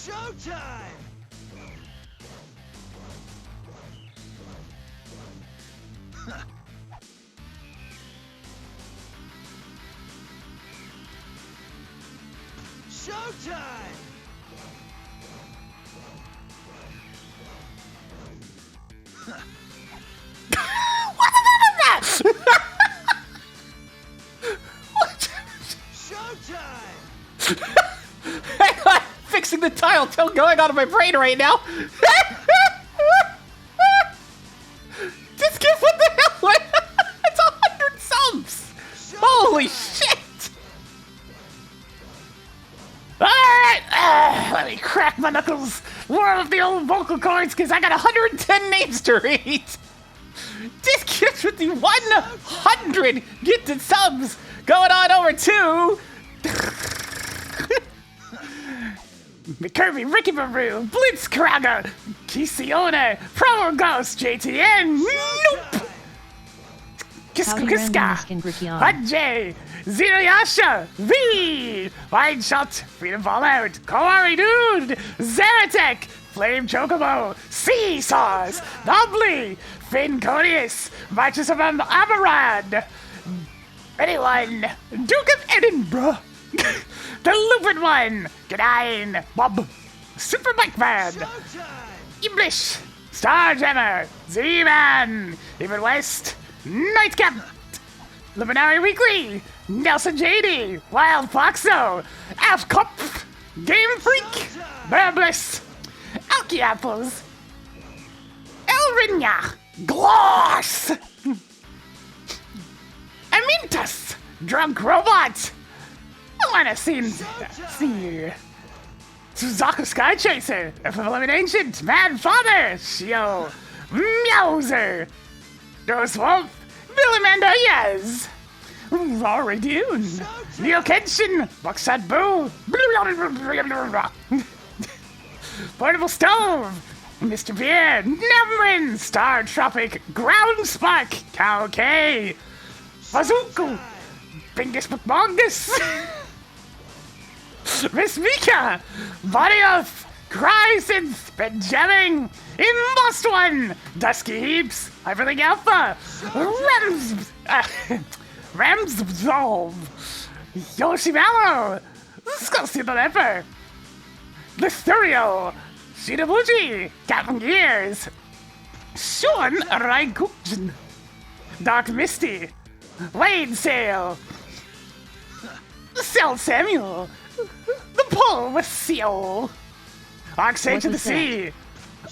Showtime! Showtime! What is that? What? Showtime! Hang on, fixing the tile till going on in my brain right now. This kid, what the hell? It's 100 subs. Holy shit! Alright, let me crack my knuckles. Warm up the old vocal cords, because I got 110 names to read. This kid's with the 100 gifted subs going on over to McCurvy, Ricky Maru, Blitzkrager, Kisione, Pro Ghost, JTN, Nope, Kiska Kiska, Hajay, Zirayasha, V, Wide Shot, Freedom Fallout, Kawari Dude, Zeratek, Flame Chocobo, Sea Sauce, Doubly, Finn Codius, Righteous of Amarad, anyone, Duke of Edinburgh, the Lupin One, Godine, Bob, Super Mike Man, English, Starjammer, Z-Man, Even West, Nightcap, Luminary Weekly, Nelson JD, Wild Foxo, Afkopf, Game Freak, Burbliss, Alky Apples, Elrinya, Gloss, Amintus, Drunk Robot, I wanna see Suzaku Sky Chaser, Equivalent Ancient, Mad Father, Shio, Meowser, Ghost Wolf, Billy Mandayez, Rory Dune, Neo Kenshin, Buckshot Boo, Portable Stove, Mr. Beard, Nemrin, Star Tropic, Ground Spark, Cow K, Bazooka, Bingus McMongus, Miss Mika, Body Oath, Chrysynth, Benjamin, Embossed One, Dusky Heaps, Hyperlink Alpha, Ramsvolve, Yoshimallow, Skullsy the Leper, Listerio, Shidabuji, Captain Gears, Sean Raikujin, Dark Misty, Wade Sail, Cell Samuel, The Pull with Seal, Oxide to the Sea,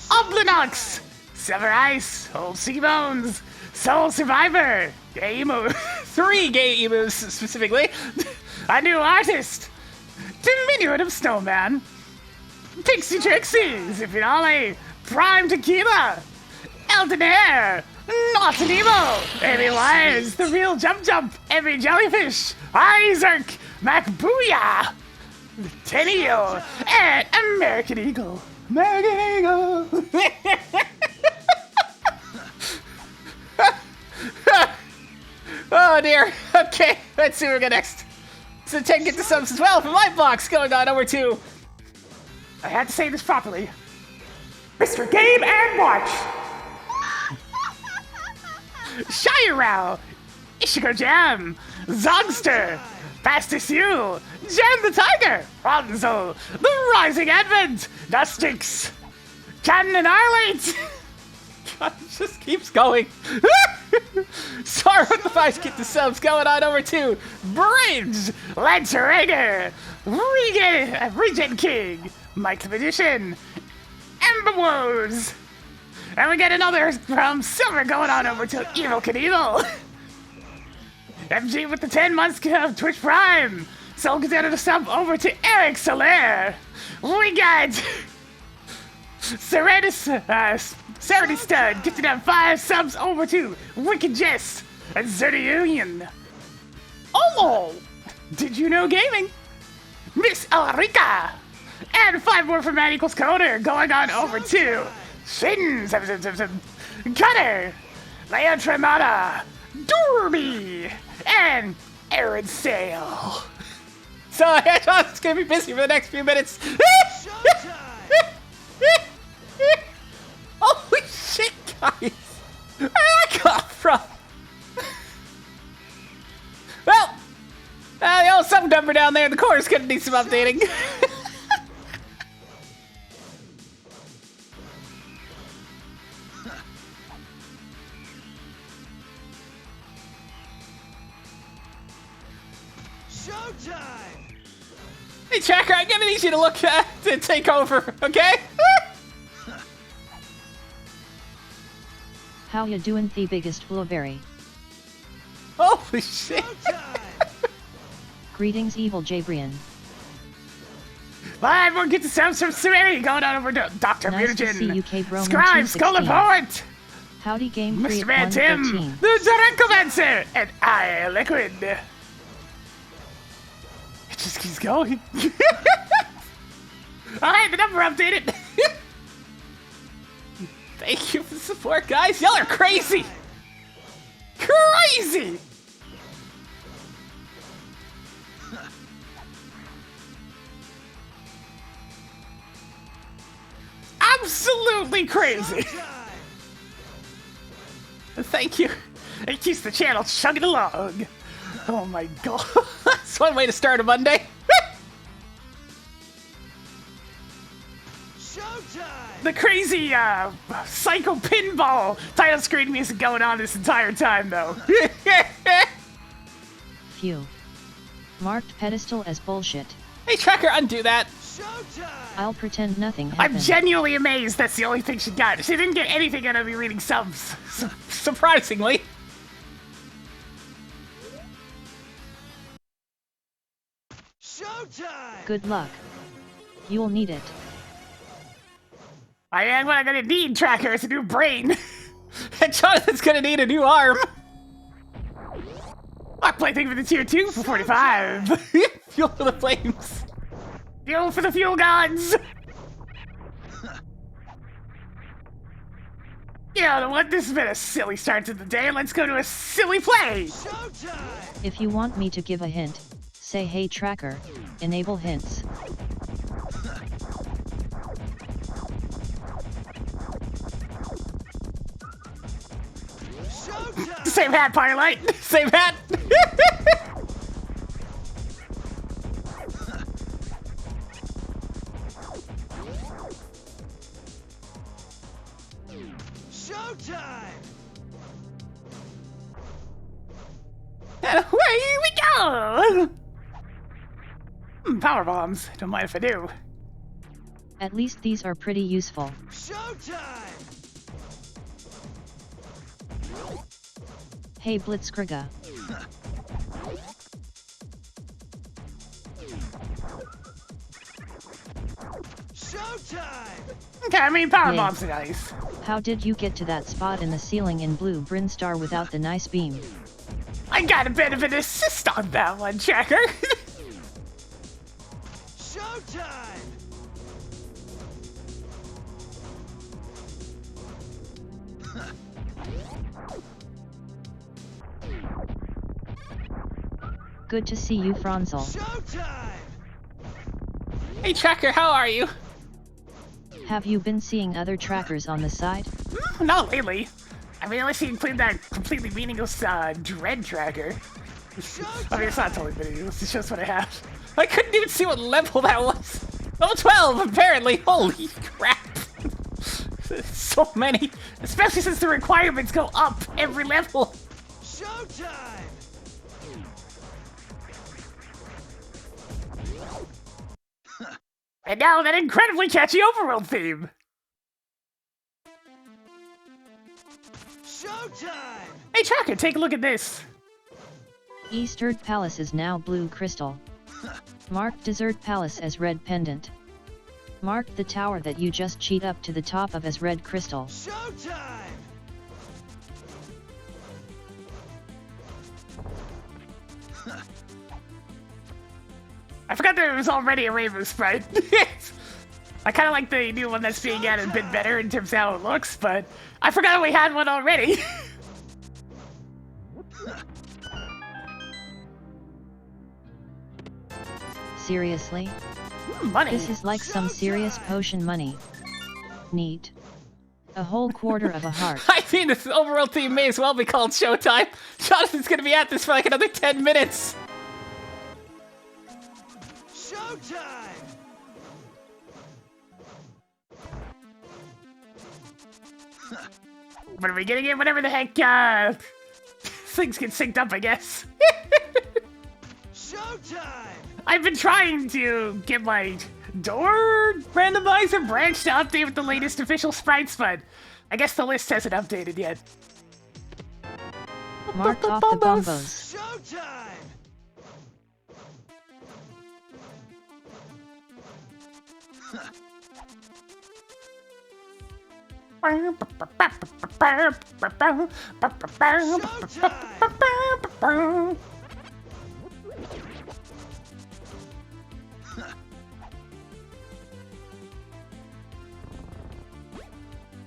Oblinox, Sever Ice, Old Sea Bones, Soul Survivor, Gay Emu, 3 gay emus specifically, A New Artist, Diminutive Snowman, Pixie Trixie, Zippinale, Prime Tequila, Elden Air, Not an Emo, Amy Wise, The Real Jump Jump, Every Jellyfish, Izerk, Macbooyah, Tenio, and American Eagle. American Eagle! Oh dear. Okay, let's see what we got next. So 10 get the subs as well from my box going on over to, I had to say this properly, Mr. Game and Watch, Shirao, Ishigo Jam, Zogster, Fastest You, Jam the Tiger, Ronzo, The Rising Advent, Dustix, Cannon Arlate. God, it just keeps going. Sorry with the 5 get the subs going on over to Bridge, Lancer Regen King, Mike the Magician, Ember Woes. And we get another from Silver going on over to Evil Knievel. MG with the 10 months of Twitch Prime. Soul gets out of the sub over to Eric Soler. We got Serenity Stud gifted out 5 subs over to Wicked Jest and Zerdy Union. Oh, did you know gaming? Miss Ulrika. And 5 more from Matt Equals Coder going on over to Shin, Cutter, Leia Tremata, Derby, and Aaron Sale. So it's gonna be busy for the next few minutes. Showtime! Where'd that come from? Well, the old some dumper down there in the corner's gonna need some updating. Showtime! Hey, Tracker, I'm gonna need you to look to take over, okay? How ya doing, the biggest blueberry? Holy shit! Greetings, evil Jabrian. Bye, everyone, get the sounds from Serenity going on over to Dr. Nice to Mutagen. see you, K. Broman Scribe, Skull 216. Report! Howdy, game free Mr. at Man Tim, 113. the Direct Commencer, and I, Liquid. It just keeps going. Alright, the number updated. Thank you for the support, guys. Y'all are crazy. Crazy! Absolutely crazy. Thank you. It keeps the channel chugging along. Oh my god. That's one way to start a Monday. Showtime! The crazy, psycho pinball title screen music going on this entire time, though. Phew. Marked pedestal as bullshit. Hey, Tracker, undo that. Showtime! I'll pretend nothing I'm happened. genuinely amazed that's the only thing she got. She didn't get anything out of me reading subs. Surprisingly. Showtime! Good luck. You'll need it. I am what I'm gonna need, Tracker, is a new brain. And Jonathan's gonna need a new arm. Lock play thing for the tier 2 for 45. Fuel for the flames. Fuel for the fuel gods. You know what? This has been a silly start to the day. Let's go to a silly play. Showtime! If you want me to give a hint, say hey tracker, enable hints. Showtime! Same hat, Firelight. Same hat. Showtime! And away we go. Power bombs. Don't mind if I do. At least these are pretty useful. Showtime! Hey Blitzkriga. Showtime! Okay, I mean power Yay. bombs are nice. How did you get to that spot in the ceiling in blue Brinstar without the nice beam? I got a bit of an assist on that one, Tracker. Showtime! Good to see you, Franzel. Showtime! Hey, Tracker, how are you? Have you been seeing other trackers on the side? Not lately. I mean, unless you include that completely meaningless Dread Tracker. I mean, it's not totally meaningless. It's just what I have. I couldn't even see what level that was. Level 12, apparently. Holy crap. So many. Especially since the requirements go up every level. Showtime! And now that incredibly catchy overworld theme. Showtime! Hey, Tracker, take a look at this. Eastern Palace is now blue crystal. Mark Desert Palace as red pendant. Mark the tower that you just cheat up to the top of as red crystal. Showtime! I forgot there was already a rainbow sprite. I kind of like the new one that's being added a bit better in terms of how it looks, but I forgot we had one already. Seriously? Money. This is like some serious potion money. Neat. A whole quarter of a heart. I mean, this overall theme may as well be called Showtime. Jonathan's gonna be at this for like another 10 minutes. Showtime! What are we getting in? Whatever the heck, things get synced up, I guess. Showtime! I've been trying to get my door randomizer branch to update with the latest official sprites, but I guess the list hasn't updated yet. Mark off the bombos. Showtime!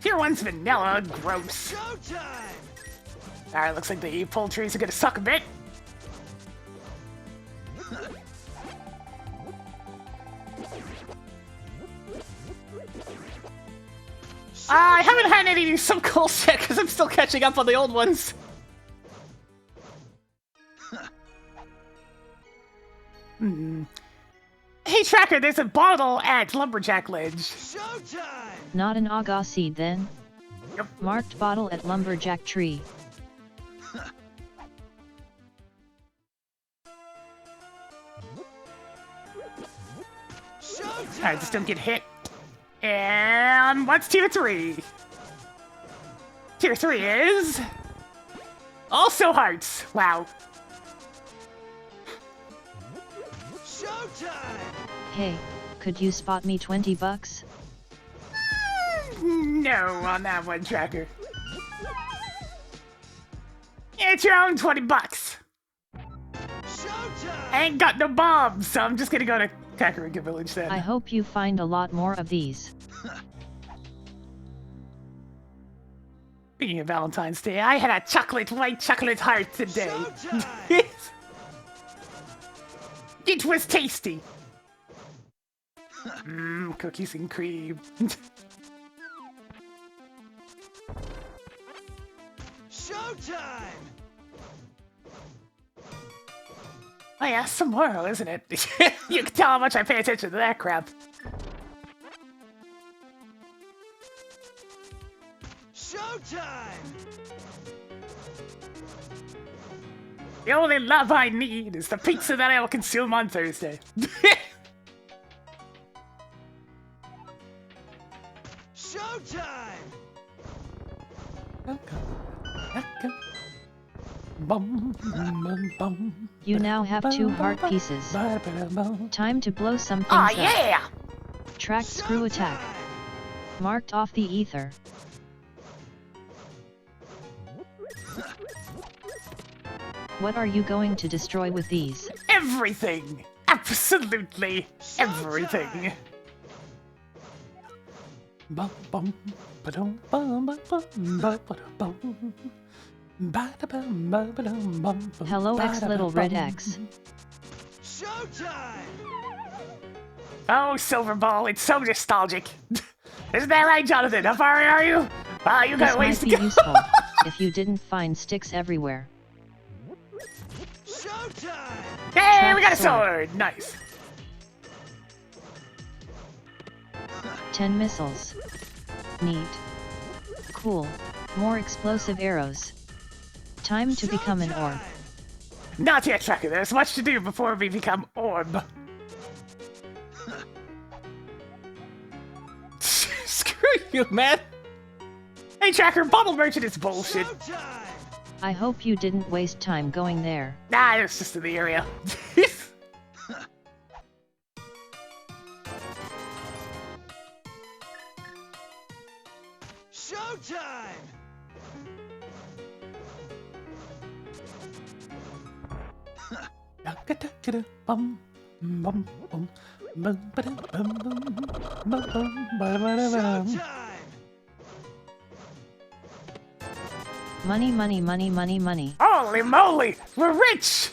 Tier 1's vanilla, gross. Showtime! Alright, looks like the poultries are gonna suck a bit. I haven't had any some calls yet because I'm still catching up on the old ones. Hey Tracker, there's a bottle at Lumberjack Ledge. Showtime! Not an Aga seed then? Yep. Marked bottle at Lumberjack Tree. Showtime! Alright, just don't get hit. And what's Tier 3? Tier 3 is... also hearts. Wow. Showtime! Hey, could you spot me 20 bucks? No on that one, Tracker. It's your own 20 bucks. Showtime! I ain't got no bombs, so I'm just gonna go to Kakarika Village then. I hope you find a lot more of these. Speaking of Valentine's Day, I had a white chocolate heart today. Showtime! It was tasty. Cookies and cream. Showtime! Oh yeah, it's tomorrow, isn't it? You can tell how much I pay attention to that crap. Showtime! The only love I need is the pizza that I will consume on Thursday. Showtime! Bum, bum, bum. You now have 2 heart pieces. Time to blow some things Aw, up. yeah! Track screw attack. Marked off the ether. What are you going to destroy with these? Everything! Absolutely everything! Bum, bum, ba-dum, bum, ba, bum, ba, ba-da, bum. Ba-da-bum, ba-ba-dum, bum, bum, Hello X little red ba-da-bum. X. Showtime! Oh, Silver Ball, it's so nostalgic. Isn't that right, Jonathan? How far are you? Ah, you This got ways might to be go. useful if you didn't find sticks everywhere. Showtime! Hey, we got a Sword. sword! Nice. 10 missiles. Neat. Cool. More explosive arrows. Time to become an orb. Not yet, Tracker. There's much to do before we become orb. Screw you, man. Hey, Tracker, bottle merchant is bullshit. Showtime! I hope you didn't waste time going there. Nah, it's just in the area. Showtime! Bum, bum, bum, bum, ba-dum, bum, bum, bum, bum, ba-da-ba-da-ba-dum. Showtime! Money, money, money, money, money. Holy moly, we're rich!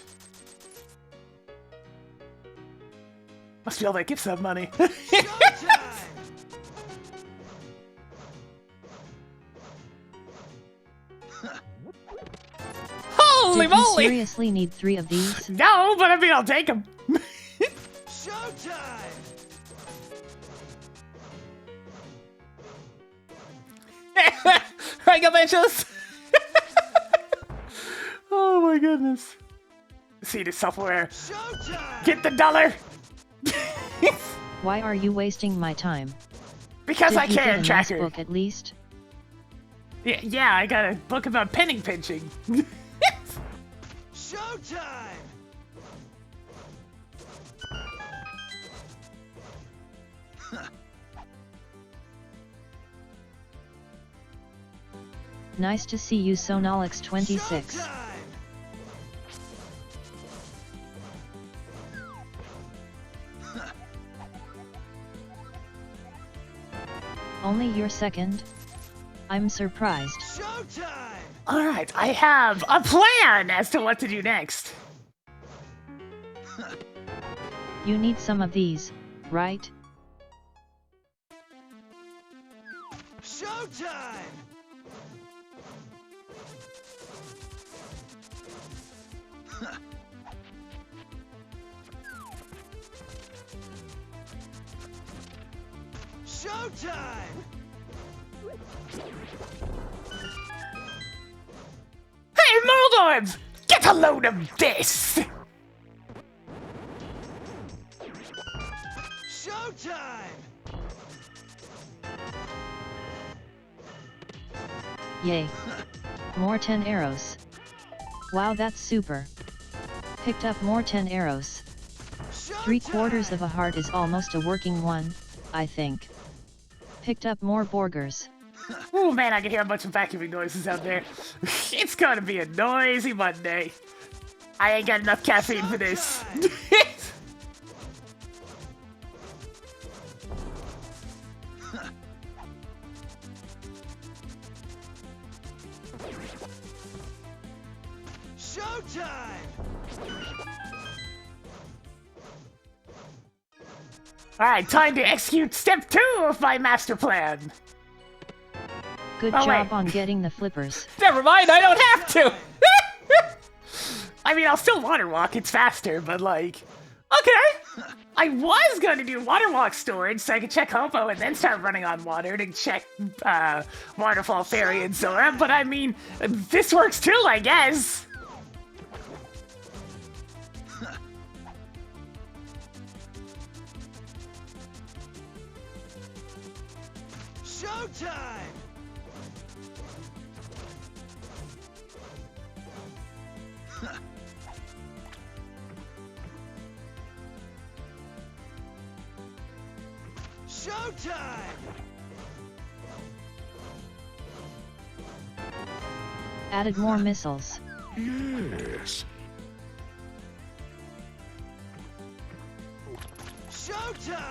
Must be all that gift sub money. Showtime! Holy! seriously need 3 of these? No, but I mean, I'll take them. Showtime! Hang up, bitches! Oh my goodness. See the software. Showtime! Get the dollar! Why are you wasting my time? Because Did I you get a can, nice Tracker. book at least? Yeah, I got a book about penning pinching. Showtime! Nice to see you, Sonolix26. Showtime! Only your second? I'm surprised. Showtime! Alright, I have a plan as to what to do next. You need some of these, right? Showtime! Showtime! Hey, Moldorms! Get a load of this! Showtime! Yay. More 10 arrows. Wow, that's super. Picked up more 10 arrows. 3/4 of a heart is almost a working one, I think. Picked up more burgers. Oh man, I can hear a bunch of vacuuming noises out there. It's gonna be a noisy Monday. I ain't got enough caffeine for this. Showtime! Alright, time to execute step 2 of my master plan. Good Oh, job wait. on getting the flippers. Never mind, I don't have to! I mean, I'll still water walk, it's faster, but like... Okay! I was gonna do water walk storage so I could check Hopo and then start running on water to check Waterfall Fairy and Zora, but I mean, this works too, I guess! Showtime! Showtime! Added more missiles. Yes. Showtime!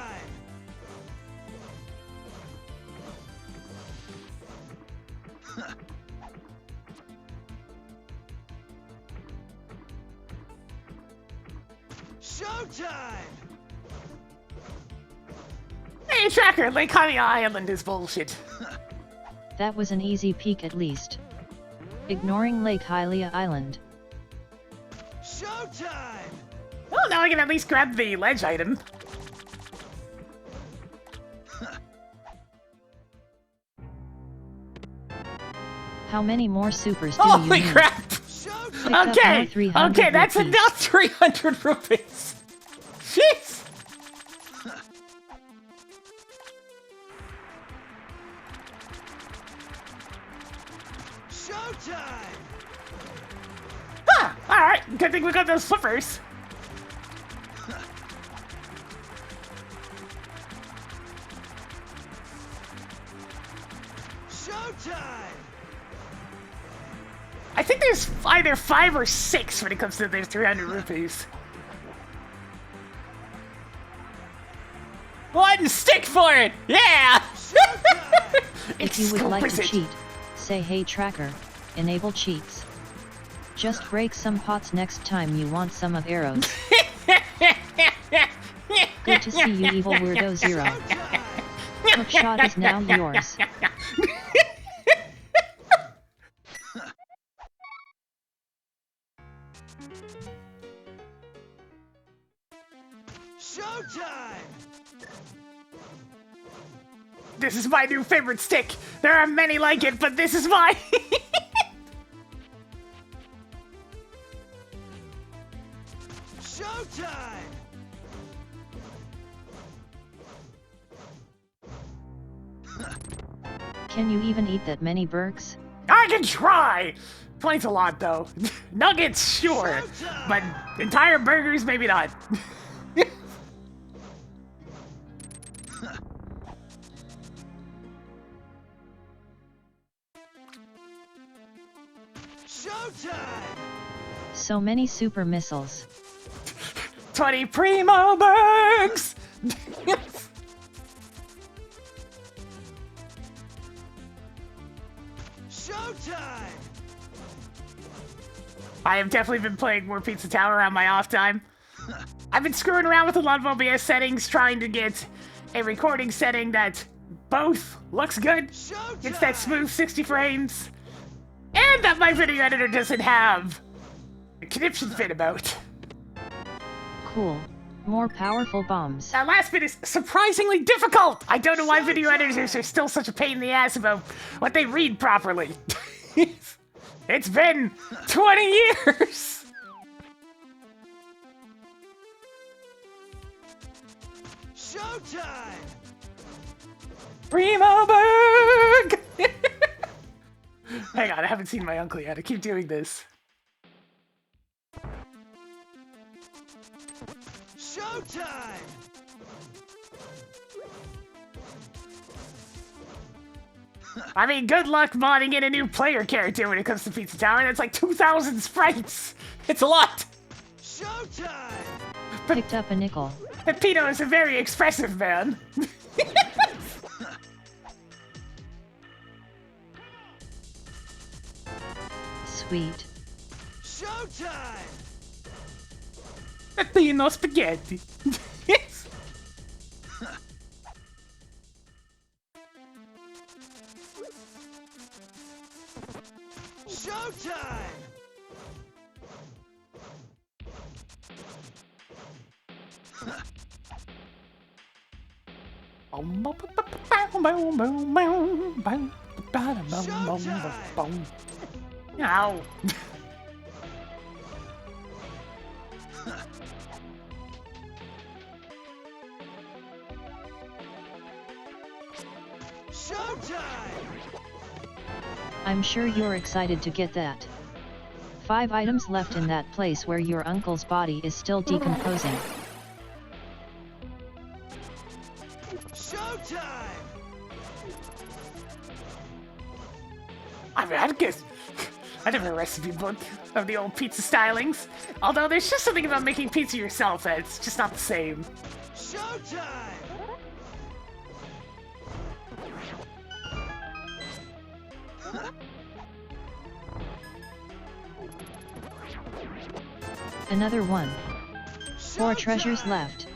Showtime! Hey, Tracker, Lake Hylia Island is bullshit. That was an easy peek at least. Ignoring Lake Hylia Island. Showtime! Well, now I can at least grab the ledge item. How many more supers do you Holy need? crap! Showtime! Picked up Okay, more 300 okay, that's rupees. enough 300 rupees. Jeez! Showtime! Huh, alright, good thing we got those flippers. Showtime! I think there's either 5 or 6 when it comes to their 300 rupees. One stick for it! Yeah! If you would like to Exquisite. cheat, say hey tracker, enable cheats. Just break some pots next time you want some of arrows. Good to see you, evil weirdo zero. Hookshot is now yours. Showtime! This is my new favorite stick. There are many like it, but this is mine. Showtime! Can you even eat that many burgers? I can try. Plane's a lot though. Nuggets, sure, but entire burgers, maybe not. Showtime! So many super missiles. 20 primo burgers. Showtime! I have definitely been playing more Pizza Tower on my off time. I've been screwing around with a lot of OBS settings, trying to get a recording setting that both looks good, gets that smooth 60 frames, and that my video editor doesn't have a conniption fit about. Cool. More powerful bombs. That last bit is surprisingly difficult! I don't know why video editors are still such a pain in the ass about what they read properly. It's been 20 years! Showtime! Primo Berg! Hang on, I haven't seen my uncle yet. I keep doing this. Showtime! I mean, good luck modding in a new player character when it comes to Pizza Tower. That's like 2,000 sprites. It's a lot. Showtime! Picked up a nickel. Pepito is a very expressive man. Sweet. Showtime! Pepino spaghetti. Yes. Showtime! Ow. Showtime! I'm sure you're excited to get that. 5 items left in that place where your uncle's body is still decomposing. Showtime! I mean, I never a recipe book of the old pizza stylings. Although there's just something about making pizza yourself that's just not the same. Showtime! Another one. 4 Showtime! treasures left.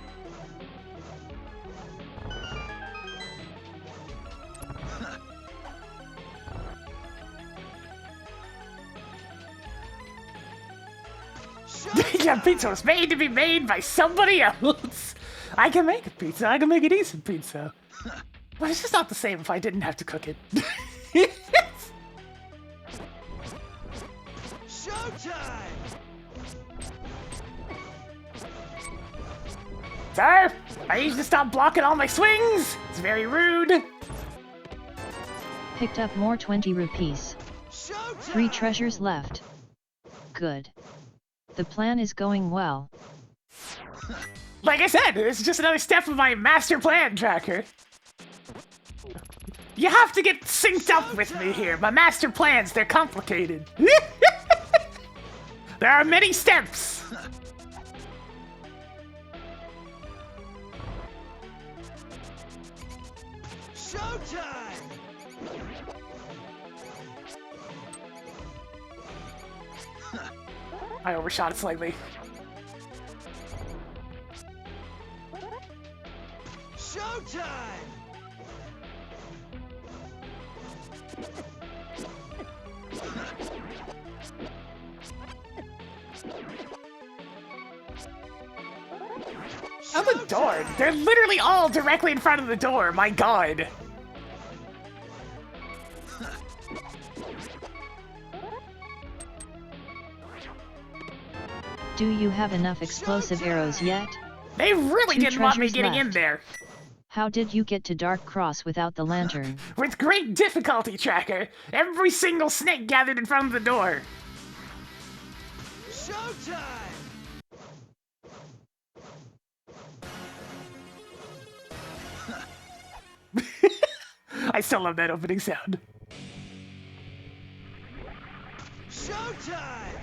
Yeah, pizza was made to be made by somebody else. I can make a pizza. I can make a decent pizza. But it's just not the same if I didn't have to cook it. Showtime! Sir, I need you to stop blocking all my swings. It's very rude. Picked up more 20 rupees. Showtime! 3 treasures left. Good. The plan is going well. Like I said, this is just another step of my master plan tracker. You have to get synced up with me here. My master plans, they're complicated. There are many steps. Showtime! I overshot it slightly. Showtime! On the door. They're literally all directly in front of the door. My god. Do you have enough explosive arrows yet? They really 2 didn't want me treasures getting in left. there. How did you get to Dark Cross without the lantern? With great difficulty, Tracker. Every single snake gathered in front of the door. Showtime! I still love that opening sound. Showtime!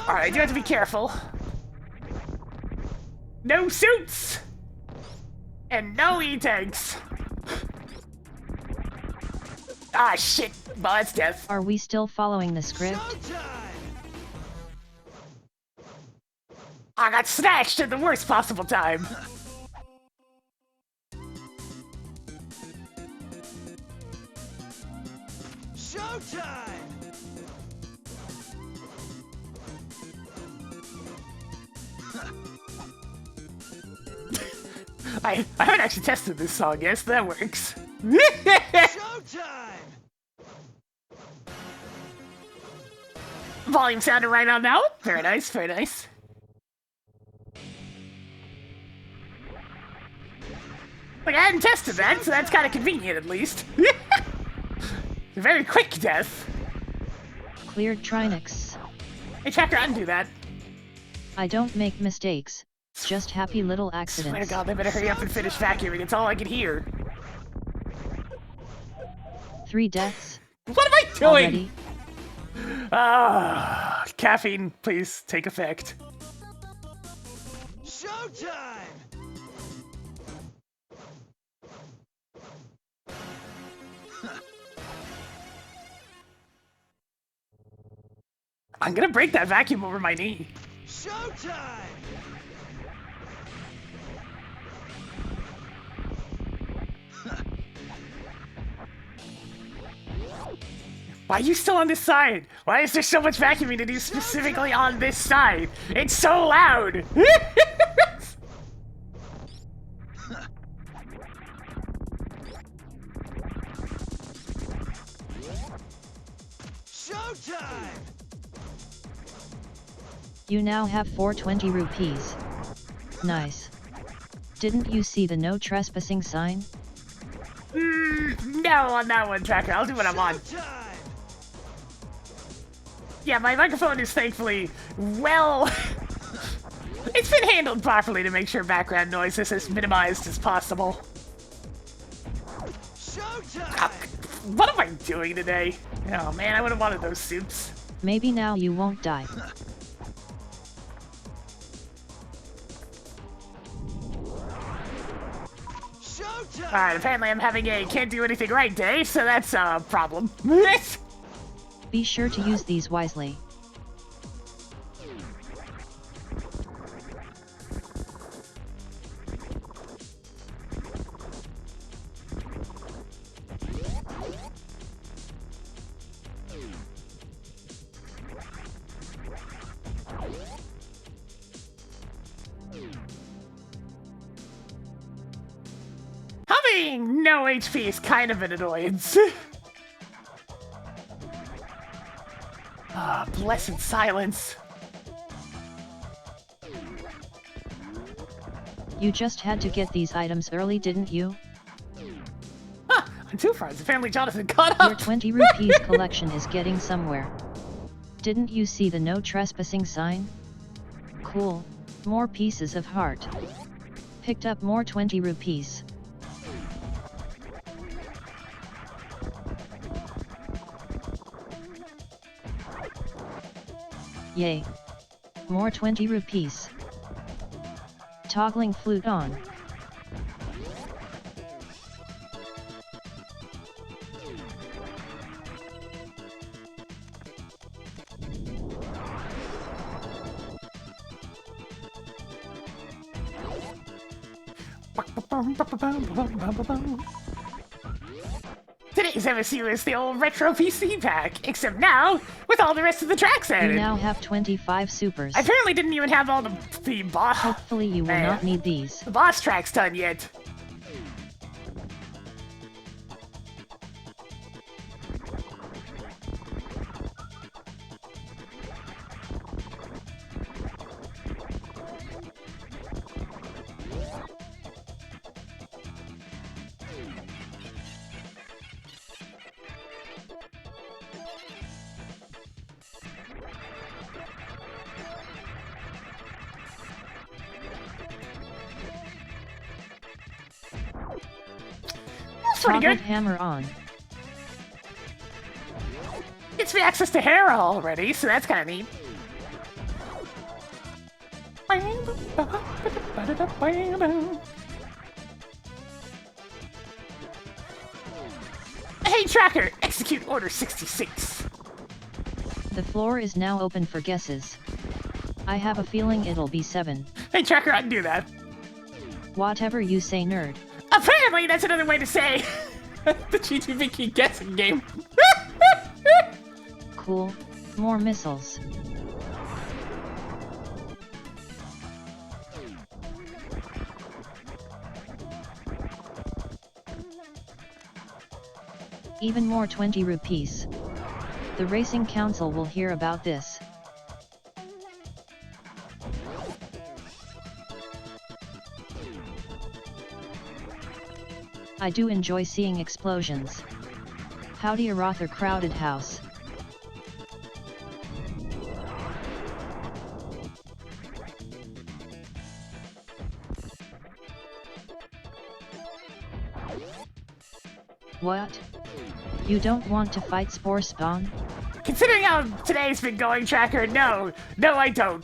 Alright, you have to be careful. No suits! And no E-tanks. Ah, shit. Well, that's death. Are we still following the script? Showtime! I got snatched at the worst possible time. Showtime! I haven't actually tested this song yet, so that works. Showtime! Volume sounded right on now. Very nice, very nice. Like, I hadn't tested that, so that's kind of convenient at least. A very quick death. Cleared Trinix. Hey, Tracker, undo that. I don't make mistakes, just happy little Swear to accidents. God, they better hurry up and finish vacuuming. It's all I can hear. 3 deaths. What am I doing? Already? Ah, caffeine, please take effect. Showtime! I'm gonna break that vacuum over my knee. Showtime! Why are you still on this side? Why is there so much vacuuming to do specifically on this side? It's so loud! Showtime! You now have 420 rupees. Nice. Didn't you see the no trespassing sign? No on that one, Tracker. I'll do what I want. Showtime! Yeah, my microphone is thankfully, well... it's been handled properly to make sure background noise is as minimized as possible. Showtime! What am I doing today? Oh man, I would have wanted those suits. Maybe now you won't die. Showtime! Alright, apparently I'm having a can't do anything right day, so that's a problem. Be sure to use these wisely. Having no HP is kind of an annoyance. Ah, blessed silence. You just had to get these items early, didn't you? Huh, on two fronts. Apparently Jonathan caught Your up. 20 rupees collection is getting somewhere. Didn't you see the no trespassing sign? Cool. More pieces of heart. Picked up more 20 rupees. Yay. More 20 rupees. Toggling flute on. Today's MSU is the old retro PC pack, except now with all the rest of the tracks added. You now have 25 supers. I apparently didn't even have all the boss. Hopefully you will not need these. The boss tracks done yet. Pretty good. Hammer on. Gets me access to Hera already, so that's kind of neat. Hey Tracker, execute Order 66. The floor is now open for guesses. I have a feeling it'll be 7. Hey Tracker, I can do that. Whatever you say, nerd. Apparently, that's another way to say the GTVK guessing game. Cool. More missiles. Even more 20 rupees. The Racing Council will hear about this. I do enjoy seeing explosions. Howdy, a rather crowded house. What? You don't want to fight Spore Spawn? Considering how today's been going, Tracker, no I don't.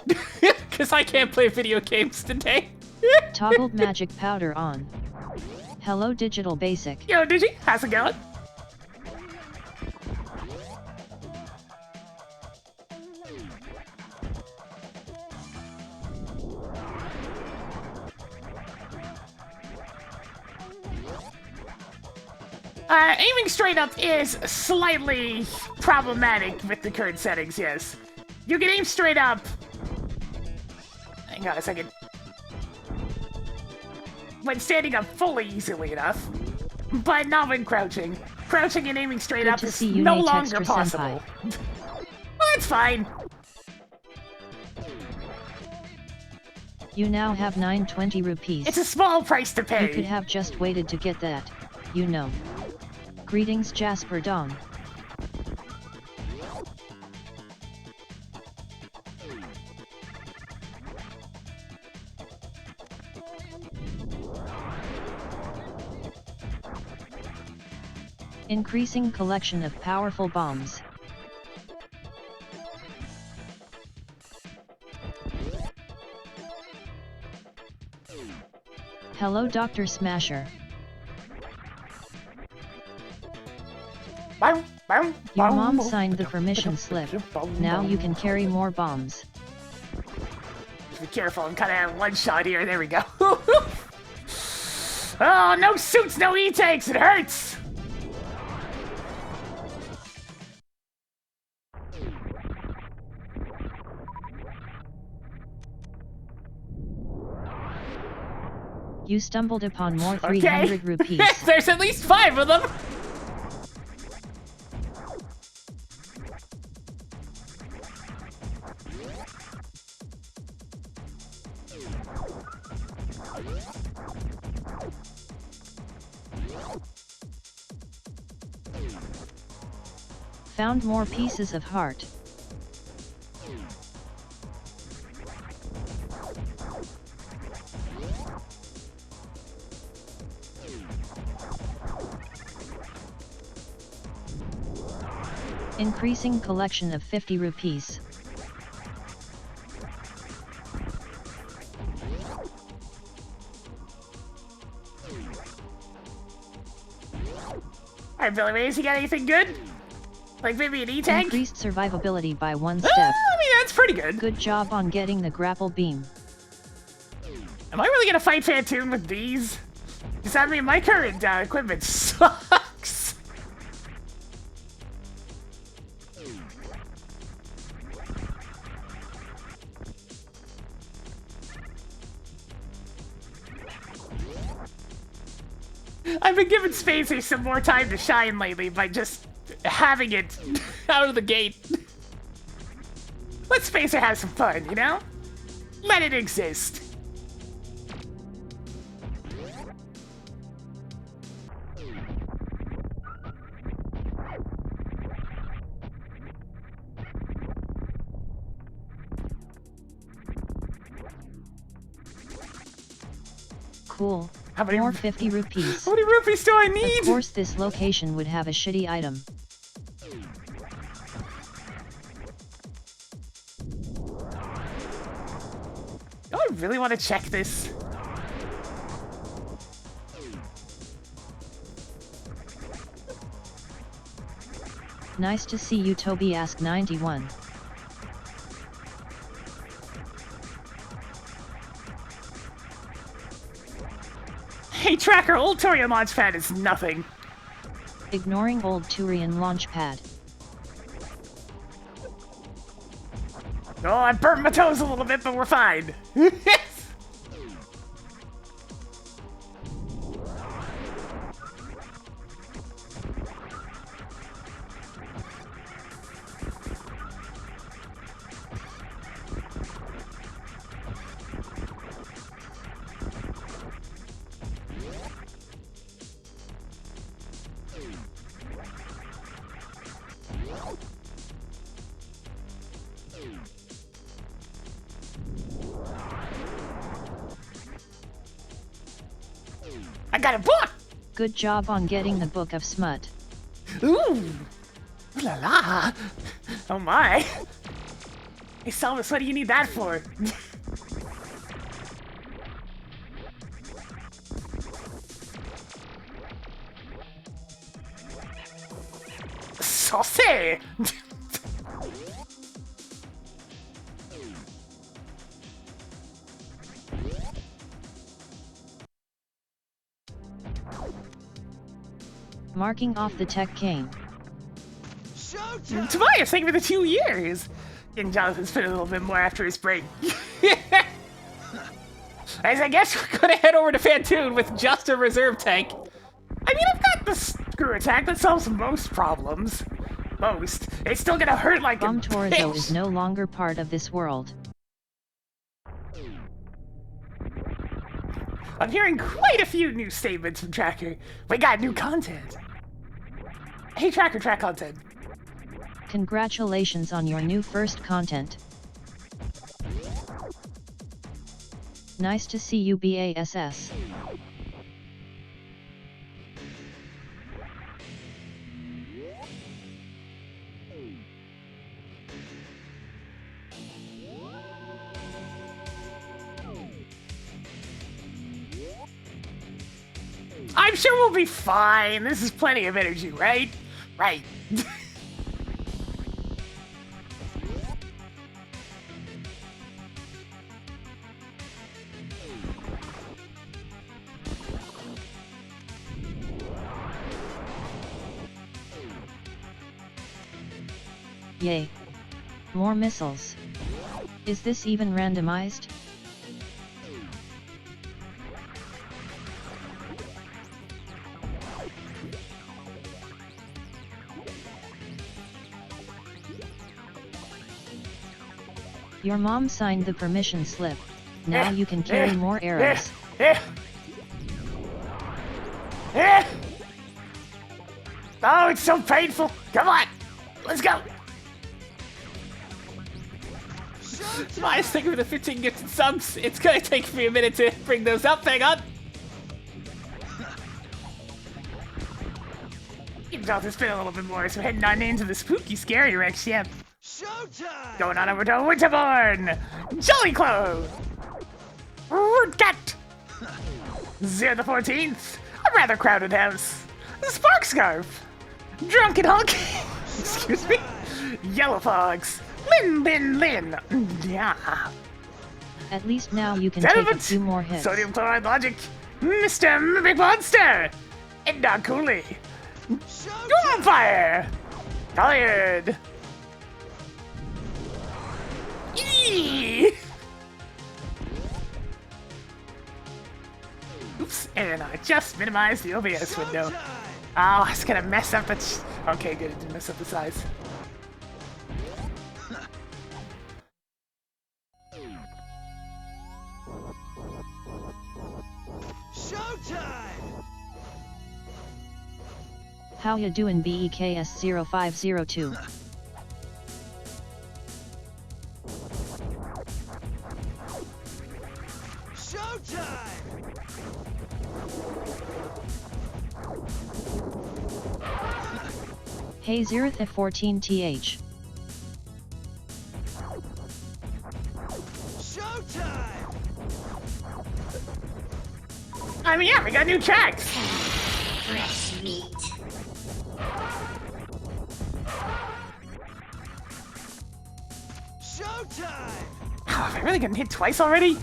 Because I can't play video games today. Toggled magic powder on. Hello Digital Basic. Yo, Digi, how's it going? Aiming straight up is slightly problematic with the current settings, yes. You can aim straight up. Hang on a second. When standing up fully easily enough, but not when crouching. Crouching and aiming straight up is no longer possible. Well, that's fine. You now have 920 rupees. It's a small price to pay. You could have just waited to get that, you know. Greetings Jasper Dong. Increasing collection of powerful bombs. Hello Dr. Smasher. Your mom signed the permission slip. Now you can carry more bombs. Be careful, I'm kinda having one shot here. There we go. Oh, no suits, no E-tanks, it hurts! You stumbled upon more 300 rupees. There's at least 5 of them! Found more pieces of heart. Increasing collection of 50 rupees. Alright, Billy Mays, you got anything good? Like maybe an E-tank? Increased survivability by 1 step. I mean, that's pretty good. Good job on getting the grapple beam. Am I really gonna fight Phantoon with these? Just I mean, my current equipment sucks. I've been giving Spacer some more time to shine lately by just having it out of the gate. Let Spacer have some fun, you know? Let it exist. Cool. How many- More 50 rupees. How many rupees do I need? Of course this location would have a shitty item. Do I really want to check this? Nice to see you, Toby Ask 91. Hey Tracker, old Torian Launchpad is nothing. Ignoring old Turian launchpad. Oh, I burnt my toes a little bit, but we're fine. I got a book! Good job on getting the Book of Smut. Ooh! Ooh la la! Oh my! Hey Salvus, what do you need that for? Saucy! Marking off the tech cane. Showtime! Tobias, thank you for the 2 years! And Jonathan's been a little bit more after his break. As I guess we're gonna head over to Fantoon with just a reserve tank. I mean, I've got the screw attack that solves most problems. Most. It's still gonna hurt like a Bum Torzo bitch. is no longer part of this world. I'm hearing quite a few new statements from Tracker. We got new content. Hey Tracker, track content. Congratulations on your new first content. Nice to see you, BASS. I'm sure we'll be fine. This is plenty of energy, right? Right. Yay. More missiles. Is this even randomized? Your mom signed the permission slip. Now you can carry more arrows. Oh, it's so painful. Come on. Let's go. Tobias, thank you for the 15 gifted subs. It's gonna take me a minute to bring those up. Hang on. It's been a little bit more, so heading on into the spooky, scary Rex, yeah. Showtime! Going on over to Winterborn! Jollyclo! Rootcat! Zero the 14th! A rather crowded house! Spark Scarf! Drunken Hulk! Excuse me? Yellow Fox! Lin Bin Lin! Yeah! At least now you can take a Tenement! few more hits. Sodium Chloride Logic! Mr. Big Monster! And Cooley! You're on fire! Tired! Eee! Oops, and I just minimized the OBS window. Oh, it's gonna mess up its... Okay, good, it didn't mess up the size. Showtime! How ya doin' BEKS0502? Showtime! Hey Zerith F14TH. Showtime! I mean, yeah, we got new tracks! Fresh meat. Showtime! Oh, have I really gotten hit twice already?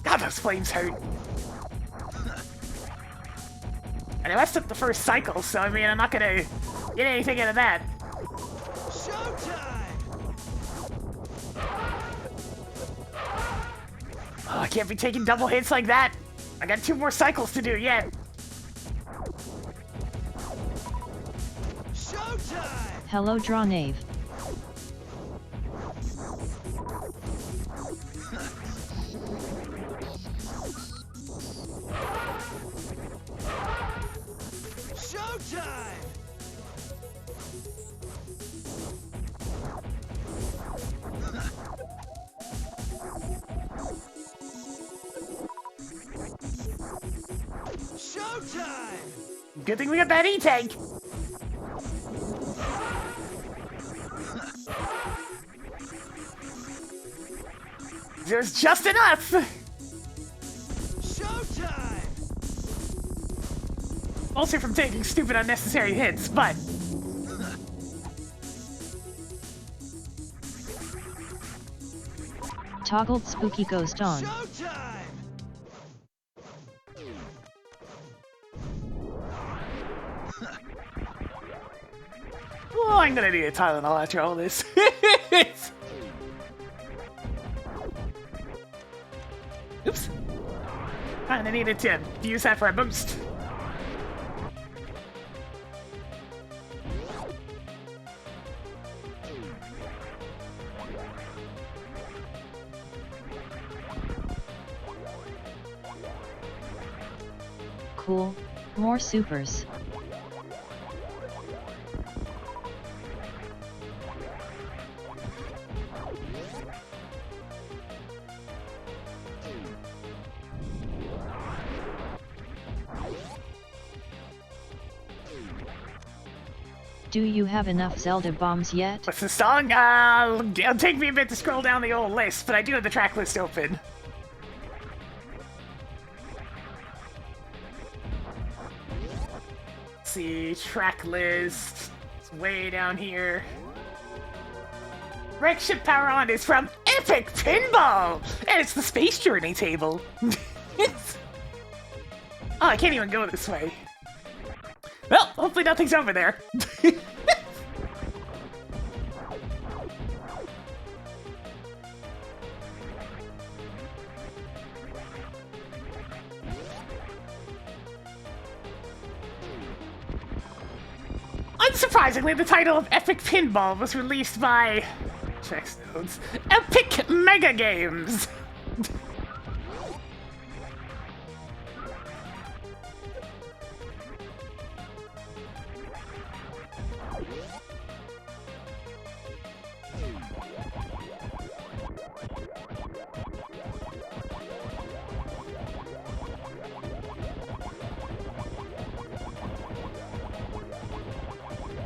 God, those flames hurt. And I messed up the first cycle, so I mean, I'm not gonna get anything out of that. Showtime! Oh, I can't be taking double hits like that. I got 2 more cycles to do yet. Showtime! Hello Draw Knave. Showtime! Showtime! Good thing we got that E-tank. There's just enough. Showtime! Mostly from taking stupid unnecessary hits, but... Toggled spooky ghost on. Showtime! Oh, I'm gonna need a Tylenol after all this. Oops. Kinda needed to use that for a boost. Cool. More supers. Do you have enough Zelda bombs yet? What's the song? It'll take me a bit to scroll down the old list, but I do have the track list open. Let's see, track list. It's way down here. Wreck Ship Power On is from Epic Pinball! And it's the Space Journey table. Oh, I can't even go this way. Well, hopefully nothing's over there. Unsurprisingly, the title of Epic Pinball was released by... Checks notes. Epic Mega Games!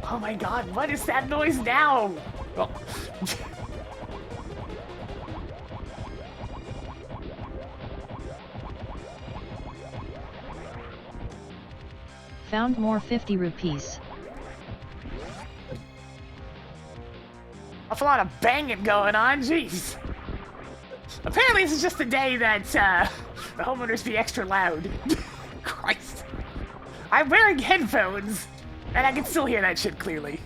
Oh my god, what is that noise now? Oh. Found more 50 rupees. Awful lot of banging going on, jeez. Apparently this is just the day that, The homeowners be extra loud. Christ. I'm wearing headphones, and I can still hear that shit clearly.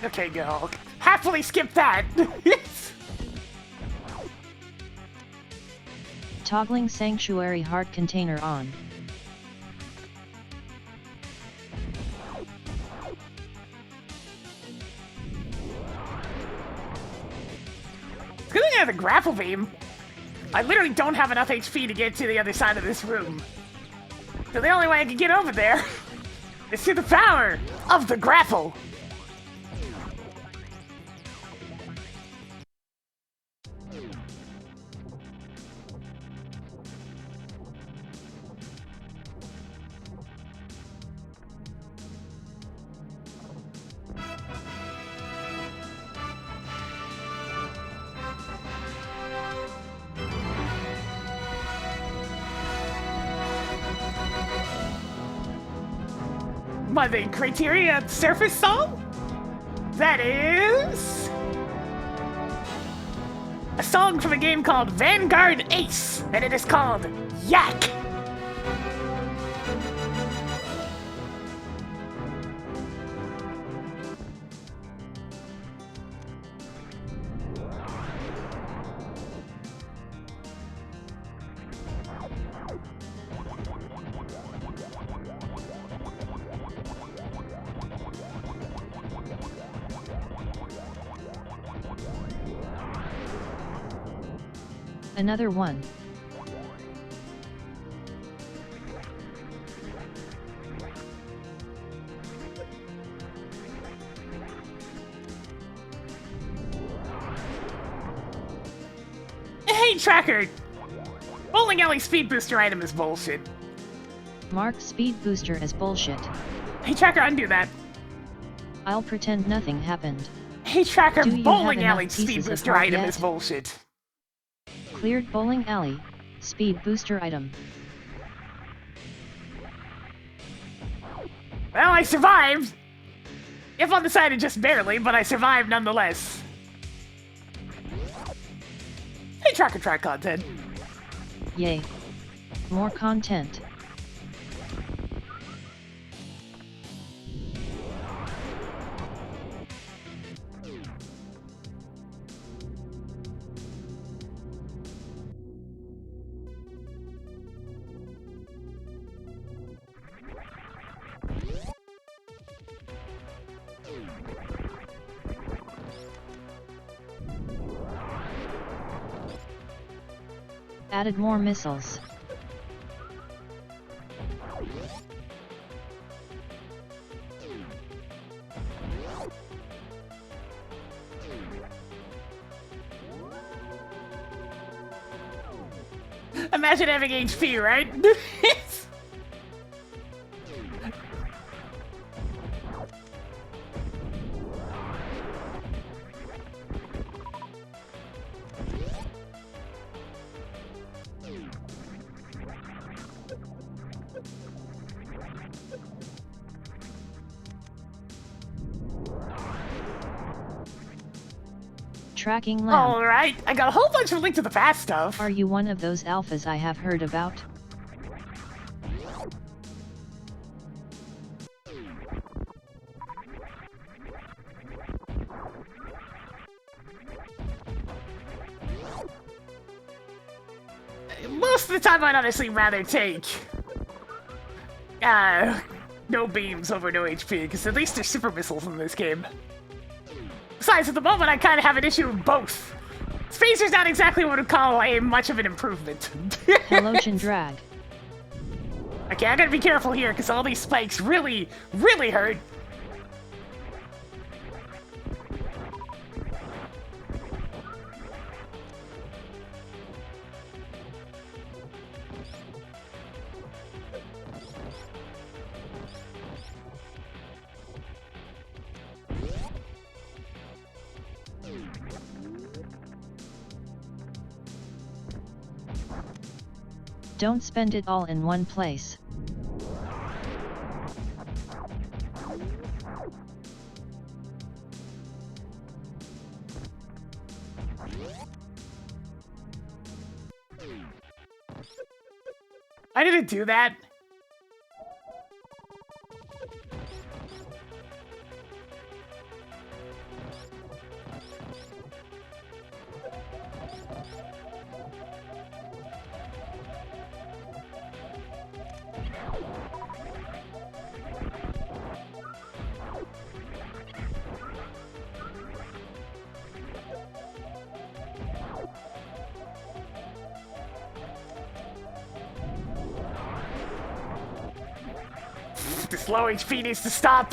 Okay, girl. Happily skip that! Toggling Sanctuary Heart Container on. Good thing I have a grapple beam. I literally don't have enough HP to get to the other side of this room. So the only way I can get over there is through the power of the grapple. My main criteria surface song? That is... a song from a game called Vanguard Ace, and it is called Yak. Another one. Hey, Tracker! Bowling Alley Speed Booster item is bullshit. Mark Speed Booster as bullshit. Hey, Tracker, undo that. I'll pretend nothing happened. Hey, Tracker, Do you Bowling have Alley enough Speed pieces of Booster heart item yet? is bullshit. Cleared Bowling Alley. Speed Booster item. Well, I survived! If on the side of just barely, but I survived nonetheless. Hey, Tracker Track content. Yay. More content. Added more missiles. Imagine having HP, right? Tracking lamp. Alright, I got a whole bunch of Link to the Past stuff. Are you one of those alphas I have heard about? Most of the time, I'd honestly rather take no beams over no HP, because at least there's super missiles in this game. Besides, at the moment, I kind of have an issue with both. Spacer's not exactly what I'd call much of an improvement. Hellogen drag. Okay, I gotta be careful here, because all these spikes really, really hurt. Don't spend it all in one place. I didn't do that. This low HP needs to stop.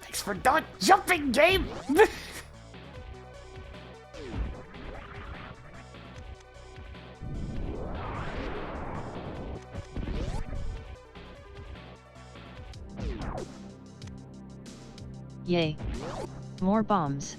Thanks for not jumping, game. Yay. More bombs.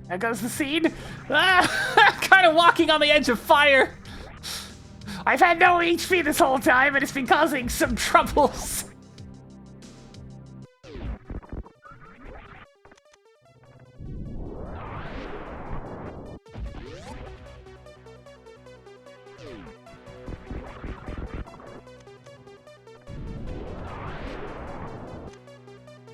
There goes the scene. Ah, kind of walking on the edge of fire. I've had no HP this whole time, and it's been causing some troubles.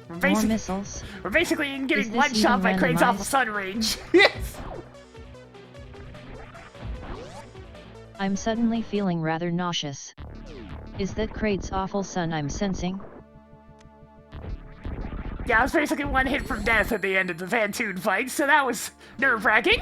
More missiles. We're basically getting Is this one shot by even Crane's awful randomized? sun range. Yes. I'm suddenly feeling rather nauseous. Is that Kraid's awful sun I'm sensing? Yeah, I was basically one hit from death at the end of the Vantoon fight, so that was nerve-wracking.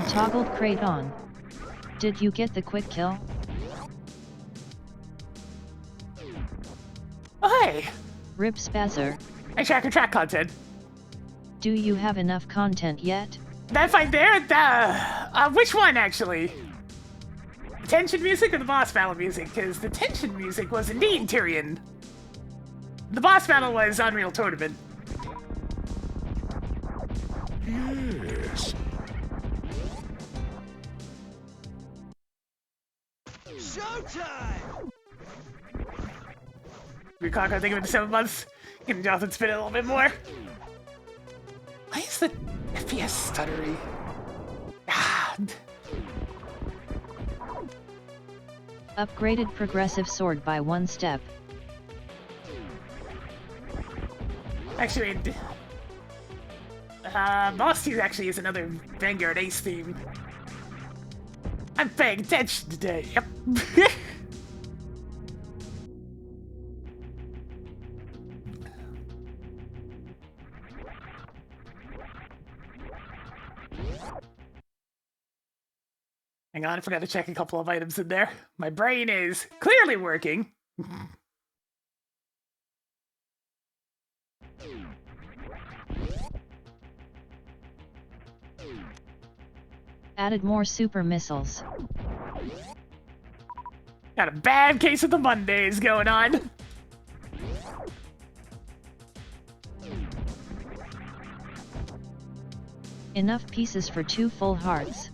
Toggled Kraid on. Did you get the quick kill? Oh, hey! Rip Spazzer. I track content. Do you have enough content yet? That fight there, which one, actually? The tension music or the boss battle music? Because the tension music was indeed Tyrion. The boss battle was Unreal Tournament. Yes. Showtime! Reclock, I think of it in 7 months. Can Jonathan spin it a little bit more? Why is the FPS stuttery? God. Upgraded progressive sword by 1 step. Actually, Boss 2 actually is another Vanguard Ace theme. I'm paying attention today, yep. Hang on, I forgot to check a couple of items in there. My brain is clearly working. Added more super missiles. Got a bad case of the Mondays going on. Enough pieces for 2 full hearts.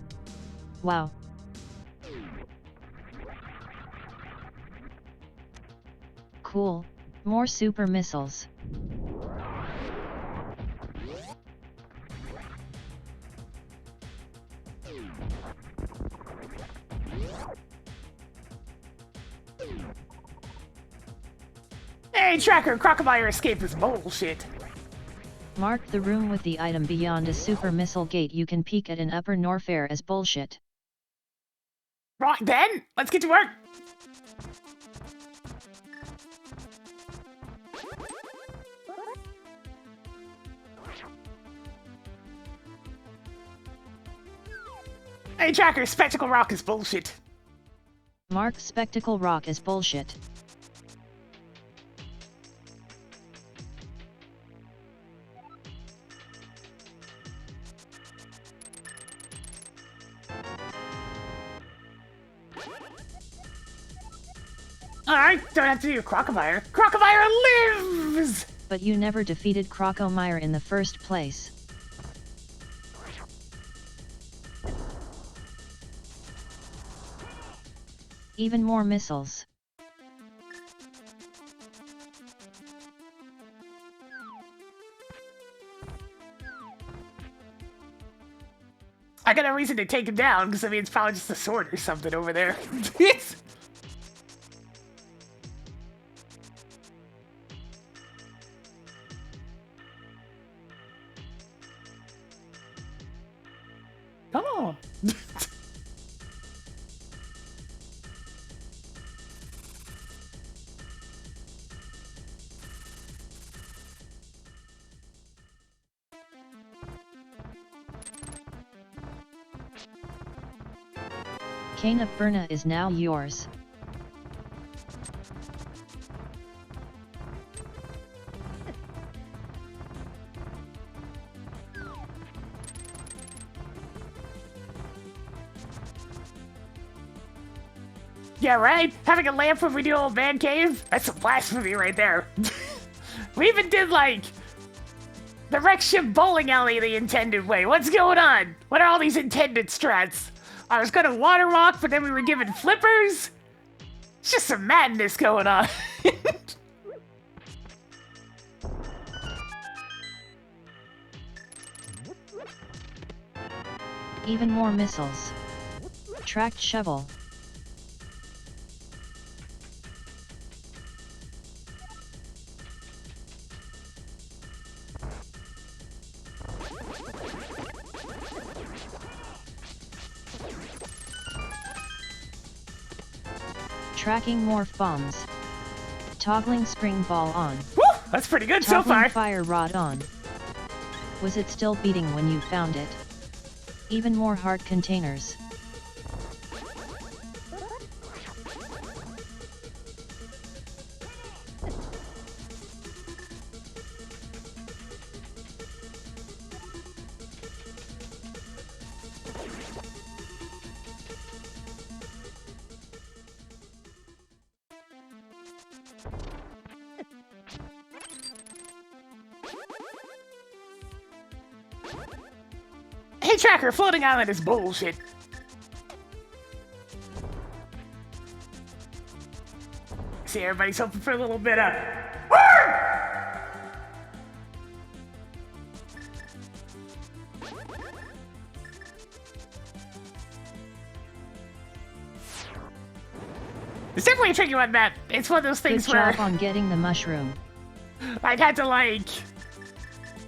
Wow. Cool, More super missiles. Hey, Tracker, Crocodile escape is bullshit. Mark the room with the item beyond a super missile gate you can peek at in Upper Norfair as bullshit. Right then, let's get to work. Hey, Tracker, Spectacle Rock is bullshit. Mark Spectacle Rock as bullshit. Alright, don't have to do Crocodile. Crocodile lives! But you never defeated Crocomire in the first place. Even more missiles. I got no reason to take him down, because I mean, it's probably just a sword or something over there. Come on. Cane of Berna is now yours. Yeah, right? Having a lamp when we do old man cave? That's a blasphemy right there. We even did, like, the wreck ship bowling alley the intended way. What's going on? What are all these intended strats? I was gonna water walk, but then we were given flippers? It's just some madness going on. Even more missiles. Tracked shovel. Tracking more bombs. Toggling spring ball on. Woo! That's pretty good so Toggling far. fire rod on. Was it still beating when you found it? Even more heart containers. Hey, Tracker, floating island is bullshit. See, everybody's hoping for a little bit of... It's definitely a tricky one, Matt. It's one of those things Good where job on getting the mushroom. I'd had to, like,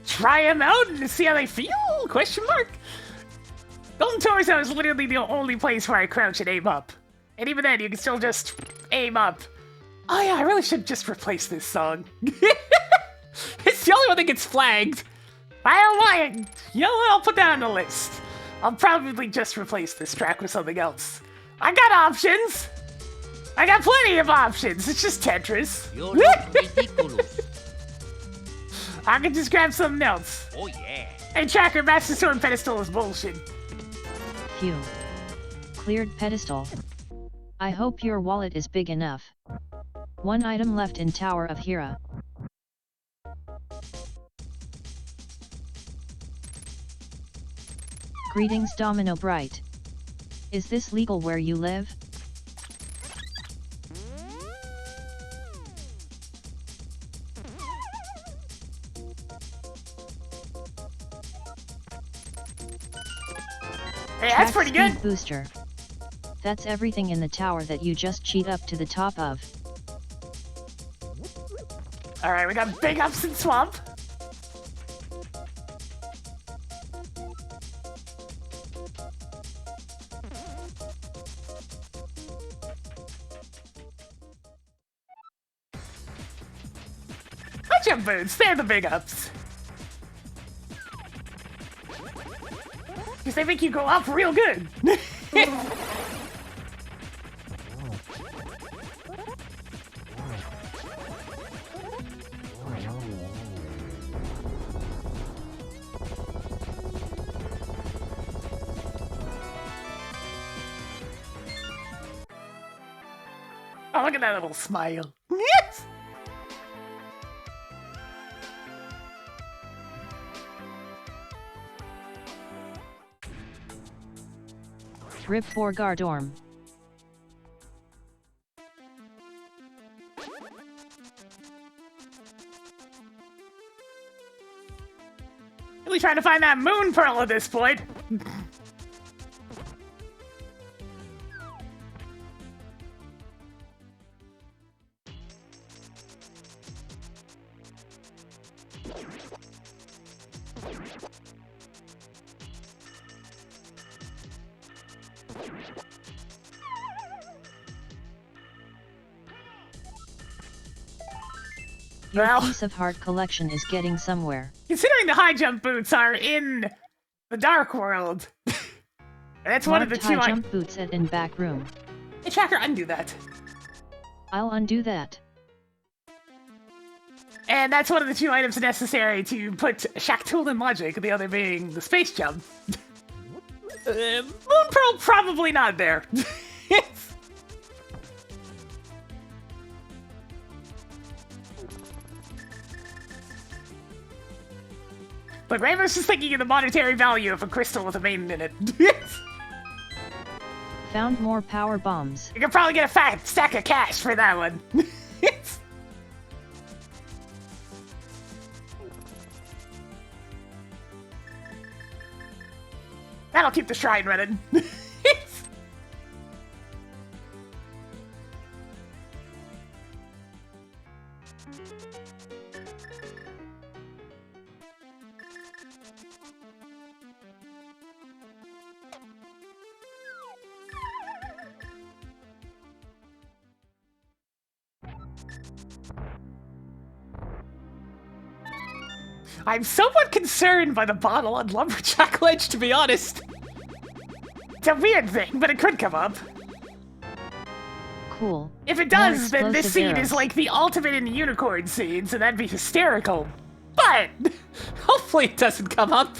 try them out and see how they feel? Question mark? Golden Torso is literally the only place where I crouch and aim up. And even then, you can still just aim up. Oh yeah, I really should just replace this song. It's the only one that gets flagged. I don't want it. You know what? I'll put that on the list. I'll probably just replace this track with something else. I got options. I got plenty of options. It's just Tetris. You look ridiculous. I can just grab something else. Oh yeah. Hey, Tracker, Master Sword pedestal is bullshit. Phew. Cleared pedestal. I hope your wallet is big enough. One item left in Tower of Hera. Greetings, Domino Bright. Is this legal where you live? Hey, Track that's pretty speed good. booster. That's everything in the tower that you just cheat up to the top of. Alright, we got big ups in Swamp. High jump boots, they're the big ups. Because they make you go up real good. Oh, look at that little smile. Yes! Rip for Gardorm. Really trying to find that moon pearl at this point. Your Well, piece of heart collection is getting somewhere. considering the high jump boots are in the dark world, that's one of the Marked two. high jump boots in back room. Hey, Tracker, undo that. I'll undo that. And that's one of the two items necessary to put Shaktul in Logic, the other being the space jump. Moon Pearl probably not there. But Rainbow's just thinking of the monetary value of a crystal with a maiden in it. Found more power bombs. You could probably get a fat stack of cash for that one. That'll keep the shrine running. I'm somewhat concerned by the bottle on Lumberjack Ledge, to be honest. It's a weird thing, but it could come up. Cool. If it More does, then this explosive scene is arrows. like the ultimate in the unicorn scene, so that'd be hysterical. But hopefully it doesn't come up.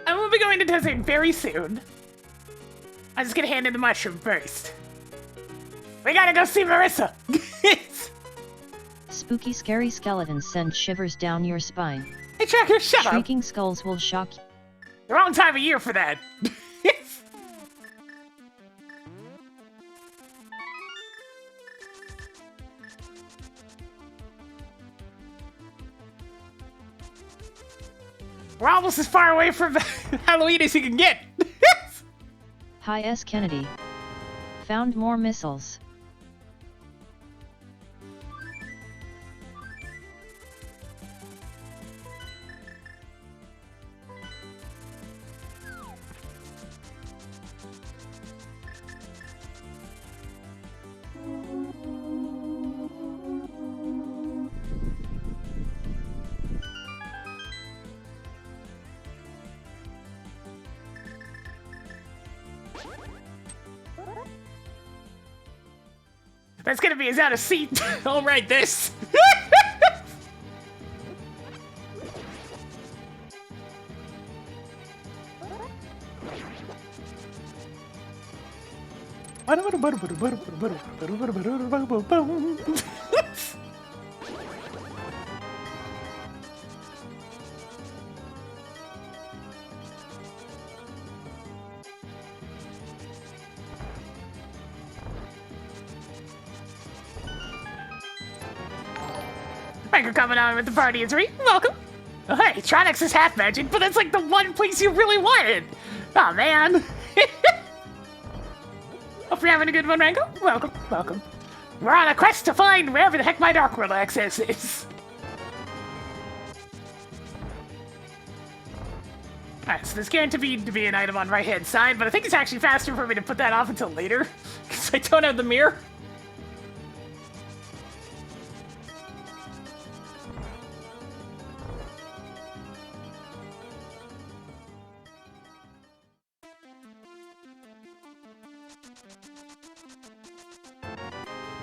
I will be going to Desert very soon. I'm just gonna hand in the mushroom first. We gotta go see Marissa. Spooky scary skeletons send shivers down your spine. Hey, Tracker, shut up. Shrieking skulls will shock you. The wrong time of year for that. We're almost as far away from Halloween as you can get. Hi S. Kennedy. Found more missiles. That's gonna be as out of seat. I'll write this. Thank you for coming on with the party of 3. Welcome. Oh, hey, Tronix is half magic, but that's like the one place you really wanted. Oh man. Hope you're having a good one, Rango. Welcome, welcome. We're on a quest to find wherever the heck my Dark World access is. Alright, so there's guaranteed to be an item on right-hand side, but I think it's actually faster for me to put that off until later, because I don't have the mirror.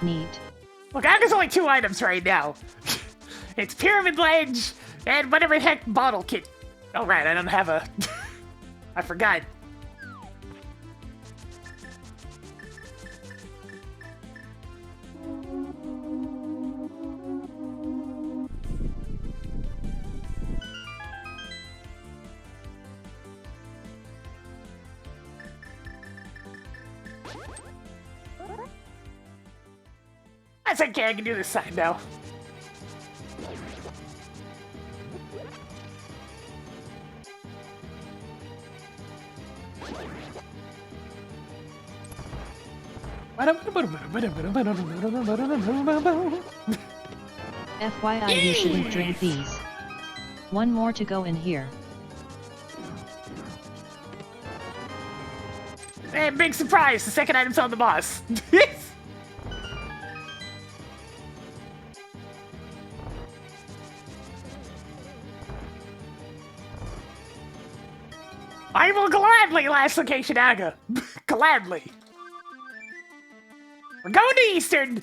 Neat. Look, there's only 2 items right now. It's Pyramid Ledge and whatever the heck bottle kit. Oh right, I don't have a... I forgot. That's okay, I can do this side now. FYI, you shouldn't drink these. One more to go in here. Hey, big surprise! The second item's on the boss. I will gladly last location Aga. Gladly. We're going to Eastern.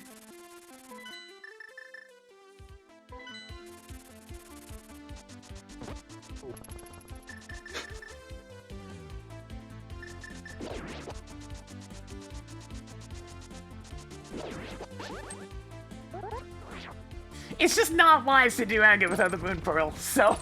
It's just not wise to do Aga without the Moon Pearl, so...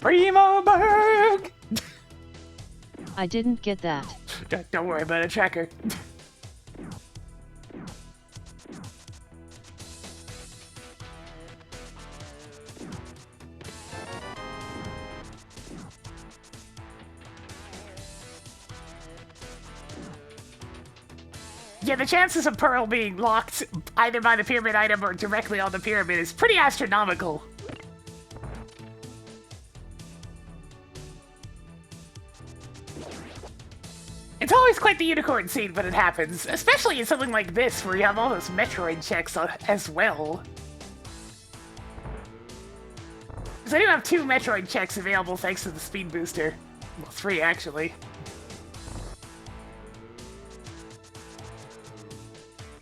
Primo Berg! I didn't get that. Don't worry about it, Tracker. Yeah, the chances of Pearl being locked either by the pyramid item or directly on the pyramid is pretty astronomical. It's always quite the unicorn scene when it happens, especially in something like this where you have all those Metroid checks as well. Because I do have 2 Metroid checks available thanks to the speed booster. Well, 3 actually.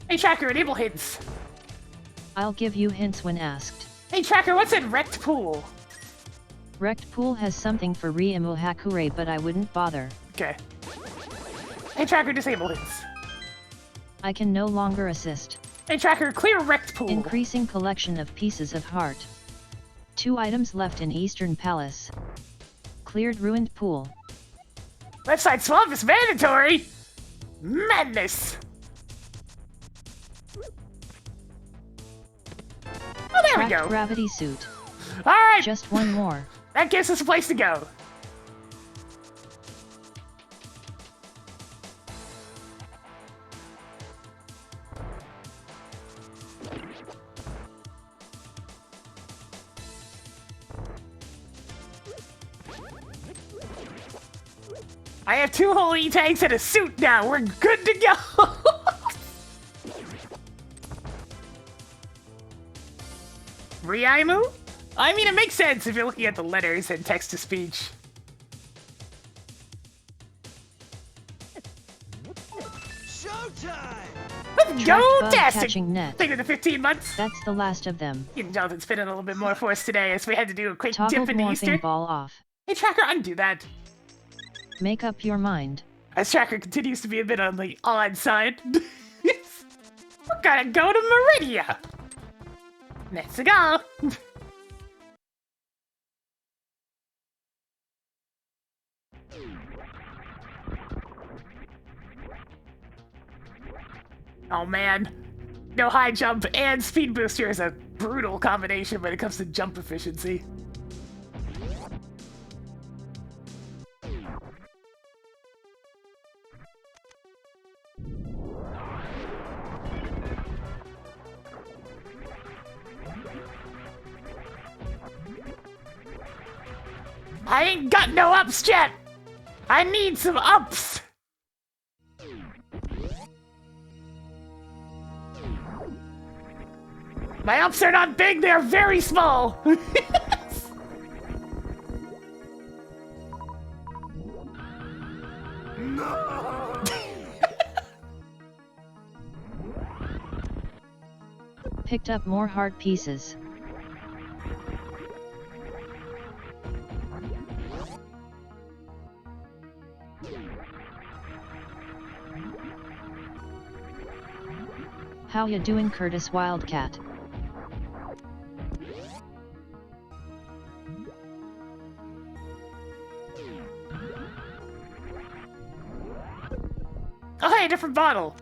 Hey Tracker, enable hints. I'll give you hints when asked. Hey Tracker, what's in Wrecked Pool? Wrecked Pool has something for Reimu Hakure, but I wouldn't bother. Okay. Hey Tracker, disable hints. I can no longer assist. Hey Tracker, clear Wrecked Pool. Increasing collection of pieces of heart. 2 items left in Eastern Palace. Cleared ruined pool. Left side swamp is mandatory! Madness! Oh, there we Cracked go. gravity suit. Alright! Just one more. That gives us a place to go. I have 2 holy tanks and a suit now. We're good to go. Reimu? I mean, it makes sense if you're looking at the letters and text-to-speech. Let's go, Bug Tastic! catching net. Think of the 15 months. That's the last of them. Jonathan's been in a little bit more for us today, as we had to do a quick Toggled dip into Easter. morphing ball off. Hey, Tracker, undo that. Make up your mind. As Tracker continues to be a bit on the odd side. We're gonna go to Meridia. Let's go. Oh man, no high jump and speed booster is a brutal combination when it comes to jump efficiency. I ain't got no ups yet! I need some ups! My ups are not big, they're very small! No! Picked up more heart pieces. How ya doing, Curtis Wildcat? Oh hey, different bottle!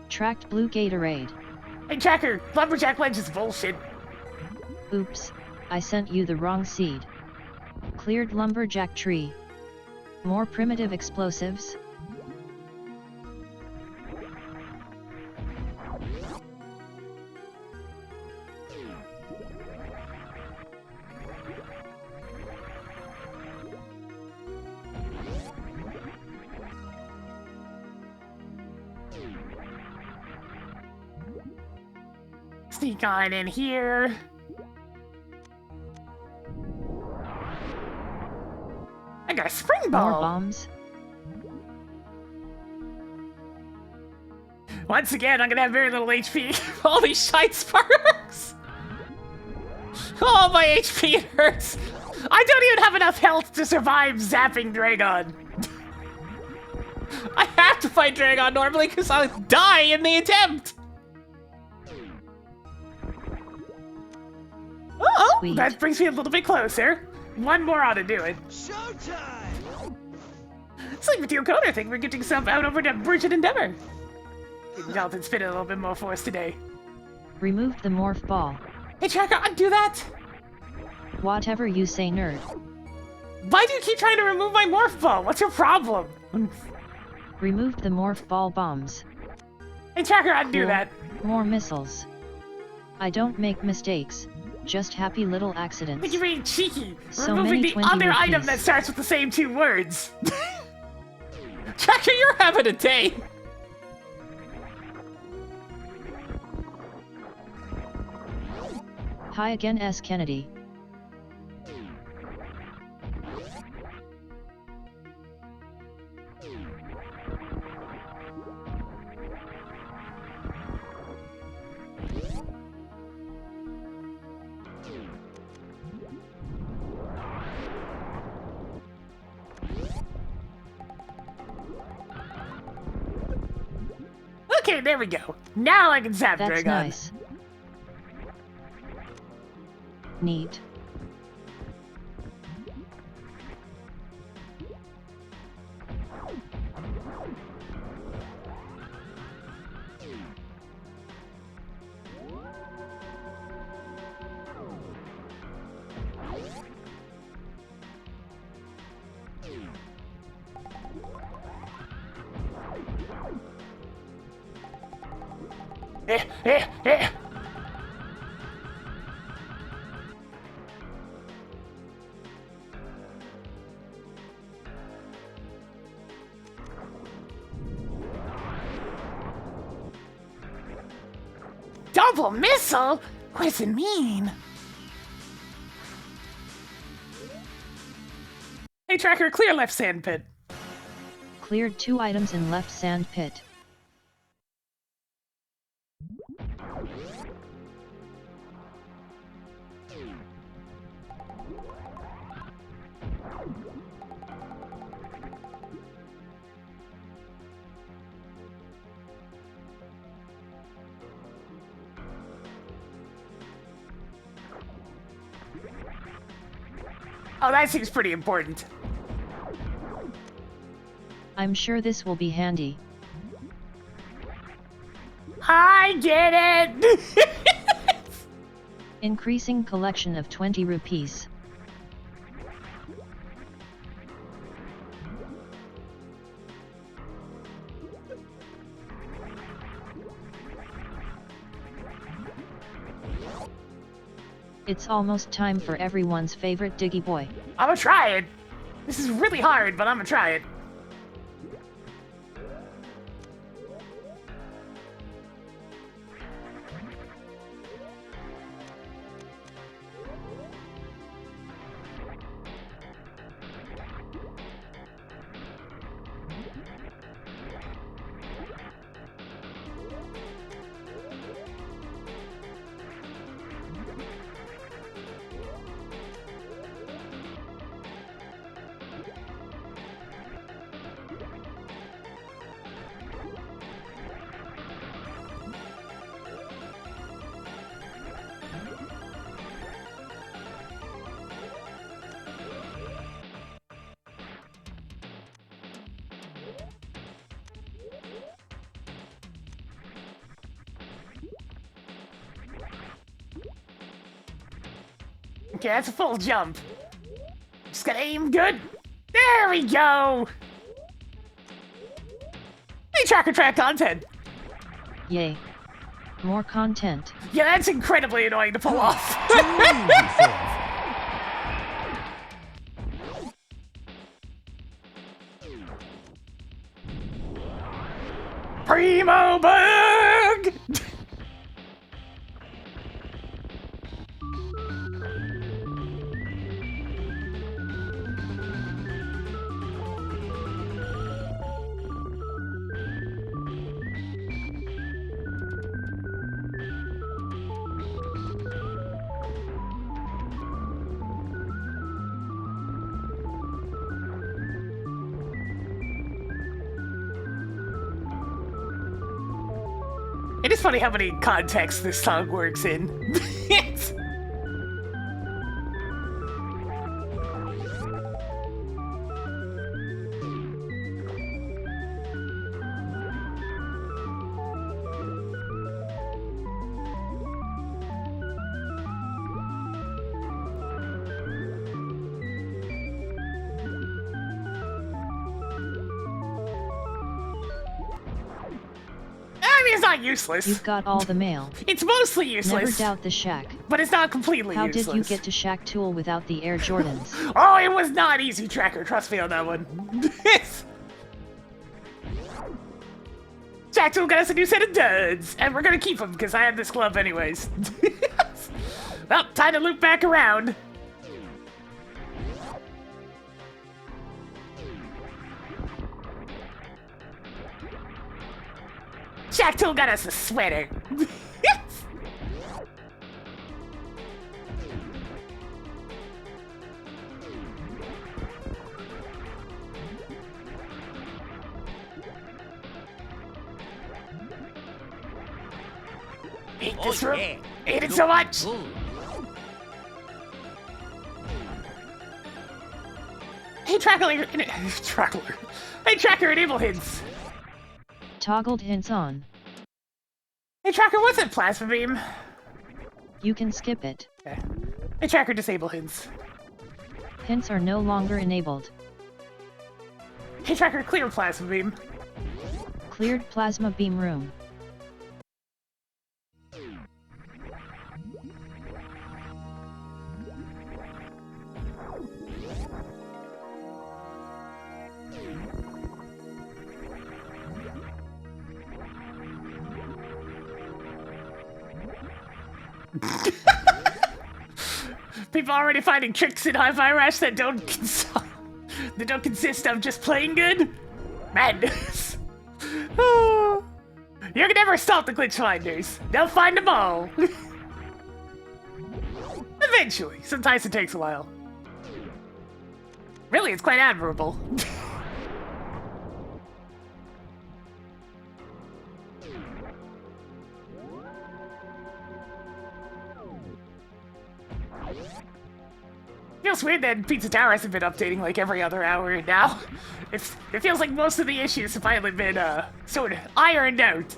Tracked blue Gatorade. Hey Tracker, Lumberjack Wedge is bullshit. Oops, I sent you the wrong seed. Cleared lumberjack tree. More primitive explosives? Sneak on in here. I got a spring ball. More bombs? Once again, I'm gonna have very little HP. All these shite sparks. Oh, my HP hurts. I don't even have enough health to survive zapping Dragon. I have to fight Dragon normally because I'll die in the attempt. Oh, Sweet. that brings me a little bit closer. One more ought to do it. Showtime! Sleep with your coder. Thank you for getting yourself out over to Bridget Endeavor. Jonathan's been a little bit more for us today. Removed the morph ball. Hey, Tracker, undo that. Whatever you say, nerd. Why do you keep trying to remove my morph ball? What's your problem? Removed the morph ball bombs. Hey, Tracker, undo Cool. that. More missiles. I don't make mistakes, just happy little Think accidents. you're being cheeky. So Removing many the 20 other item rupees. that starts with the same two words. Tracker, you're having a day. Hi again, S. Kennedy. Okay, there we go. Now I can zap That's Dragon. nice. Neat. Eh. Double missile? What does it mean? Hey, Tracker, clear left sand pit. Cleared 2 items in left sand pit. Oh, that seems pretty important. I'm sure this will be handy. I get it! Increasing collection of 20 rupees. It's almost time for everyone's favorite Diggy Boy. I'm gonna try it. This is really hard, but I'm gonna try it. Okay, that's a full jump. Just gotta aim good. There we go! Hey, tracker track content. Yay. More content. Yeah, that's incredibly annoying to pull off. Primo bug! It is funny how many contexts this song works in. I mean, it's not useless. You've got all the mail. It's mostly useless. Never doubt the shack. But it's not completely How useless. did you get to Shack Tool without the Air Jordans? Oh, it was not easy, Tracker. Trust me on that one. Jack Tool got us a new set of duds, and we're gonna keep them because I have this glove anyways. Well, time to loop back around. Jack Tool got us a sweater. Hate this room. yeah. Hate it so much. Good. Hey, Tracker. Hey, Tracker, enable hints. Toggled hints on. Hey, Tracker, what's a plasma beam? You can skip it. Okay. Hey, Tracker, disable hints. Hints are no longer enabled. Hey, Tracker, clear plasma beam. Cleared plasma beam room. People already finding tricks in Hi-Fi Rush that don't consist of just playing good? Madness. Oh. You can never stop the glitch finders. They'll find them all. Eventually. Sometimes it takes a while. Really, it's quite admirable. Feels weird that Pizza Tower hasn't been updating like every other hour now. It feels like most of the issues have finally been sort of ironed out.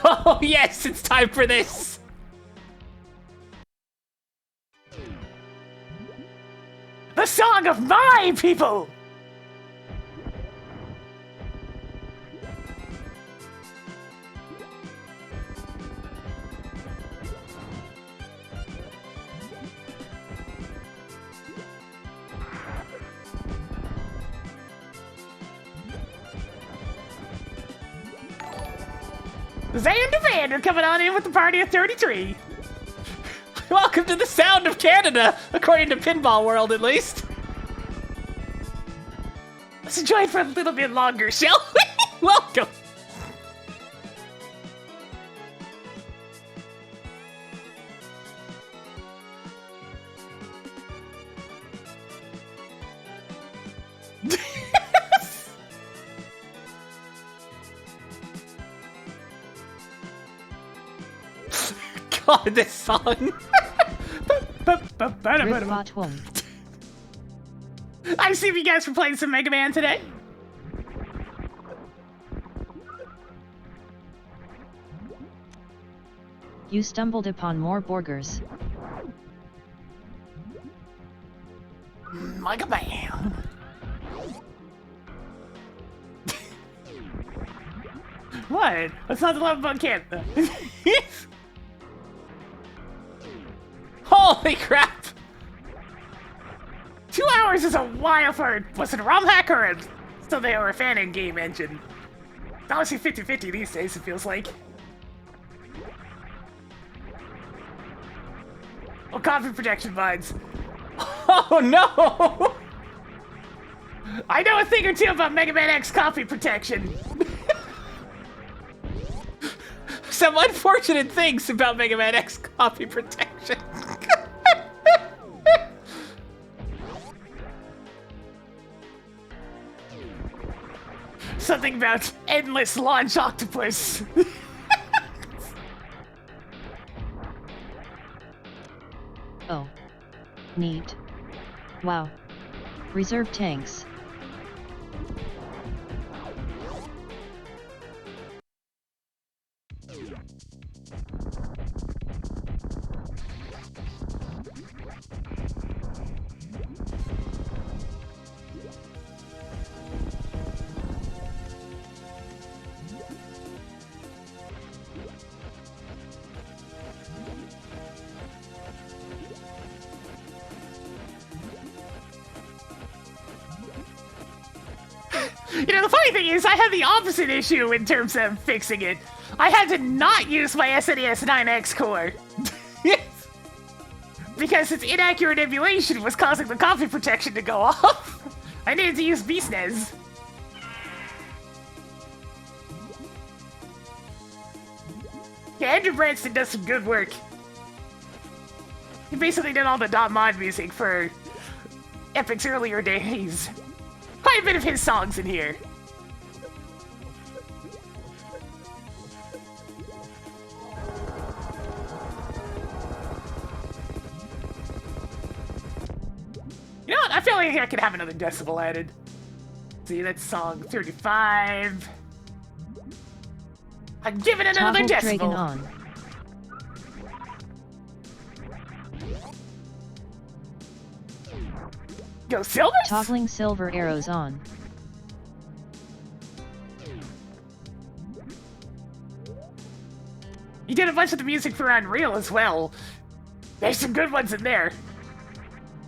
Oh yes, it's time for this! The song of my people! Xander coming on in with the party of 33. Welcome to the sound of Canada, according to Pinball World at least. Let's enjoy it for a little bit longer, shall we? Welcome. God, this song. I see you guys were playing some Mega Man today. You stumbled upon more burgers. Mega Man. What? What's not the love about Canada? Holy crap! 2 hours is a while for, was it a ROM hack or still they were a fan game engine? It's honestly 50-50 these days, it feels like. Oh, copy protection vines. Oh no! I know a thing or two about Mega Man X copy protection. Some unfortunate things about Mega Man X copy protection. Something about endless launch octopus. Oh. Neat. Wow. Reserve tanks. You know, the funny thing is, I had the opposite issue in terms of fixing it. I had to not use my SNES 9X core. Because its inaccurate emulation was causing the copy protection to go off. I needed to use BSNES. Yeah, Andrew Branston does some good work. He basically did all the .mod music for Epic's earlier days. Quite a bit of his songs in here. You know what? I feel like I could have another decibel added. See, that's song 35. I'm giving it another Toggle decibel. Dragon on. Go Silver? Toggling silver arrows on. You did a bunch of the music for Unreal as well. There's some good ones in there.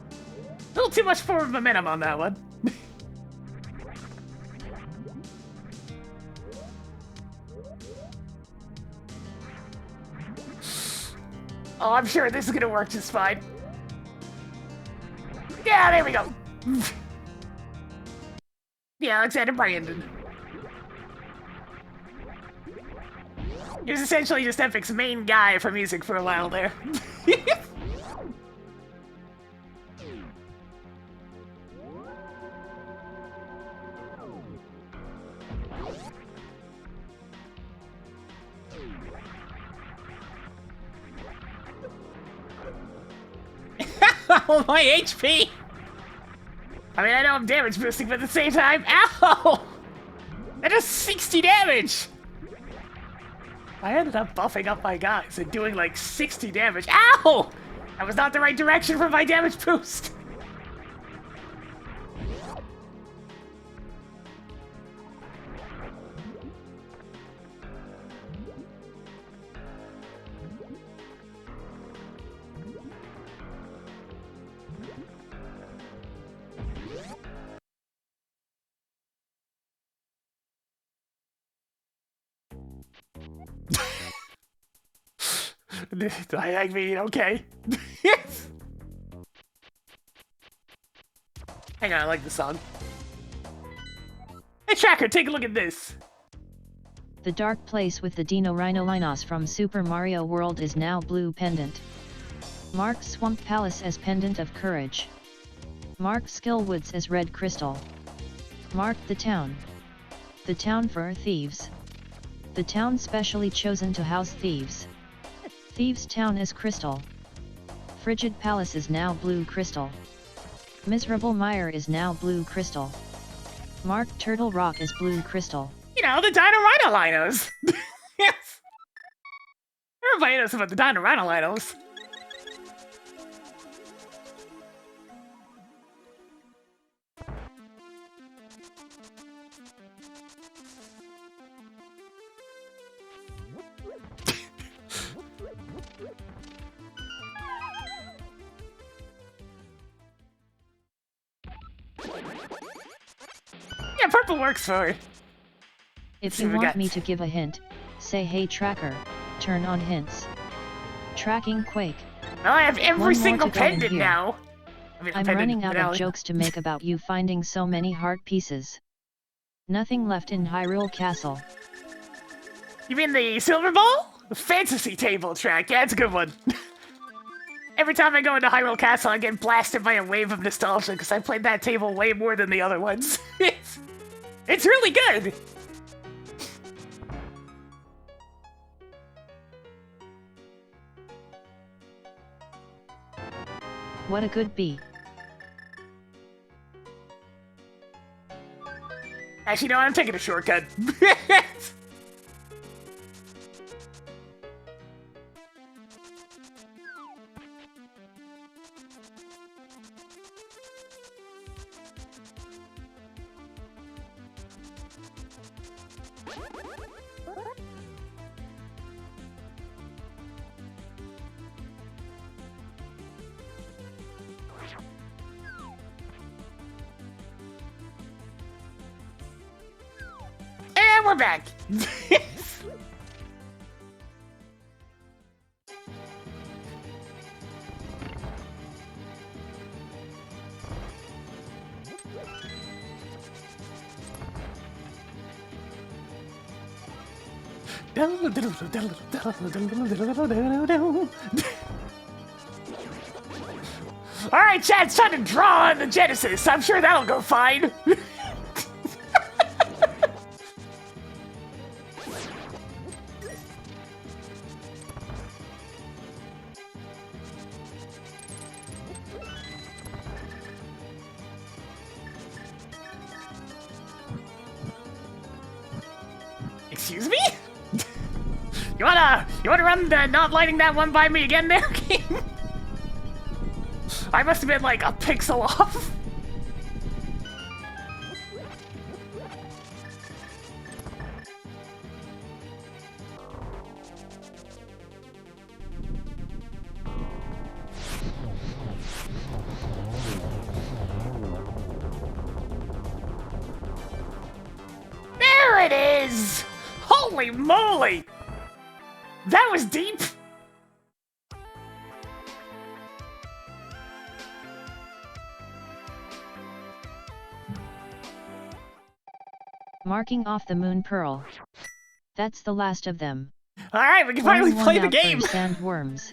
A little too much forward momentum on that one. Oh, I'm sure this is gonna work just fine. Yeah, there we go. Yeah, Alexander Brandon. He was essentially just Epic's main guy for music for a while there. Oh, my HP! I mean, I know I'm damage boosting, but at the same time, ow! That does 60 damage! I ended up buffing up my guys and doing like 60 damage. Ow! That was not the right direction for my damage boost. I mean, okay. Hang on, I like the song. Hey, Tracker, take a look at this. The dark place with the Dino Rhinolinos from Super Mario World is now blue pendant. Mark Swamp Palace as pendant of courage. Mark Skillwoods as red crystal. Mark the town. The town for thieves. The town specially chosen to house thieves. Thieves Town is crystal. Frigid Palace is now blue crystal. Miserable Mire is now blue crystal. Mark Turtle Rock is blue crystal. You know, the Dino Rhinolinos. Yes. Everybody knows about the Dino Rhinolinos. Yeah, purple works for it. If See you what we want got. me to give a hint, say hey tracker, turn on hints. Tracking Quake. Well, I have every One more single to go in pendant here. now. I mean, I'm pendant running out of medallion. jokes to make about you finding so many heart pieces. Nothing left in Hyrule Castle. You mean the Silver Ball? The fantasy table track. Yeah, it's a good one. Every time I go into Hyrule Castle, I get blasted by a wave of nostalgia because I played that table way more than the other ones. It's really good. What a good bee. Actually, no, I'm taking a shortcut. And we're back. Alright, chat, it's time to draw on the Genesis. I'm sure that'll go fine. Excuse me? You wanna run the not lighting that one by me again there, game? I must have been like a pixel off. There it is! Holy moly! That was deep! Marking off the moon pearl. That's the last of them. Alright, we can finally Only play one the out for game! sandworms.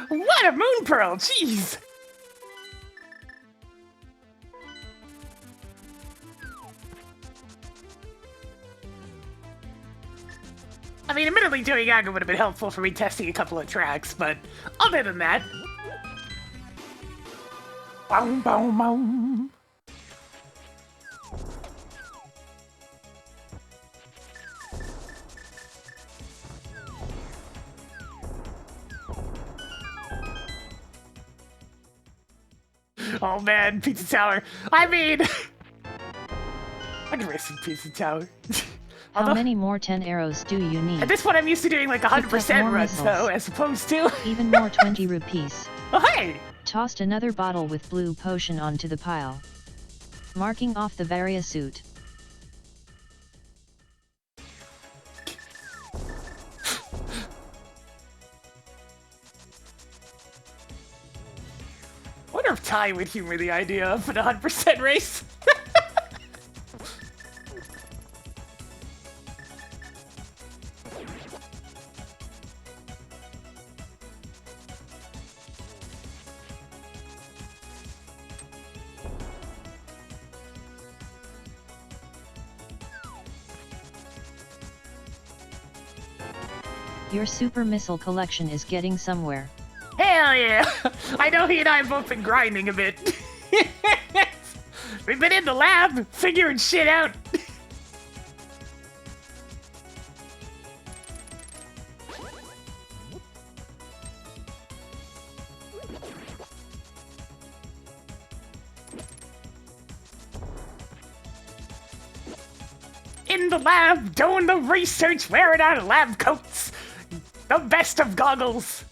What a moon pearl, jeez! I mean, admittedly, doing Yaga would have been helpful for me testing a couple of tracks, but other than that... Boom, boom, boom. Oh man, Pizza Tower. I mean... I'd risk Pizza Tower. How many more 10 arrows do you need? At this point, I'm used to doing like 100% runs, though, as opposed to... Even more 20 rupees. Oh, hey! Tossed another bottle with blue potion onto the pile. Marking off the Varia suit. I wonder if Ty would humor the idea of an 100% race. Your super missile collection is getting somewhere. Hell yeah! I know he and I have both been grinding a bit. We've been in the lab, figuring shit out. In the lab, doing the research, wearing our lab coats. The best of goggles.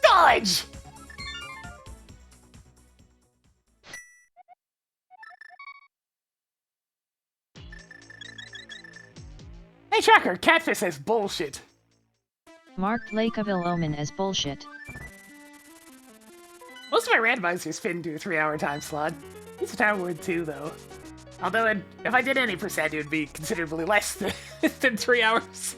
Dodge! Hey Tracker, Catfish says bullshit. Marked Lake of Ill-Omen as bullshit. Most of my randomizers fit into a 3-hour time slot. Pizza Tower would too, though. Although, if I did any percent, it would be considerably less than 3 hours.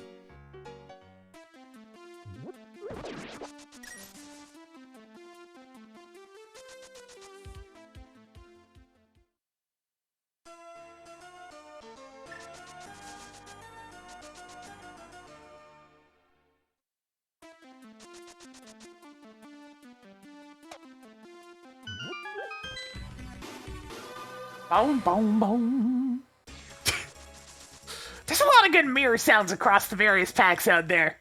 Boom, boom, boom. There's a lot of good mirror sounds across the various packs out there.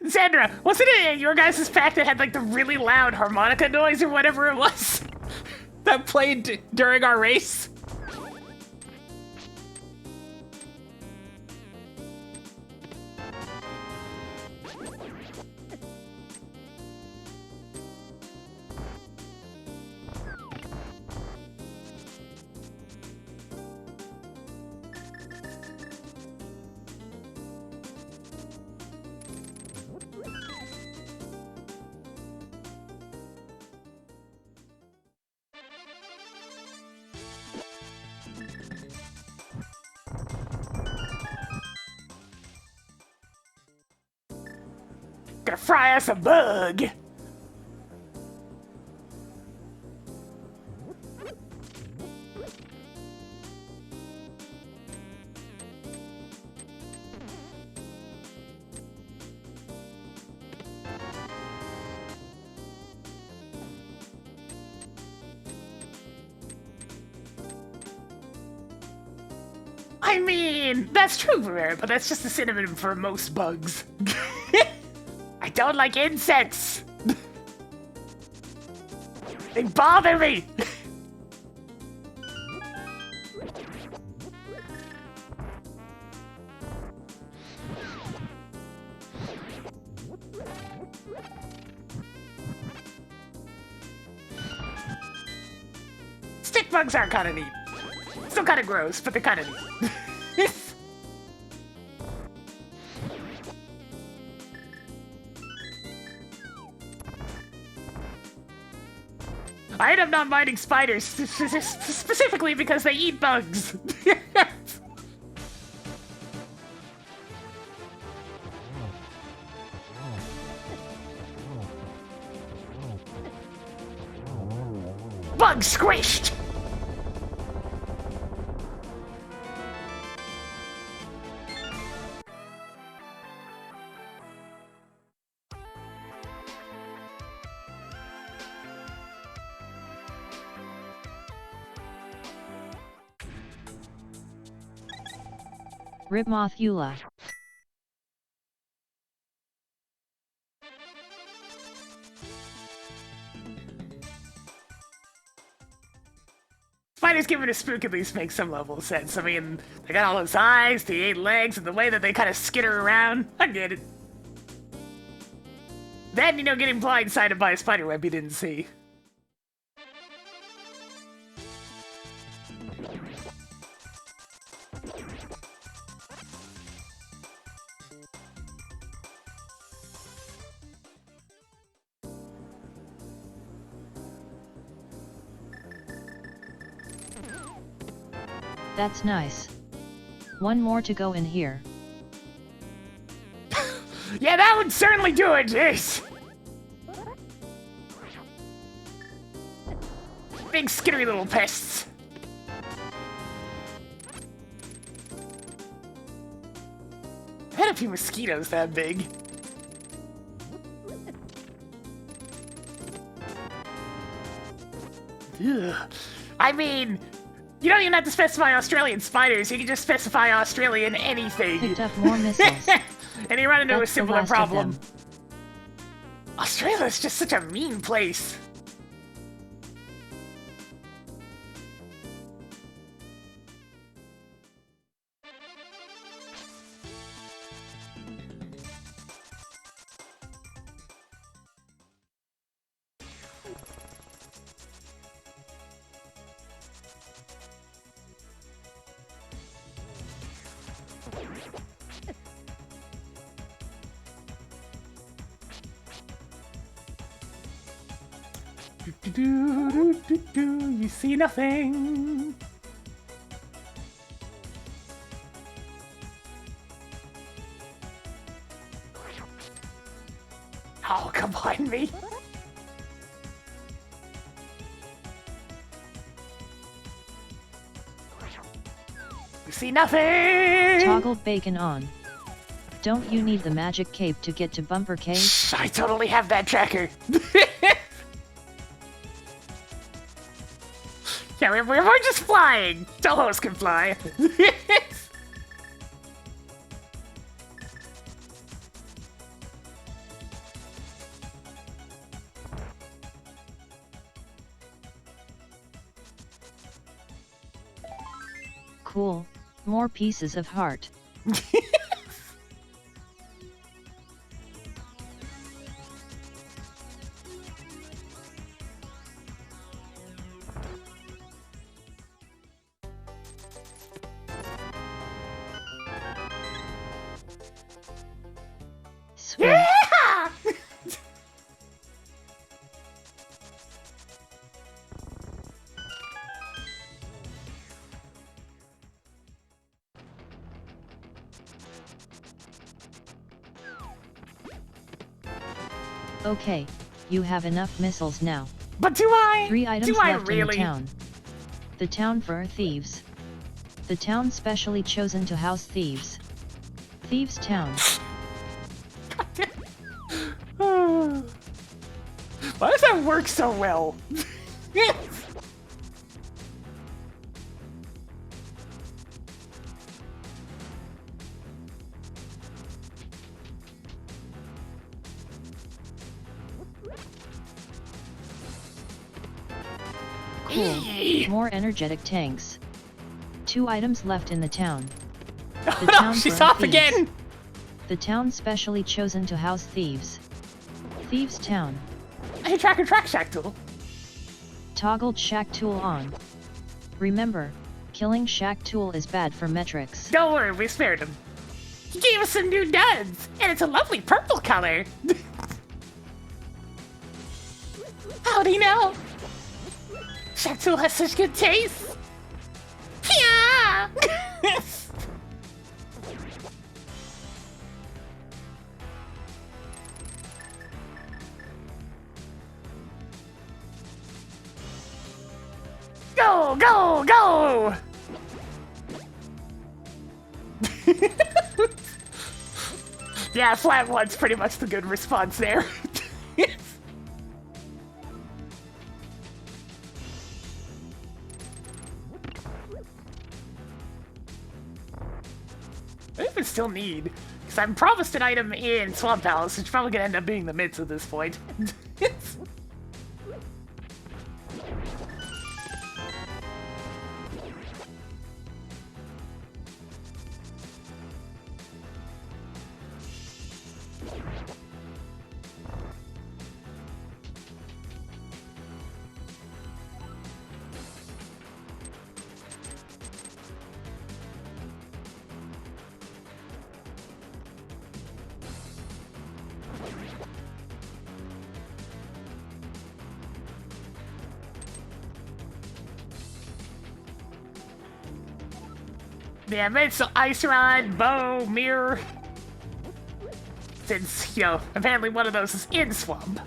Sandra, wasn't it your guys' pack that had like the really loud harmonica noise or whatever it was that played during our race? Gonna fry us a bug. I mean, that's true, Rare, but that's just a synonym for most bugs. I don't like insects. They bother me. Stick bugs are kind of neat. Still kind of gross, but they're kind of neat. I end up not minding spiders, specifically because they eat bugs. Bug squished! Ripmoth Eula. Spiders giving a spook at least makes some level of sense. I mean, they got all those eyes, the 8 legs, and the way that they kind of skitter around. I get it. Then, you know, getting blindsided by a spider web you didn't see. That's nice. One more to go in here. Yeah, that would certainly do it, jeez! Big skittery little pests. I had a few mosquitoes that big. Ugh. I mean, you don't even have to specify Australian spiders, you can just specify Australian anything. Picked up more missiles. And you run into That's a the simpler last of problem. them. Australia's just such a mean place. You see nothing. Oh, come on, me. You see nothing. Toggled bacon on. Don't you need the magic cape to get to Bumper Cave? I totally have that tracker. Yeah, we're just flying. Dolos can fly. Cool. More pieces of heart. Sweet. Yeah! Okay, you have enough missiles now. But do I? 3 items do I left really? in the town. The town for thieves. The town specially chosen to house thieves. Thieves Town. Why does that work so well? Cool. More energetic tanks. 2 items left in the town. The Oh no, she's for off thieves. again! The town specially chosen to house thieves. Thieves Town. Hey, track shack tool. Toggled shack tool on. Remember, killing shack tool is bad for metrics. Don't worry, we spared him. He gave us some new duds, and it's a lovely purple color. Howdy now. Shack tool has such good taste. Yeah. Go, go, go! Yeah, flat one's pretty much the good response there. I even still need, because I'm promised an item in Swamp Palace, which is probably gonna end up being the mids at this point. Yeah, made some Ice Rod, Bow, Mirror. Since, you know, apparently one of those is in Swamp.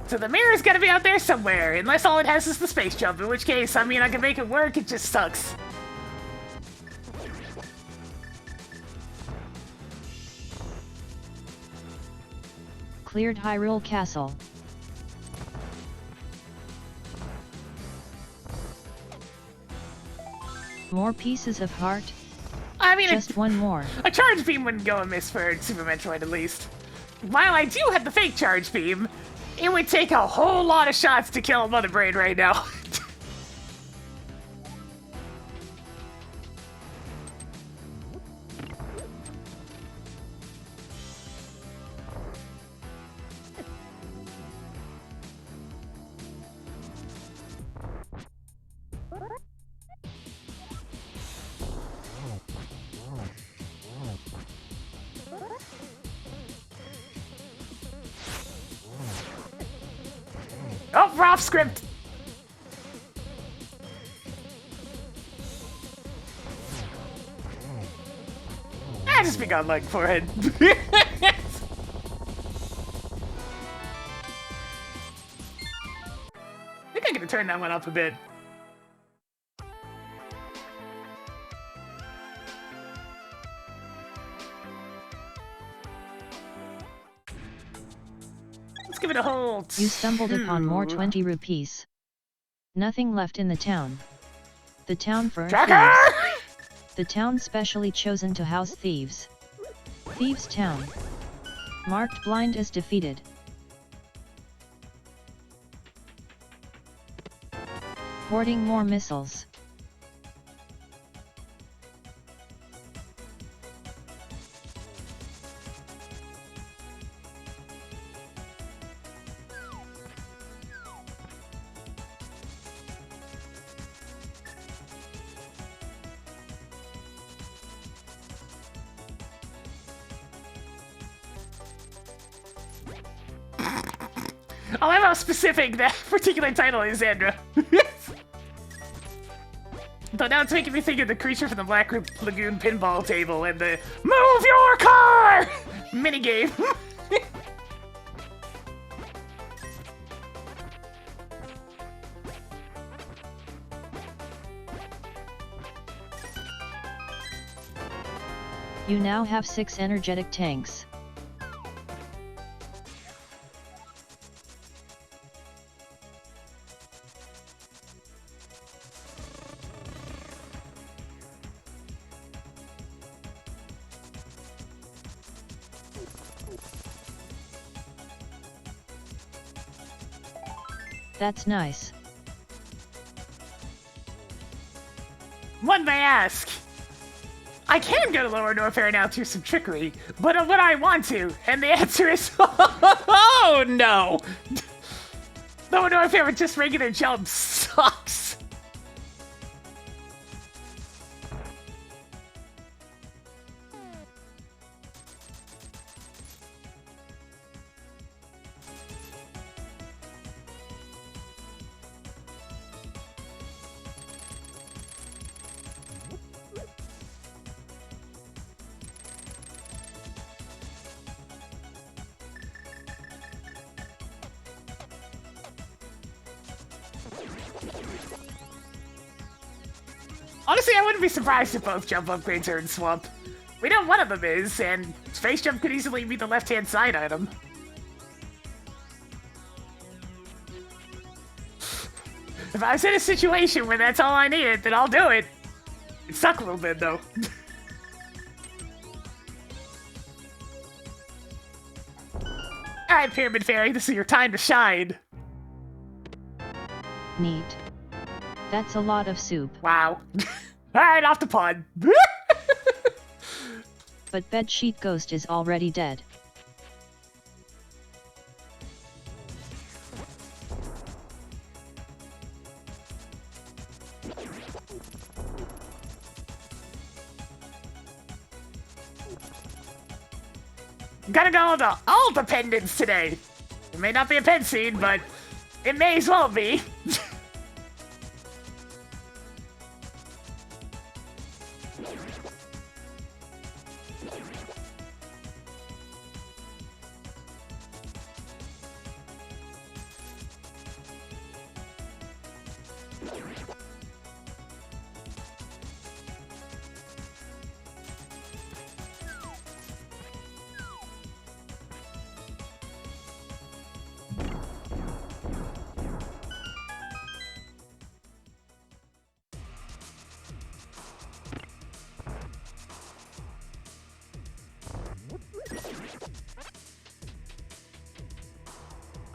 So the mirror's gotta be out there somewhere, unless all it has is the space jump, in which case, I mean, I can make it work, it just sucks. Cleared Hyrule Castle. More pieces of heart? I mean, Just one more. a charge beam wouldn't go amiss for Super Metroid, at least. While I do have the fake charge beam, it would take a whole lot of shots to kill Mother Brain right now. Oh, we're off script. I just be godlike forehead. I think I'm gonna turn that one up a bit. Let's give it a whole. You stumbled upon more 2. 20 rupees. Nothing left in the town. The town for Tracker! thieves. The town specially chosen to house thieves. Thieves Town. Marked blind as defeated. Hoarding more missiles. I love how specific that particular title is, Sandra. But now it's making me think of the creature from the Black Lagoon pinball table and the "Move your car" minigame. You now have 6 energetic tanks. That's nice. One may ask, I can go to Lower North Area now through some trickery, but would I want to? And the answer is, oh no! Lower North Area with just regular jumps sucks. Honestly, I wouldn't be surprised if both jump upgrades are in Swamp. We know one of them is, and Space Jump could easily be the left-hand side item. If I was in a situation where that's all I needed, then I'll do it. It suck a little bit, though. Alright, Pyramid Fairy, this is your time to shine. Neat. That's a lot of soup. Wow. Alright, off the pod. But Bedsheet Ghost is already dead. Gotta go to all the pendants today. It may not be a pen scene, but it may as well be.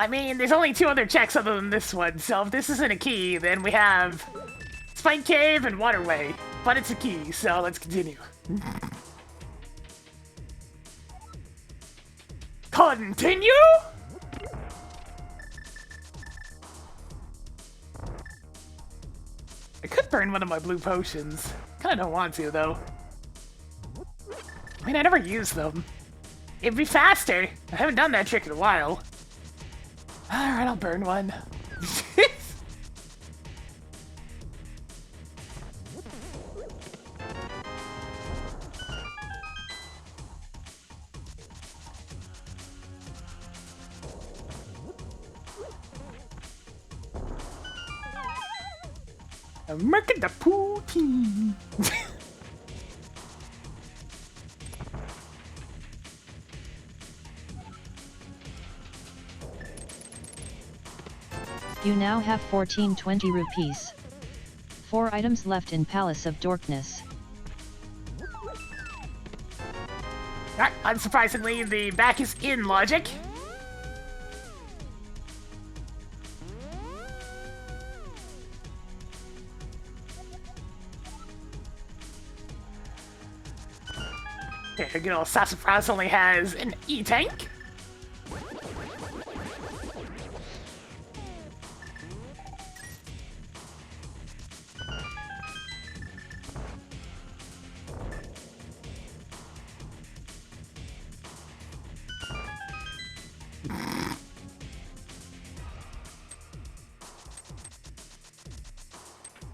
I mean, there's only two other checks other than this one, so if this isn't a key, then we have Spike Cave and Waterway. But it's a key, so let's continue. Continue? I could burn one of my blue potions. Kinda don't want to, though. I mean, I never use them. It'd be faster. I haven't done that trick in a while. Alright, I'll burn one. American the poutine. You now have 1420 rupees. 4 items left in Palace of Darkness. Unsurprisingly, the back is in logic. Okay, good old Sassafras only has an E-tank.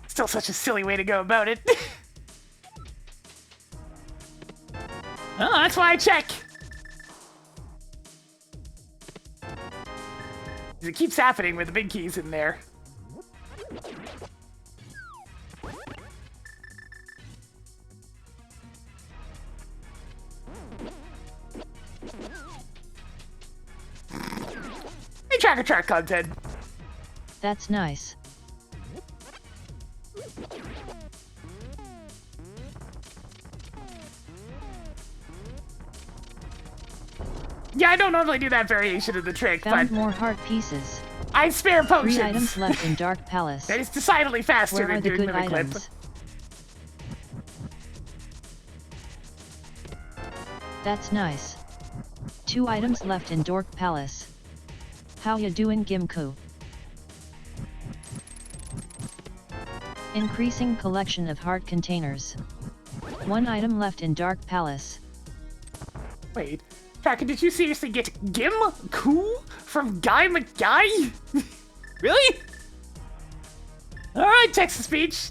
Still such a silly way to go about it. Oh, that's why I check. It keeps happening with the big keys in there. Hey, track content. That's nice. Yeah, I don't normally do that variation of the trick, Found but more heart pieces. I spare potions. 3 items left in Dark Palace. That is decidedly faster Where than are the doing good Mimic Clip. items? That's nice. 2 items left in Dork Palace. How ya doing, Gimku? Increasing collection of heart containers. 1 item left in Dark Palace. Wait, Packer, did you seriously get Gimku from Guy McGuy? Really? Alright, text-to-speech.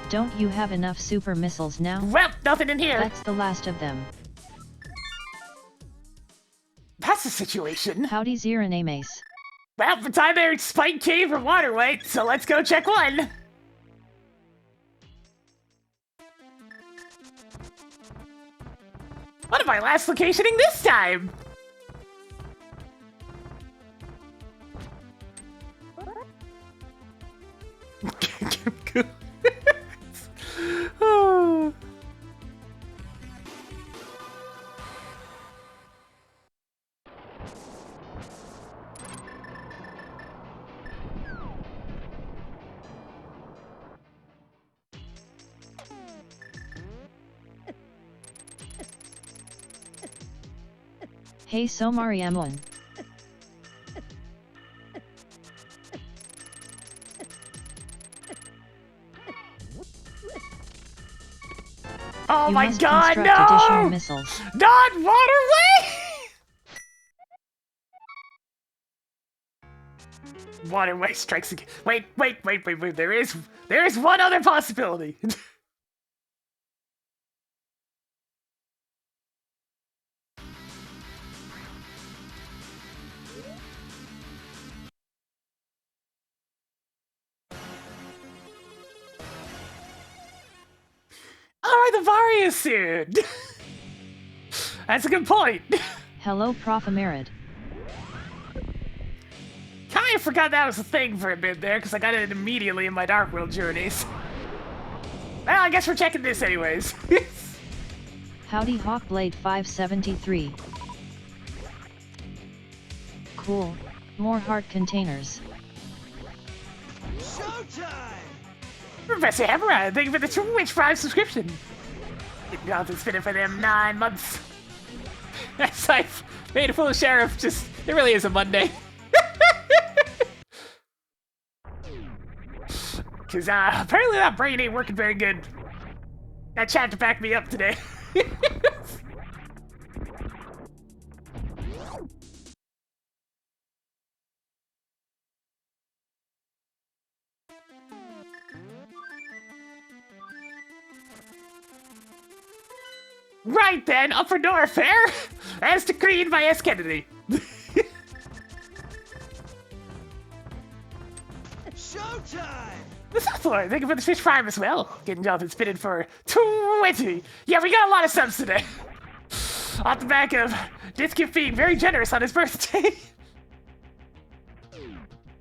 Don't you have enough super missiles now? Well, nothing in here. That's the last of them. That's the situation. Howdy Ziranames. Well, it's either Spike Cave or Waterway, so let's go check one. What am I last locationing this time? Oh. Hey Somariamon. Oh You my must god, construct additional no! missiles. Not Waterway! Waterway strikes again. Wait. There is one other possibility. Alright, the Varia suit! That's a good point. Hello Prof. Amerid. Kinda forgot that was a thing for a bit there, because I got it immediately in my Dark World journeys. Well, I guess we're checking this anyways. Howdy Hawkblade 573. Cool. More heart containers. Showtime! Professor Hammerhead, thank you for the Twitch Prime subscription. It's been for them 9 months. That's like, made a fool of Sheriff, just, it really is a Monday. Cause apparently that brain ain't working very good. Got chat to back me up today. Right then, Upper Door Fair, as decreed by S. Kennedy. Showtime! The South Lord, thank you for the Fish Prime as well. Getting up and spinning for 20. Yeah, we got a lot of subs today. Off the back of Discus being very generous on his birthday.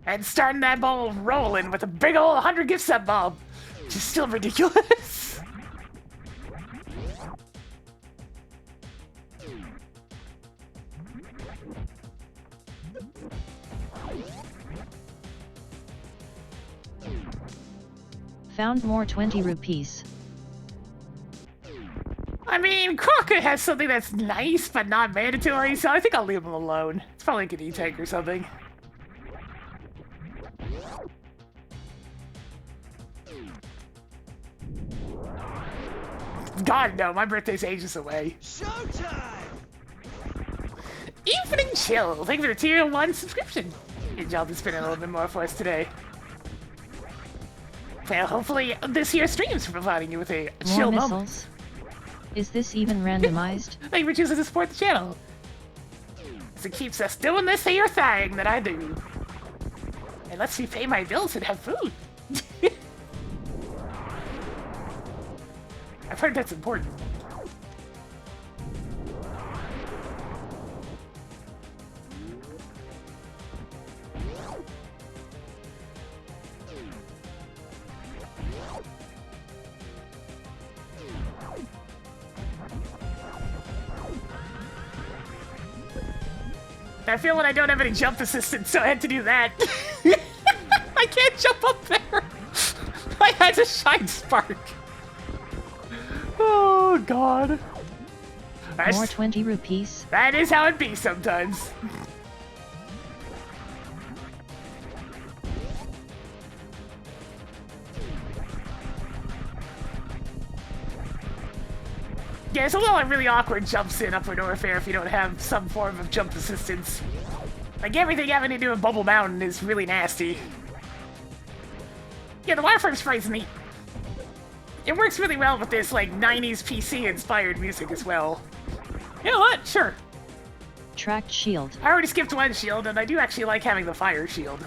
And starting that ball rolling with a big ol' 100 gift sub bulb. Which is still ridiculous. Found more 20 rupees. I mean, Crocker has something that's nice but not mandatory, so I think I'll leave him alone. It's probably like an E-Tank or something. God, no, my birthday's ages away. Showtime! Evening Chill, thank you for the tier 1 subscription. Good job to spinning a little bit more for us today. Well, hopefully this year's stream's providing you with a More chill missiles? moment. Is this even randomized? Thank you for choosing to support the channel. As it keeps us doing this here thing that I do. And lets me pay my bills and have food. I've heard that's important. I feel when I don't have any jump assistance, so I had to do that. I can't jump up there. I had to shine spark. Oh, God. More 20 rupees. That is how it be sometimes. Yeah, it's a lot of really awkward jumps in Upper Norfair if you don't have some form of jump assistance. Like, everything having to do with Bubble Mountain is really nasty. Yeah, the wireframe sprite's neat. It works really well with this, like, 90s PC-inspired music as well. You know what? Sure. Tracked shield. I already skipped one shield, and I do actually like having the fire shield.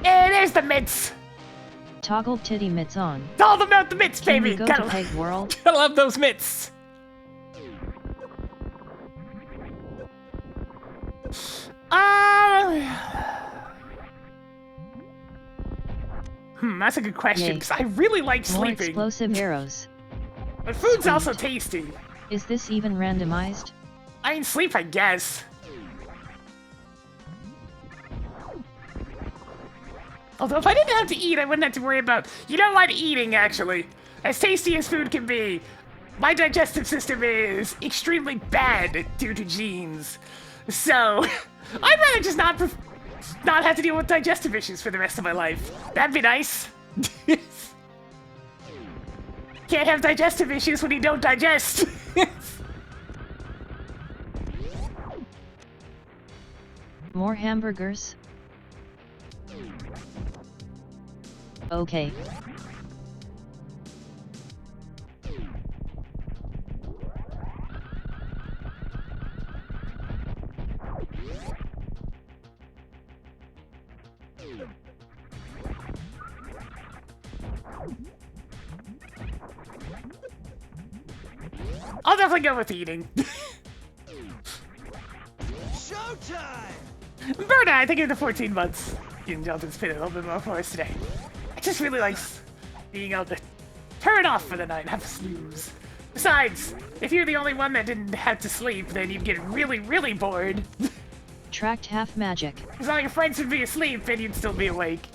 And there's the mitts! Toggle titty mitts on. All about the mitts, Can baby! we go Gotta, to Peg World? gotta love those mitts! That's a good question, because I really like More sleeping. explosive arrows. But food's Sweet. also tasty. Is this even randomized? I mean, sleep, I guess. Although if I didn't have to eat, I wouldn't have to worry about... You know what? Eating, actually. As tasty as food can be, my digestive system is extremely bad due to genes. So, I'd rather just not have to deal with digestive issues for the rest of my life. That'd be nice. Can't have digestive issues when you don't digest. More hamburgers? Okay. I'll definitely go with eating. Showtime! Berna, I think you're the 14 months. You can jump and spin it a little bit more for us today. I just really like being able to turn off for the night and have a snooze. Besides, if you're the only one that didn't have to sleep, then you'd get really, really bored. Tracked half magic. Because all your friends would be asleep and you'd still be awake.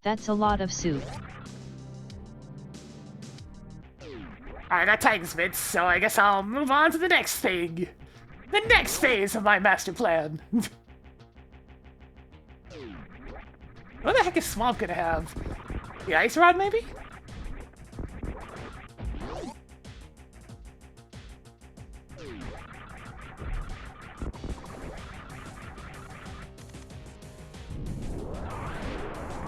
That's a lot of soup. Alright, that tightens bits, so I guess I'll move on to the next thing. The next phase of my master plan. What the heck is Swamp gonna have? The Ice Rod, maybe?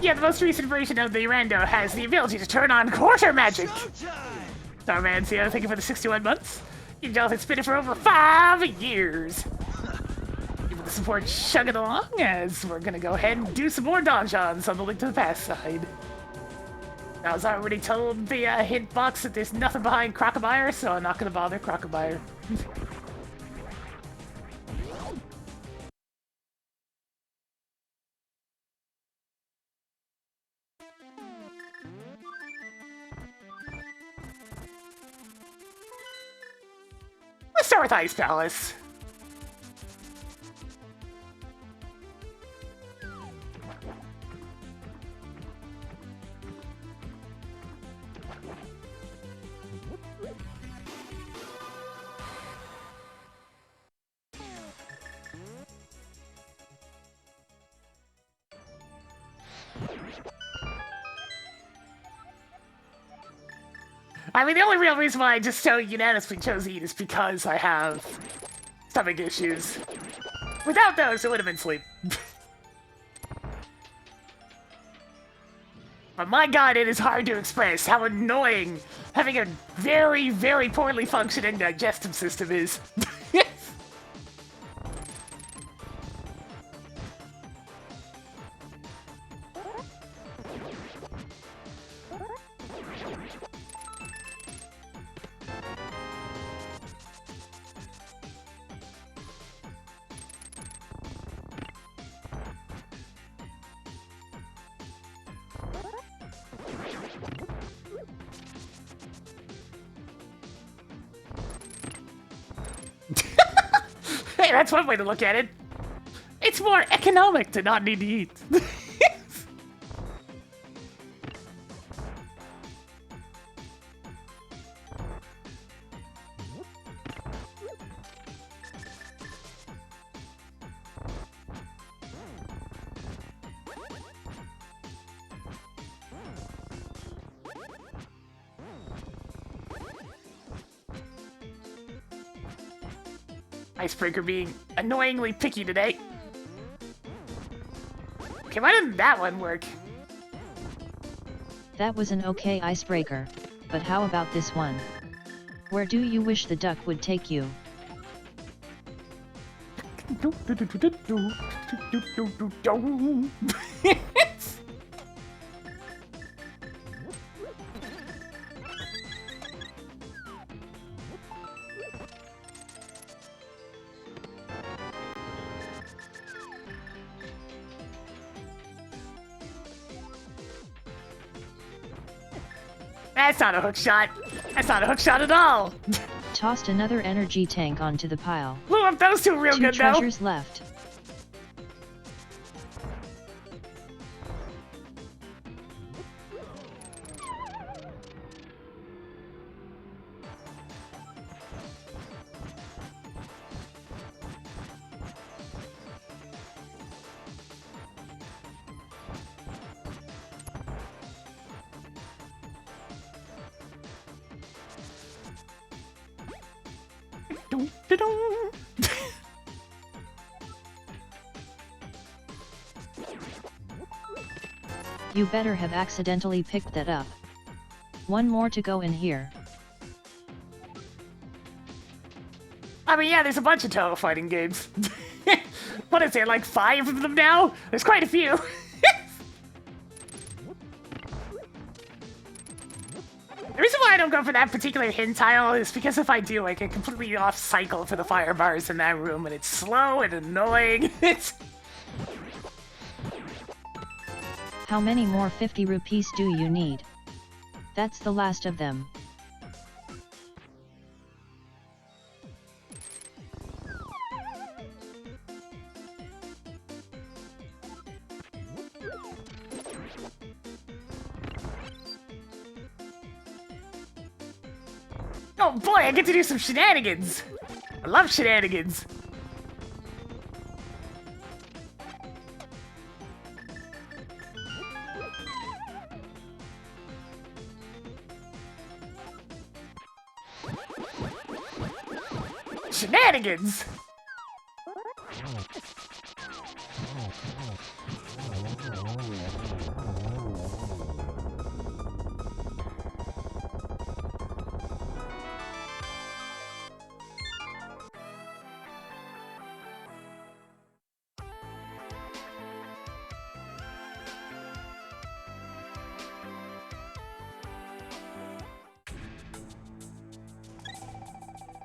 Yeah, the most recent version of the Rando has the ability to turn on quarter magic. Starman, see, thank you for the 61 months. You know, it's been it for over 5 years. Give the support chugging along as we're gonna go ahead and do some more donjons on the Link to the Past side. I was already told via hint box that there's nothing behind Crocomire, so I'm not gonna bother Crocomire. Let's start with Ice Palace. I mean, the only real reason why I just so unanimously chose Eat is because I have stomach issues. Without those, it would have been sleep. But my god, it is hard to express how annoying having a very, very poorly functioning digestive system is. Hey, that's one way to look at it. It's more economic to not need to eat. Icebreaker being annoyingly picky today. Okay, why didn't that one work? That was an okay icebreaker, but how about this one? Where do you wish the duck would take you? That's not a hook shot. That's not a hook shot at all. Tossed another energy tank onto the pile. Blew up those two real Two good though. treasures left. You better have accidentally picked that up. One more to go in here. I mean, yeah, there's a bunch of turtle fighting games. What is there, like 5 of them now? There's quite a few. The reason why I don't go for that particular hint tile is because if I do, I get completely off cycle for the fire bars in that room, and it's slow and annoying. How many more 50 rupees do you need? That's the last of them. Oh boy, I get to do some shenanigans! I love shenanigans! Shenanigans!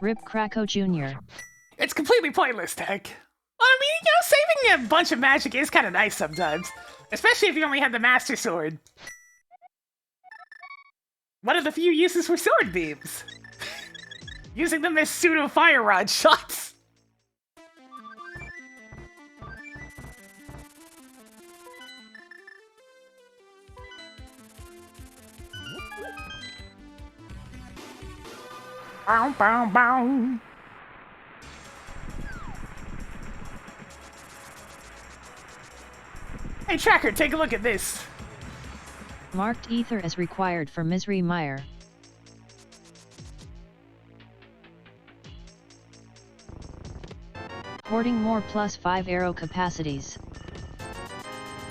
Rip Kracko Jr. It's completely pointless, Tech. I mean, saving a bunch of magic is kind of nice sometimes. Especially if you only have the Master Sword. One of the few uses for sword beams. Using them as pseudo-fire rod shots. Bow, bow, bow. Hey, Tracker, take a look at this. Marked ether as required for Misery Mire. Hoarding more +5 arrow capacities.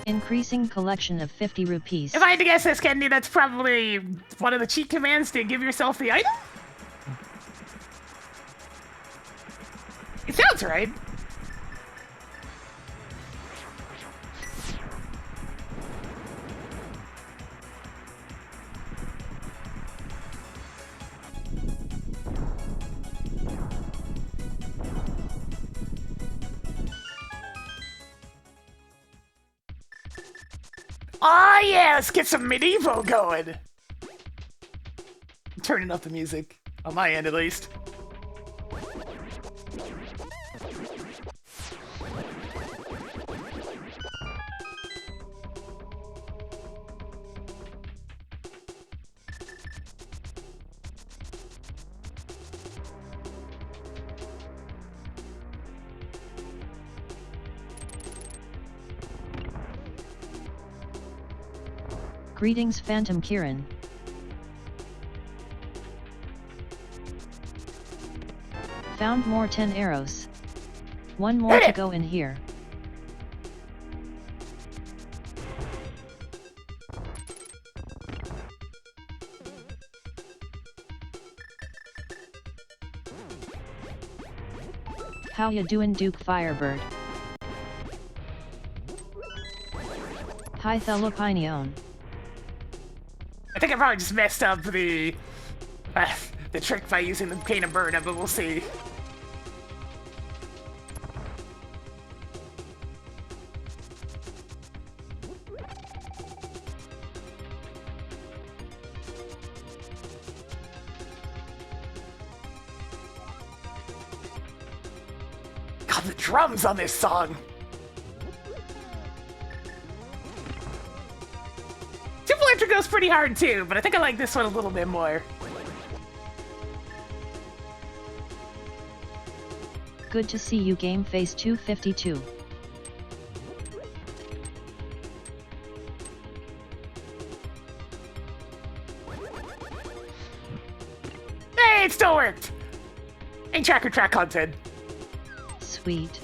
Increasing collection of 50 rupees. If I had to guess this, Kennedy, that's probably one of the cheat commands to give yourself the item? It sounds right. Oh yeah, let's get some medieval going. I'm turning up the music, on my end at least. Greetings Phantom Kirin. Found more 10 arrows. One more to go in here. How ya doin' Duke Firebird? Hi Thelopinion. I think I probably just messed up the trick by using the Cane of Burna, but we'll see. God, the drums on this song! Super Electric goes pretty hard too, but I think I like this one a little bit more. Good to see you Game Face 252. Hey, it still worked! Ain't tracker track content. Sweet.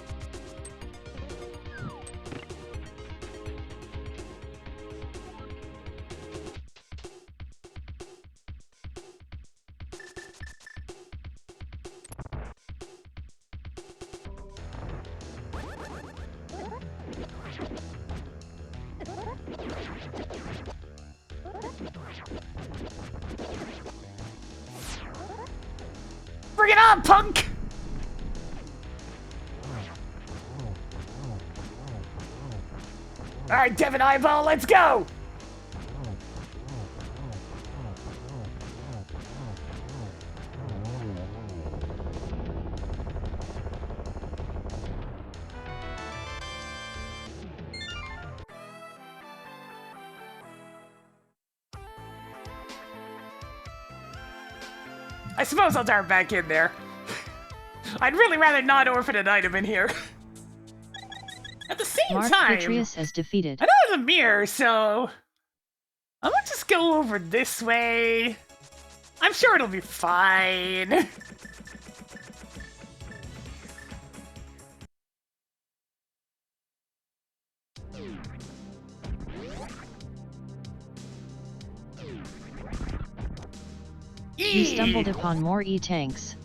Bring it on, punk! Alright, Devin Eyeball, let's go! I suppose I'll dart back in there. I'd really rather not orphan an item in here. At the same Mark time, Petrius has defeated. I know there's a mirror, so I'm gonna just go over this way. I'm sure it'll be fine. You stumbled upon more E-tanks.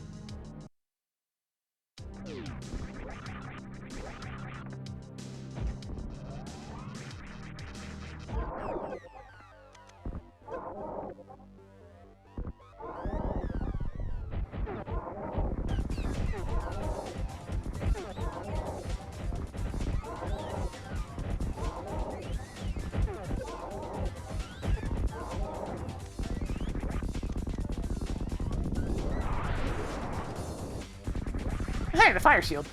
Hey, the fire shield.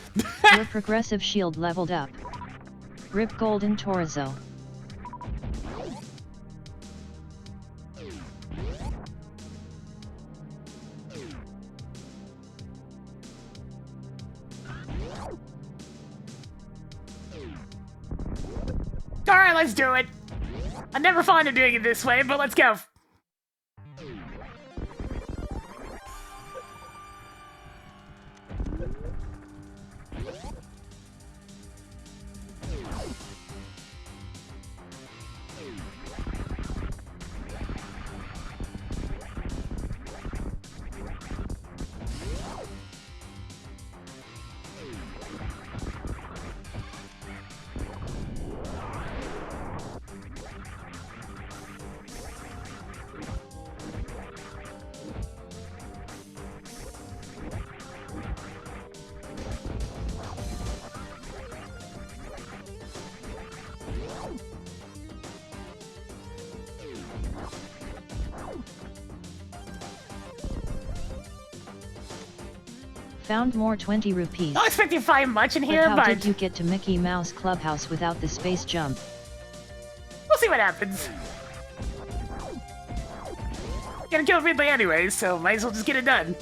Your progressive shield leveled up. Rip Golden Torzo. Alright, let's do it. I'm never fond of doing it this way, but let's go. Found more 20 rupees. Not expecting to find much in here, How but did you get to Mickey Mouse Clubhouse without the space jump? we'll see what happens. Gonna kill Ridley anyways, so might as well just get it done.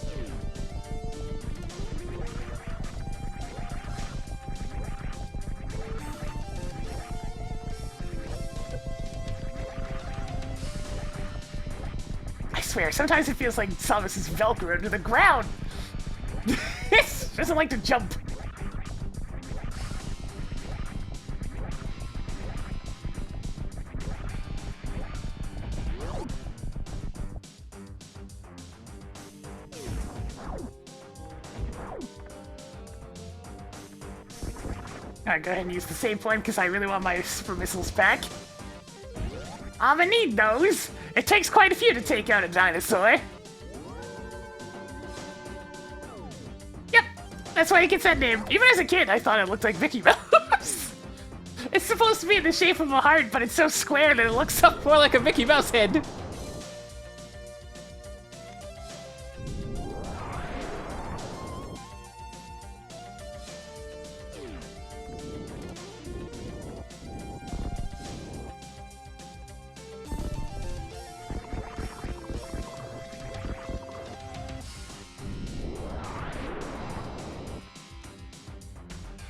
swear, sometimes it feels like Samus is Velcro to the ground. She doesn't like to jump. Alright, go ahead and use the save point because I really want my super missiles back. I'm gonna need those. It takes quite a few to take out a dinosaur. Yep, that's why it gets that name. Even as a kid, I thought it looked like Mickey Mouse. It's supposed to be in the shape of a heart, but it's so square that it looks up more like a Mickey Mouse head.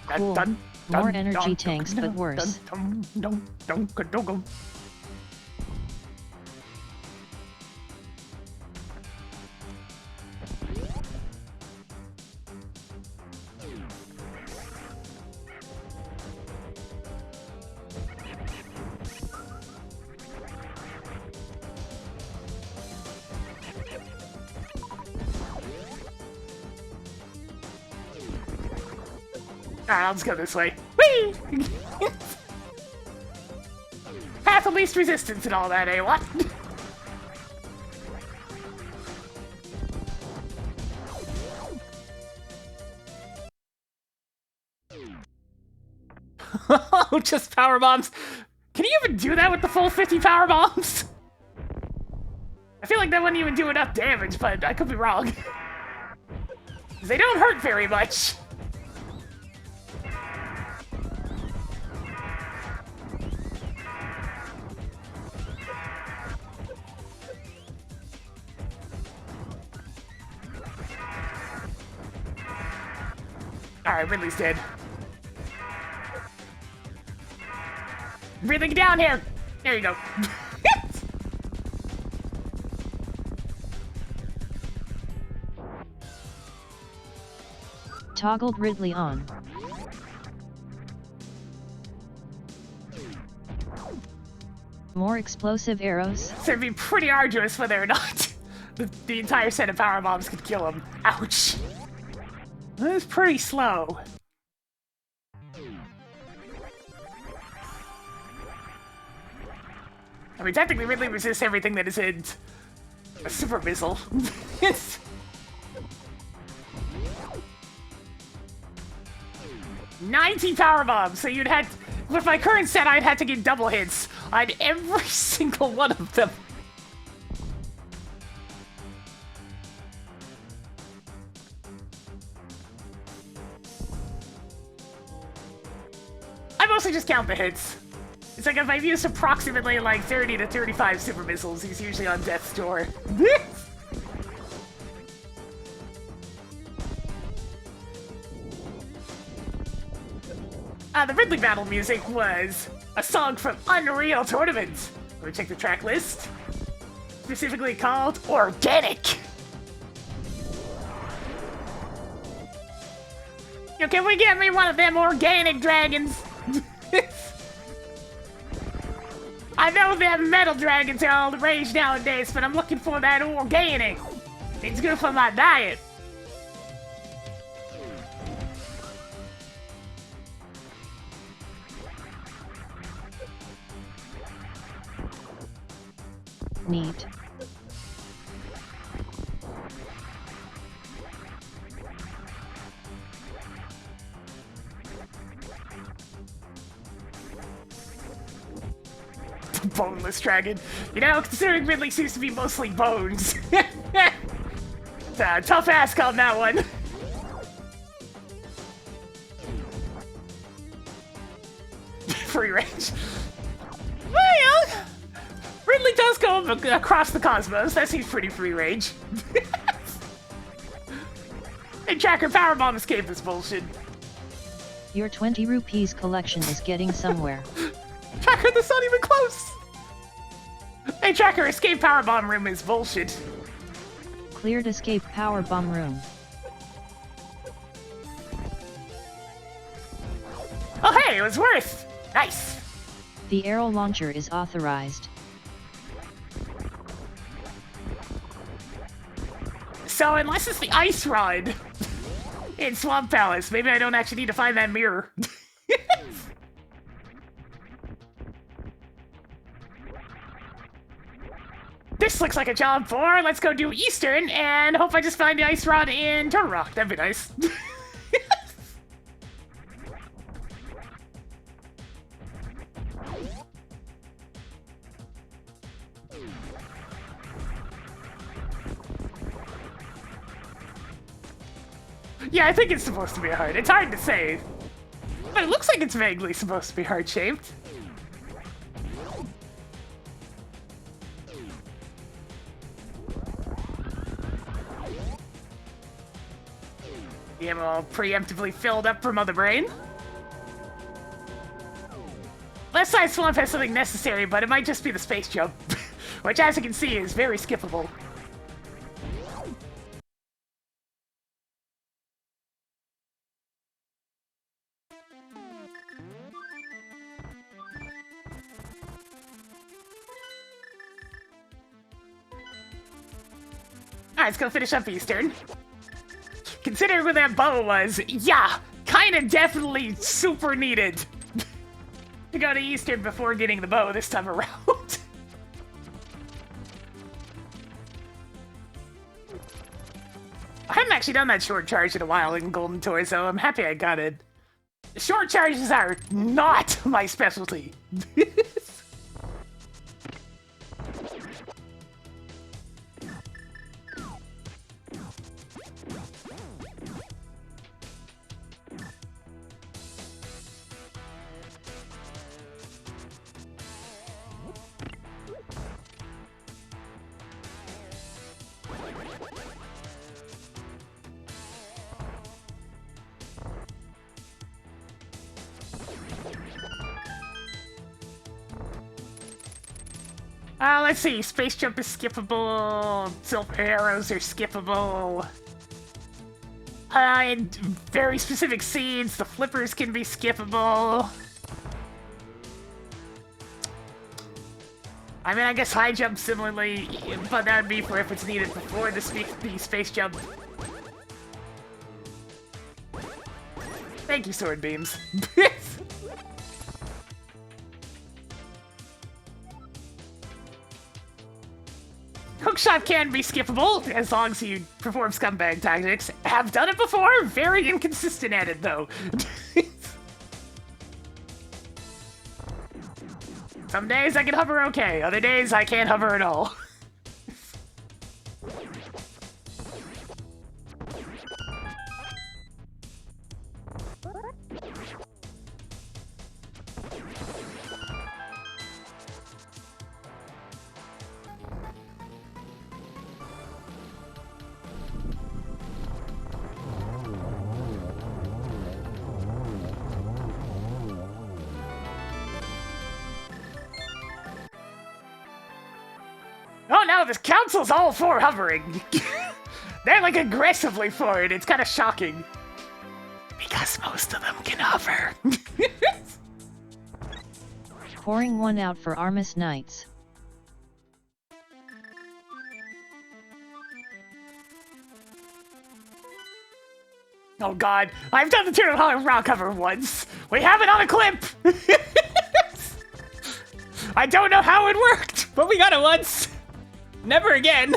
Cool. More energy tanks, but worse. Alright, let's go this way. Whee! Path of least resistance and all that, eh? What? Oh, just power bombs. Can you even do that with the full 50 power bombs? I feel like that wouldn't even do enough damage, but I could be wrong. They don't hurt very much. Alright, Ridley's dead. Ridley, get down here! There you go. Toggled Ridley on. More explosive arrows. So it'd be pretty arduous whether or not the entire set of power bombs could kill him. Ouch. That's pretty slow. I mean, technically Ridley resists everything that isn't a super missile. It's 90 power bombs, so you'd had, with my current set, I'd have to get double hits on every single one of them. I mostly just count the hits. It's like if I've used approximately like 30 to 35 super missiles, he's usually on death's door. The Ridley battle music was a song from Unreal Tournament. Let me check the track list. Specifically called Organic. Yo, can we get me one of them organic dragons? I know them metal dragons are all the rage nowadays, but I'm looking for that organic. It's good for my diet. Neat. Boneless dragon. You know, considering Ridley seems to be mostly bones. Tough ask on that one. Free range. Well, Ridley does go across the cosmos. That seems pretty free range. Hey, Tracker, Powerbomb escape this bullshit. Your 20 rupees collection is getting somewhere. Tracker, that's not even close! Hey, Tracker, escape Powerbomb room is bullshit. Cleared escape power bomb room. Oh hey, it was worth! Nice! The arrow launcher is authorized. So unless it's the ice rod in Swamp Palace, maybe I don't actually need to find that mirror. This looks like a job for, let's go do Eastern, and hope I just find the ice rod in Turtle Rock. That'd be nice. Yeah, I think it's supposed to be hard. It's hard to say. But it looks like it's vaguely supposed to be heart-shaped. The ammo all preemptively filled up from Mother Brain. Left side swamp has something necessary, but it might just be the space jump, which as you can see is very skippable. Alright, let's go finish up Eastern. Considering where that bow was, yeah, kinda definitely super needed to go to Eastern before getting the bow this time around. I haven't actually done that short charge in a while in Golden Toy, so I'm happy I got it. Short charges are not my specialty. Let's see. Space jump is skippable. Silver arrows are skippable. In very specific scenes, the flippers can be skippable. I mean, I guess high jump similarly, but that would be for if it's needed before the space jump. Thank you, sword beams. Hookshot can be skippable, as long as you perform scumbag tactics. Have done it before, very inconsistent at it, though. Some days I can hover okay, other days I can't hover at all. Oh no, the council's all for hovering. They're like aggressively for it. It's kind of shocking. Because most of them can hover. Pouring one out for Armus Knights. Oh god, I've done the Turtle Rock cover once. We have it on a clip. I don't know how it worked, but we got it once. Never again.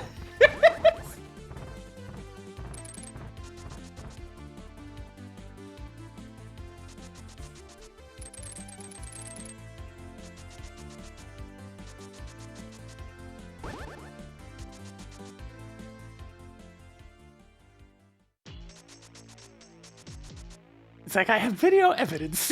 It's like I have video evidence.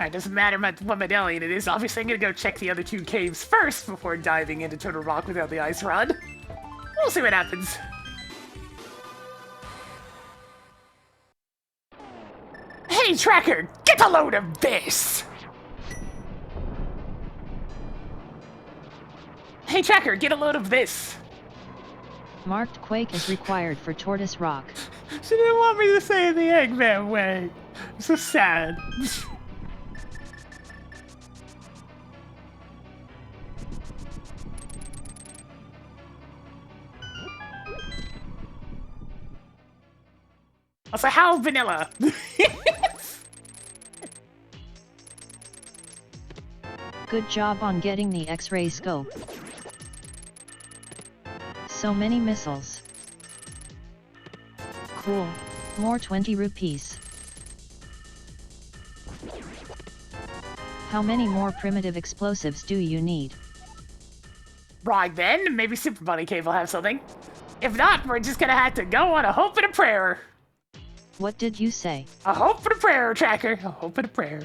It doesn't matter what medallion it is. Obviously, I'm gonna go check the other 2 caves first before diving into Turtle Rock without the ice rod. We'll see what happens. Hey, Tracker, get a load of this! Hey, Tracker, get a load of this! Marked Quake is required for Tortoise Rock. She didn't want me to say it the Eggman way. I'm so sad. Also, how vanilla? Good job on getting the X-ray scope. So many missiles. Cool. More 20 rupees. How many more primitive explosives do you need? Right then, maybe Super Bunny Cave will have something. If not, we're just gonna have to go on a hope and a prayer. What did you say? A hope and a prayer, Tracker. A hope and a prayer.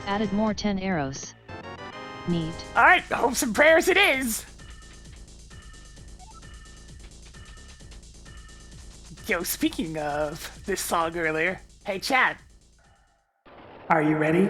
Added more 10 arrows. Neat. Alright, hopes and prayers it is. Yo, speaking of this song earlier, hey chat. Are you ready?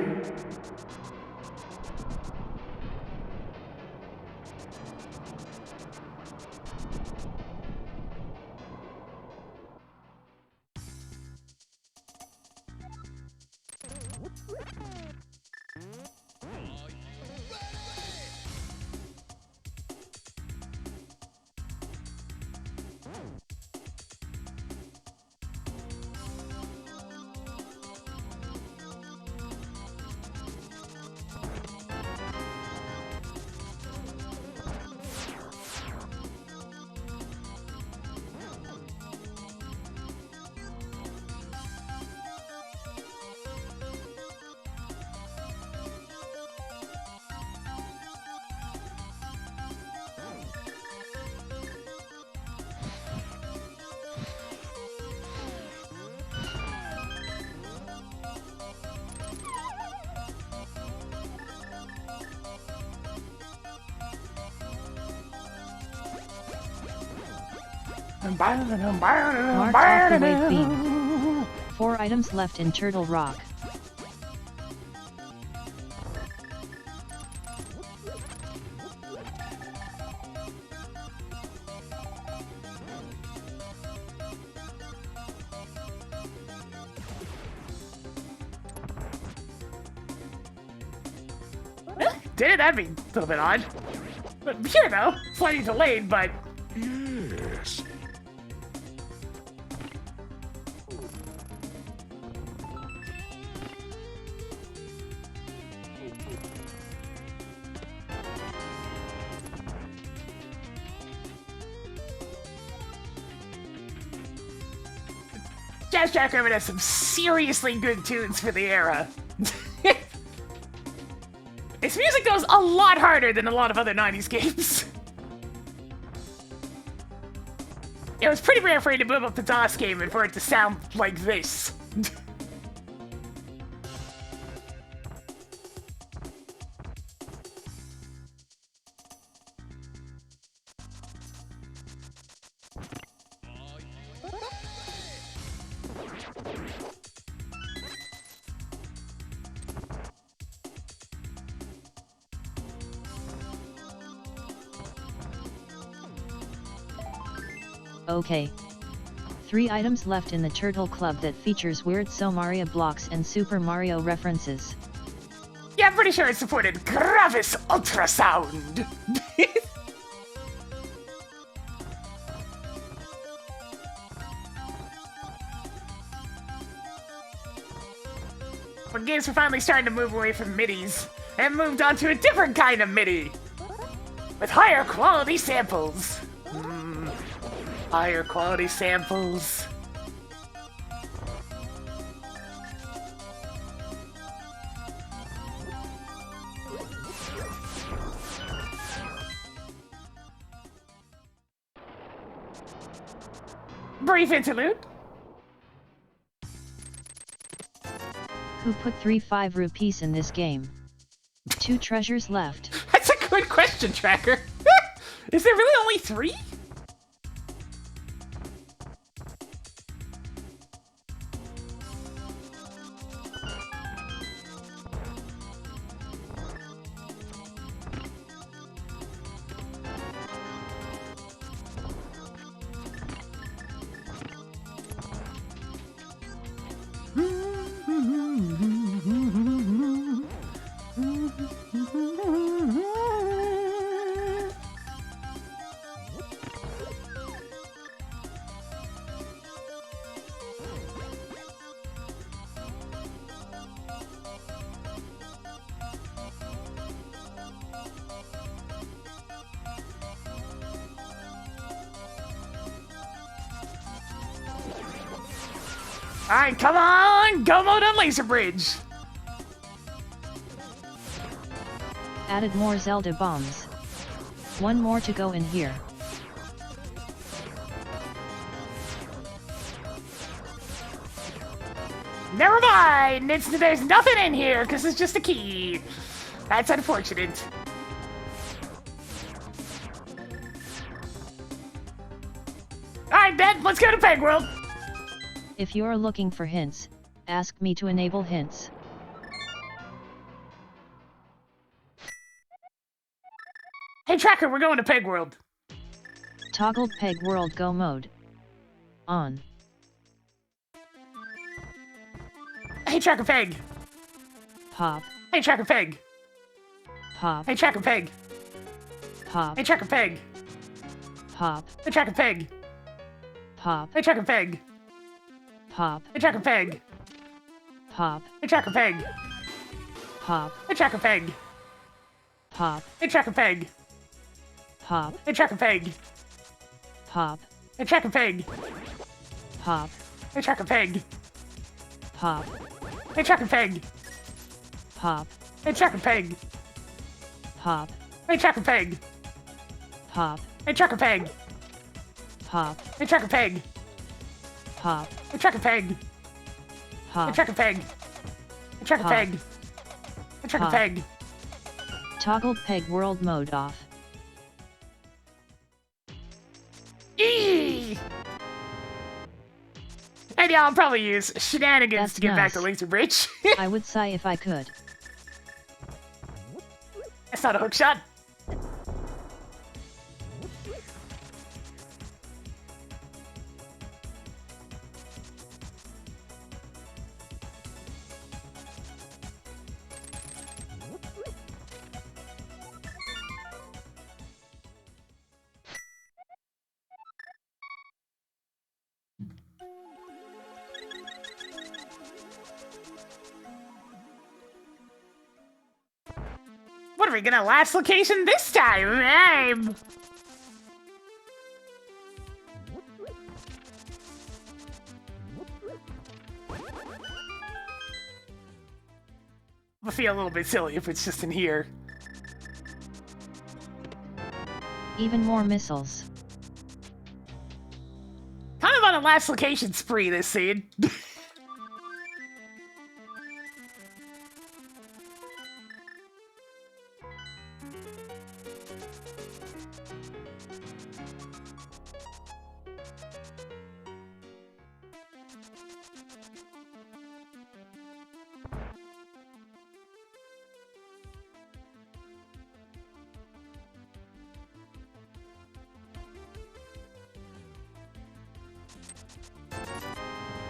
Marked off the wave beam. 4 items left in Turtle Rock. Did it? That'd be a little bit odd. But here though, slightly delayed, but Yes. Jazz Jackrabbit has some seriously good tunes for the era. Its music goes a lot harder than a lot of other 90s games. It was pretty rare for you to boot up the DOS game and for it to sound like this. Okay. 3 items left in the Turtle Club that features weird So Mario blocks and Super Mario references. Yeah, I'm pretty sure it supported Gravis Ultrasound. When games were finally starting to move away from MIDIs and moved on to a different kind of MIDI with higher quality samples. Higher quality samples. Brief interlude. Who put 3 5 rupees in this game? 2 treasures left. That's a good question, Tracker. Is there really only 3? Alright, come on! Go mode on Laser Bridge! Added more Zelda bombs. 1 more to go in here. Never mind! There's nothing in here, because it's just a key. That's unfortunate. Alright, then, let's go to Peg World! If you're looking for hints, ask me to enable hints. Hey Tracker, we're going to Peg World. Toggle Peg World Go mode. On. Hey Tracker Peg. Pop. Hey Tracker Peg. Pop. Hey Tracker Peg. Pop. Hey Tracker Peg. Pop. Hey Tracker Peg. Pop. Hey Tracker Peg. Pop. Hey Tracker Peg. Pop. Hey Tracker Peg. Pop. Hey Tracker Peg. Pop. Hey Tracker Peg. Pop. Hey Tracker Peg. Pop. Hey Tracker Peg. Pop. Hey Tracker Peg. Pop. Hey Tracker Peg. Pop. Hey Tracker Peg. Pop. Hey Tracker Peg. Pop. Hey Tracker Peg. Pop. Hey Tracker Peg. Pop. Hey Tracker Peg. Hey Pop. Tracker Peg. Hey Tracker Pop. Peg. Hey Tracker Pop. Peg. Toggle Peg World mode off. Eee! And yeah, I'll probably use shenanigans That's to get back to nice. Laser Bridge. I would sigh if I could. That's not a hook shot. What are we gonna last location this time? I feel a little bit silly if it's just in here. Even more missiles. Kind of on a last location spree this scene.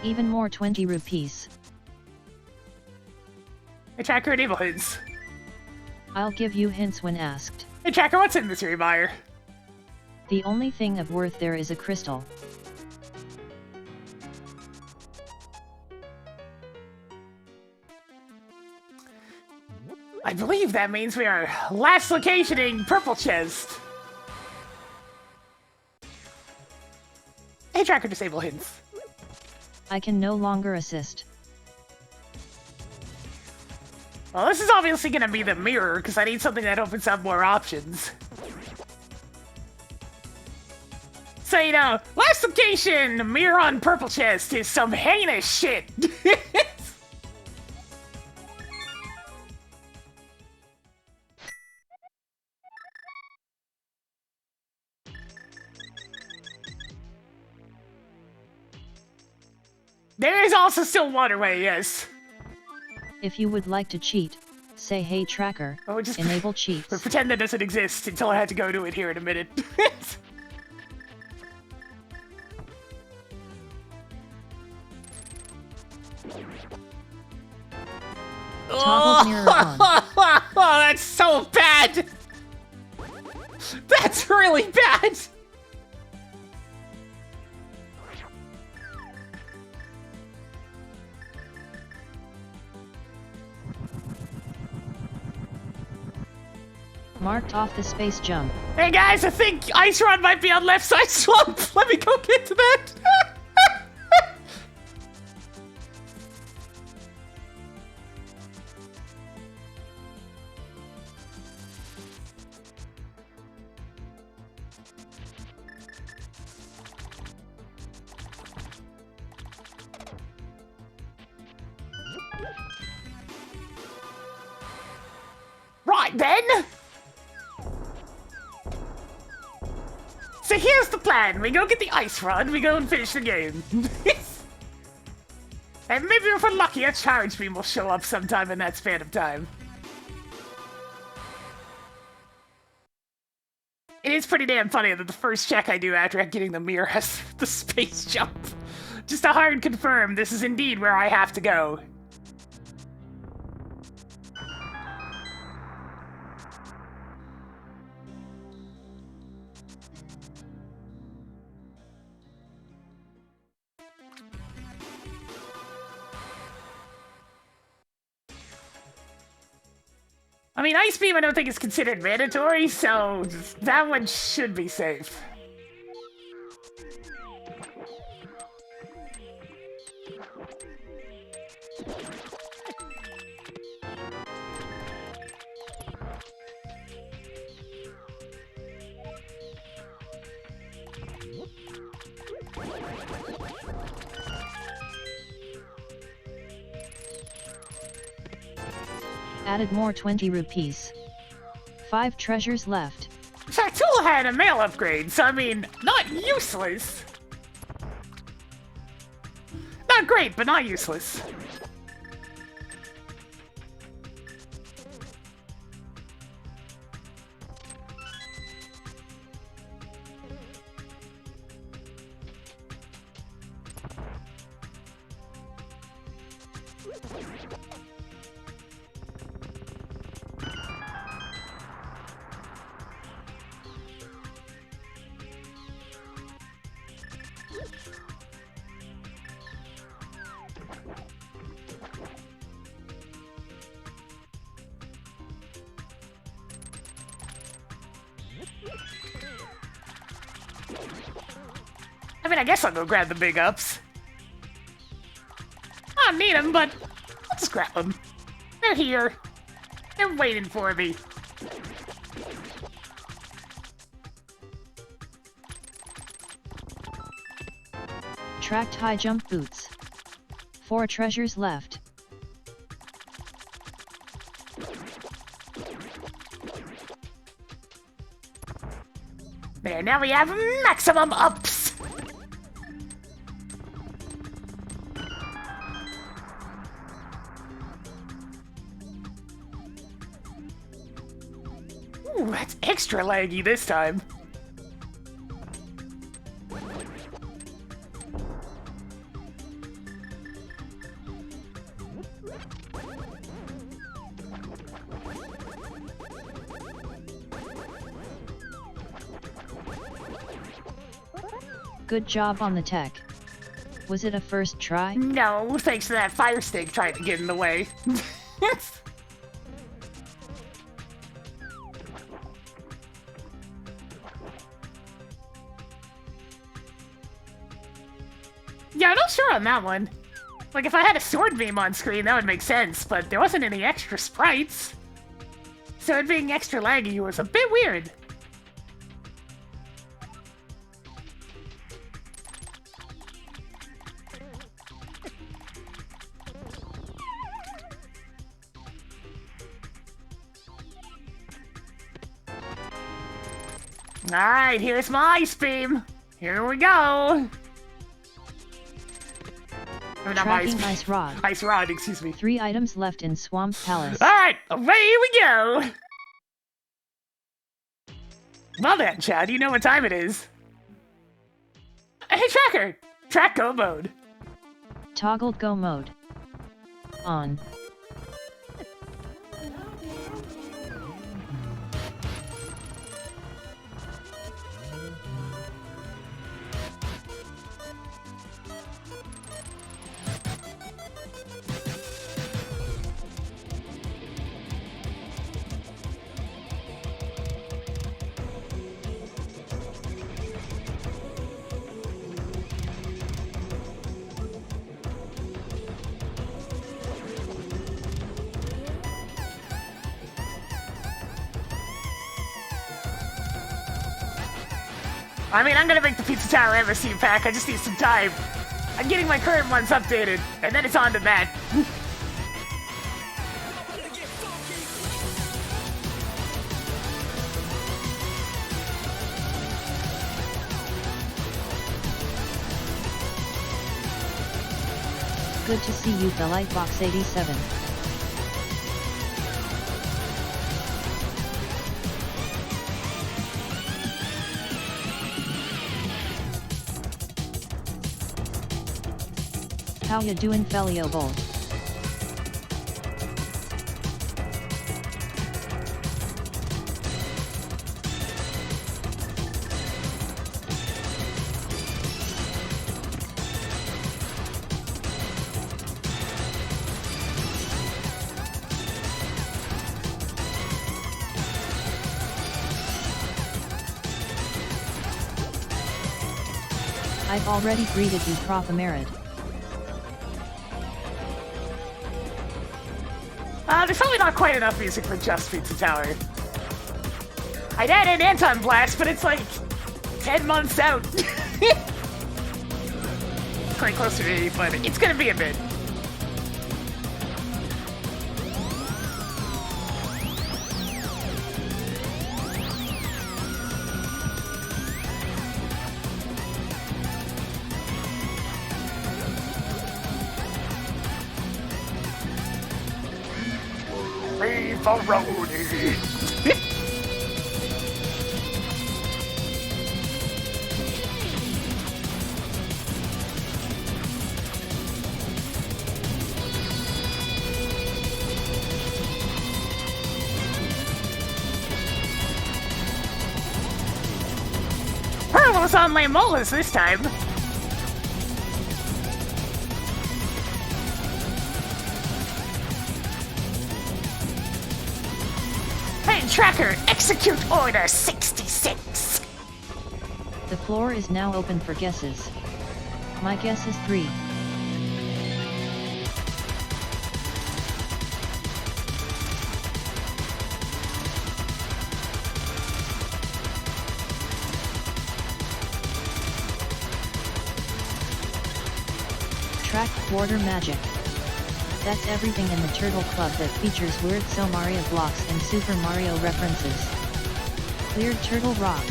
Even more 20 rupees. Hey Tracker, enable hints. I'll give you hints when asked. Hey Tracker, what's in this Buyer? The only thing of worth there is a crystal. I believe that means we are last locationing Purple Chest. Hey Tracker, disable hints. I can no longer assist. Well, this is obviously gonna be the mirror, because I need something that opens up more options. So, you know, last location, mirror on purple chest is some heinous shit. There is also still waterway, yes. If you would like to cheat, say hey tracker, Oh, just enable cheats. pretend that doesn't exist until I had to go to it here in a minute. Toggle mirror on. Oh, that's so bad! That's really bad! Marked off the space jump. Hey guys, I think Ice Rod might be on left side swamp. Let me go get to that. Right then. So here's the plan. We go get the ice rod, we go and finish the game. And maybe if we're lucky, a charge beam will show up sometime in that span of time. It is pretty damn funny that the first check I do after getting the mirror has the space jump. Just to hard confirm this is indeed where I have to go. I mean, Ice Beam I don't think is considered mandatory, so that one should be safe. Added more 20 rupees. 5 treasures left. In fact, Tool had a mail upgrade, so I mean, not useless. Not great, but not useless. I mean, I guess I'll go grab the big ups. I don't need them, but I'll just grab them. They're here. They're waiting for me. Tracked high jump boots. 4 treasures left. There, now we have maximum ups! Ooh, that's extra laggy this time. Good job on the tech. Was it a first try? No, thanks to that fire stick trying to get in the way. Yeah, I'm not sure on that one. Like, if I had a sword beam on screen, that would make sense, but there wasn't any extra sprites. So it being extra laggy was a bit weird. Alright, here's my ice beam. Here we go. Or not my Tracking ice rod. Ice rod, excuse me. 3 items left in Swamp Palace. Alright, away we go. Well then, Chad, you know what time it is. Hey, Tracker! Track go mode. Toggled go mode. On. I mean, I'm gonna make the Pizza Tower MSC pack, I just need some time. I'm getting my current ones updated, and then it's on to that. Good to see you, the Lightbox 87. How ya doing, Felio Bolt? I've already greeted you, Prof. Emerid. There's probably not quite enough music for just Pizza Tower. I'd add an Anton Blast, but it's like 10 months out. Quite closer to 80, but it's gonna be a bit. Beefaroni. Perlo's on Lamolas this time. Hey, Tracker, execute Order 66! The floor is now open for guesses. My guess is 3. Track Quarter Magic. That's everything in the Turtle Club that features weird Mario blocks and Super Mario references. Cleared Turtle Rock.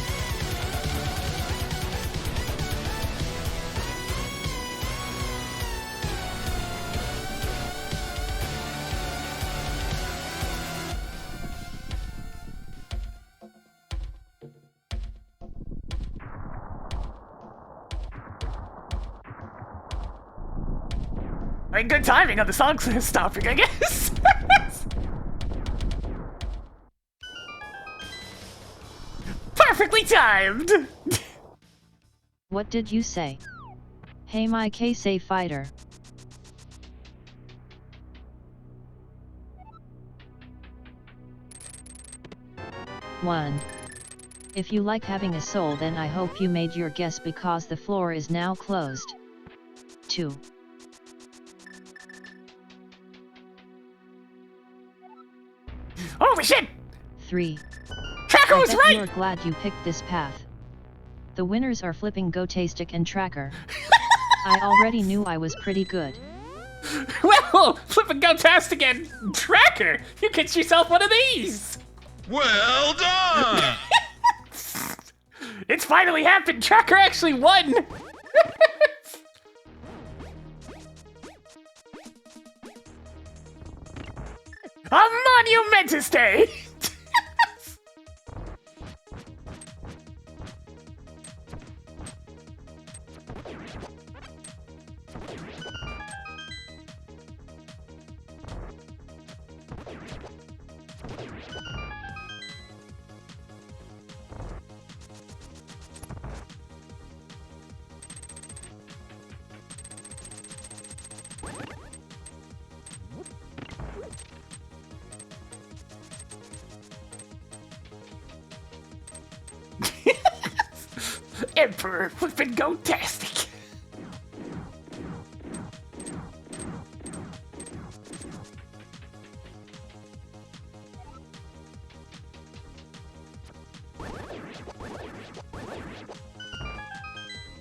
I mean, good timing on the song stopping, I guess. Perfectly timed! What did you say? Hey, my K-Say fighter. One. If you like having a soul, then I hope you made your guess because the floor is now closed. 2. Holy shit! 3. Tracker was right! You're glad you picked this path. The winners are Flipping Gotastic and Tracker. I already knew I was pretty good. Well, Flipping Gotastic and Tracker, you get yourself one of these! Well done! finally happened! Tracker actually won! A monumentous day! Emperor flippin' go-tastic!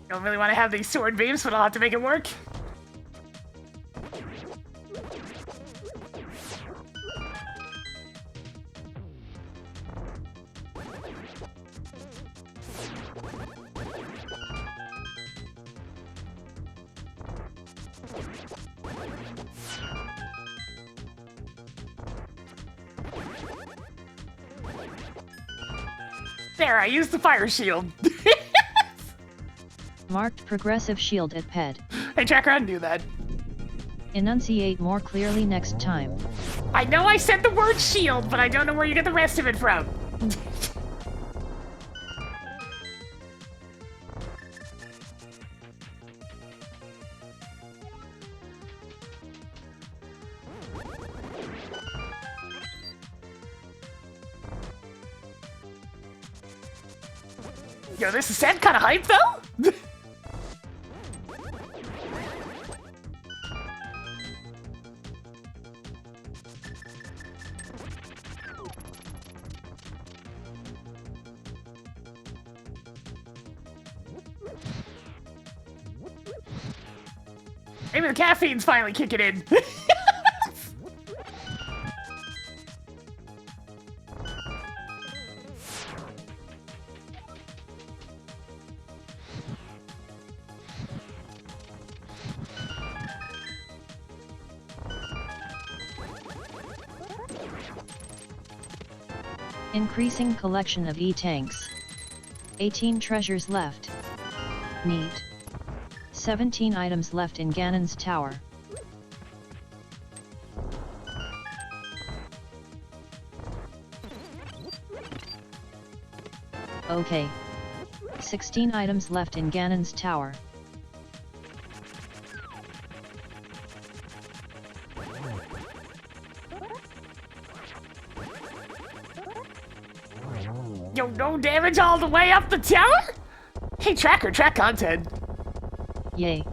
Don't really want to have these sword beams, but I'll have to make it work. There, I used the fire shield. Marked progressive shield at PED. Hey, Tracker, undo that. Enunciate more clearly next time. I know I said the word shield, but I don't know where you get the rest of it from. Yo, this is set kind of hype, though? Maybe the caffeine's finally kicking in. Increasing collection of E-tanks. 18 treasures left. Neat. 17 items left in Ganon's tower. Okay. 16 items left in Ganon's tower. Yo, no damage all the way up the tower? Hey, Tracker, track content. Yay.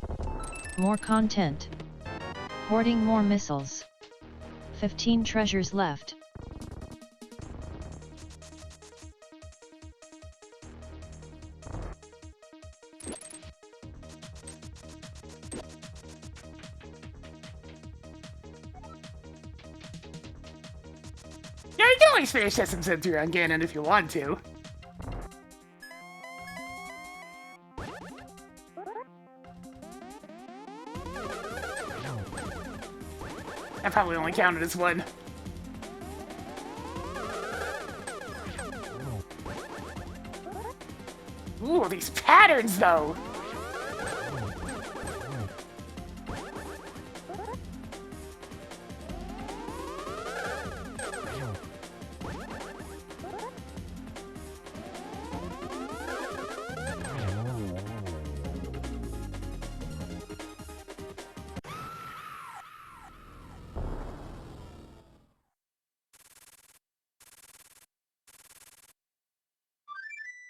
More content. Hoarding more missiles. 15 treasures left. Yeah, you can always finish SMZ3 on Ganon if you want to. I probably only counted as one. Ooh, these patterns, though!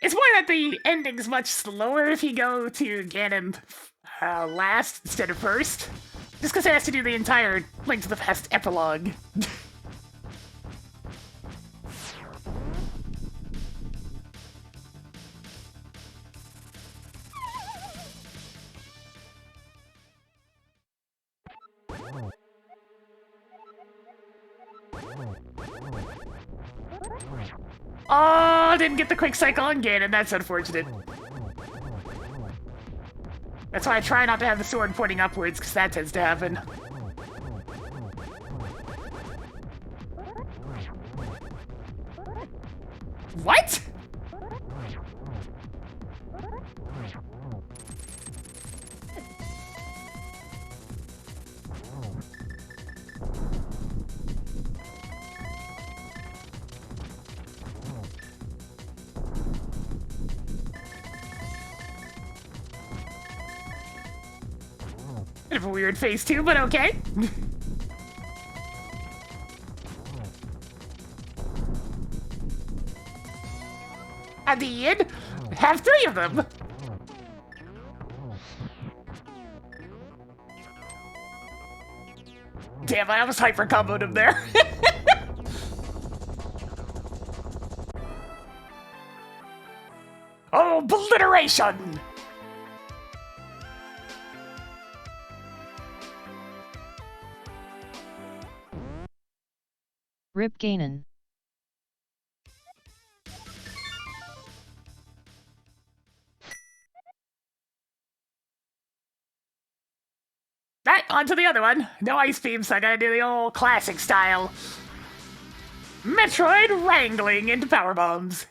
It's more that the ending's much slower if you go to Ganon last instead of first. Just because it has to do the entire Link to the Past epilogue. Oh, didn't get the quick cycle on Ganon, that's unfortunate. That's why I try not to have the sword pointing upwards, because that tends to happen. What? Bit of a weird face too, but okay. At the end, have 3 of them. Damn, I almost hyper comboed him there. Obliteration! Rip Ganon. Right, on to the other one. No ice beam, so I gotta do the old classic style. Metroid wrangling into power bombs.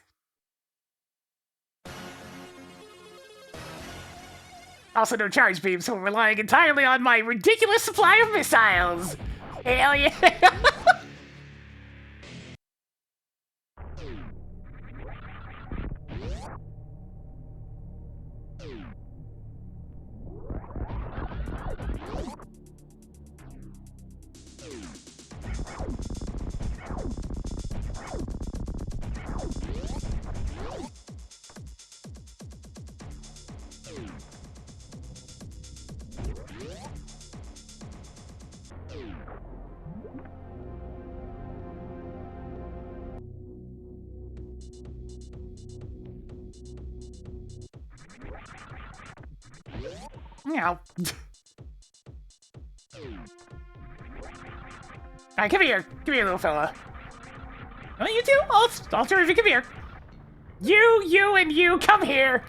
Also no charge beam, so we're relying entirely on my ridiculous supply of missiles. Hell yeah! Meow. Alright, come here. Come here, little fella. Oh, you two? All 3 of you, come here. You, and you, come here.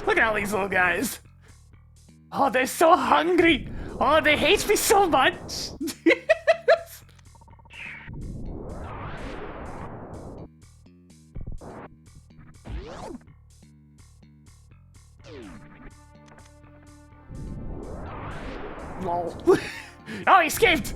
Look at all these little guys. Oh, they're so hungry. Oh, they hate me so much. Lol. Oh, he escaped!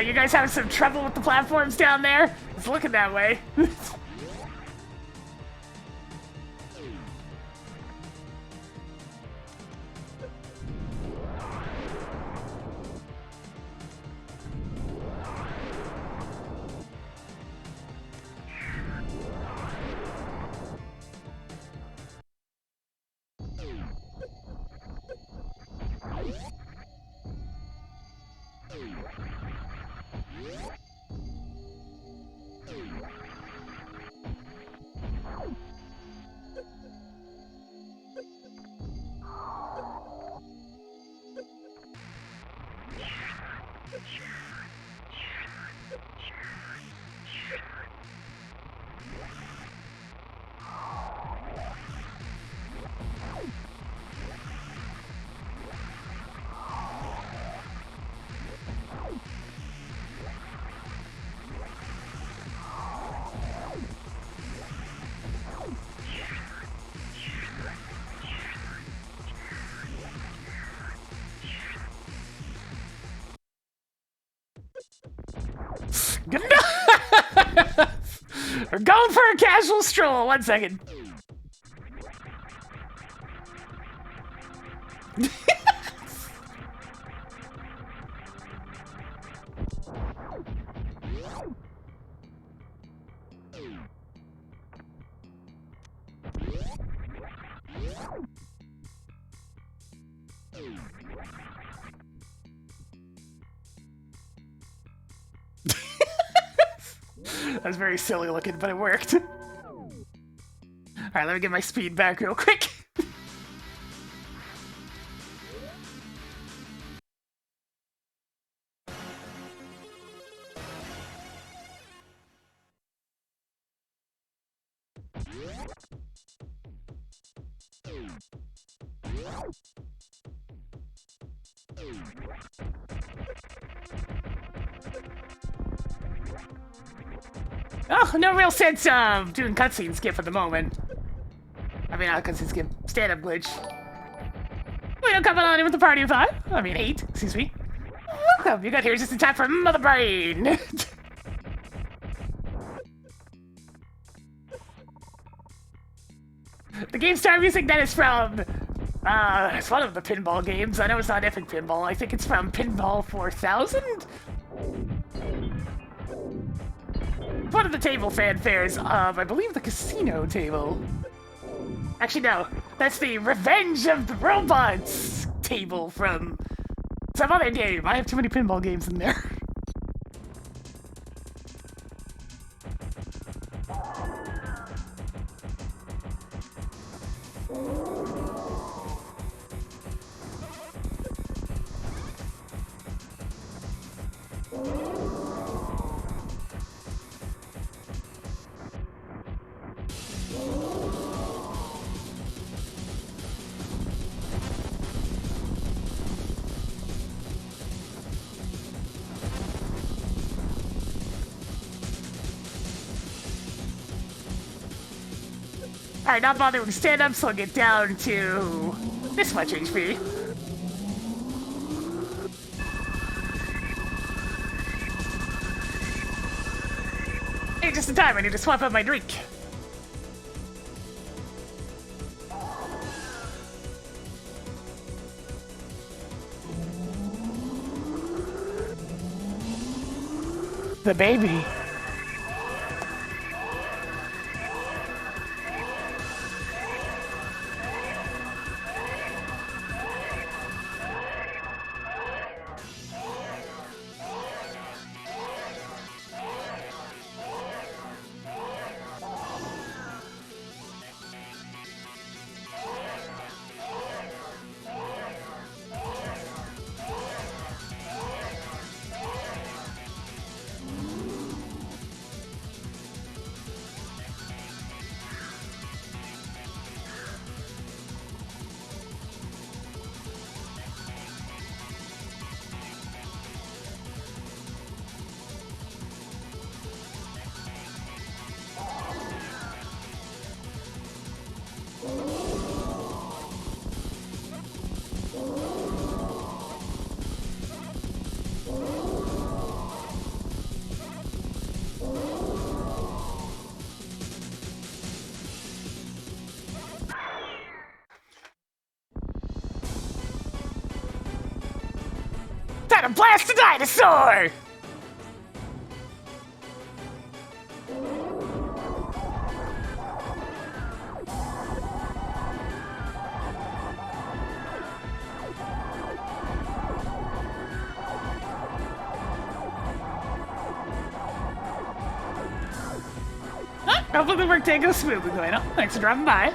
You guys having some trouble with the platforms down there? It's looking that way. We're going for a casual stroll. 1 second. That was very silly looking, but it worked. Alright, let me get my speed back real quick. Oh, no real sense of doing cutscene skip at the moment. I mean, not cutscene skip, stand-up glitch. We don't come on in with the party of 5. I mean 8, excuse me. Welcome, you got here just in time for Mother Brain. The game star music that is from, it's one of the pinball games. I know it's not Epic Pinball. I think it's from Pinball 4000? One of the table fanfares of, I believe, the casino table. Actually, no. That's the Revenge of the Robots table from some other game. I have too many pinball games in there. Alright, not bothering to stand up, so I'll get down to this much HP. Hey, just in time, I need to swap out my drink. The baby. Time to blast a dinosaur! Hopefully the work day goes smoothly, Glenn. Thanks for dropping by.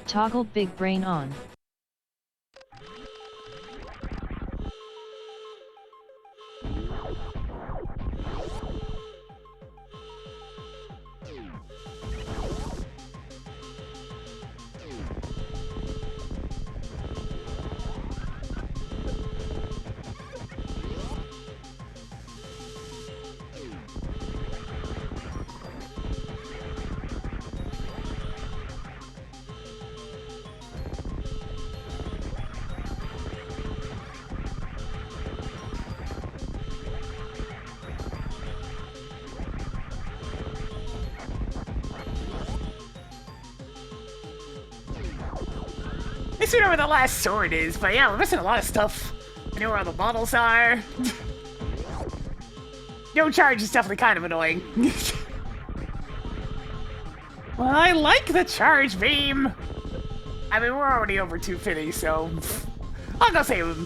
Toggle big brain on. I see where the last sword is, but yeah, we're missing a lot of stuff I know where all the bottles are. No charge is definitely kind of annoying. Well, I like the charge beam. I mean, we're already over 250, so I'll go save him.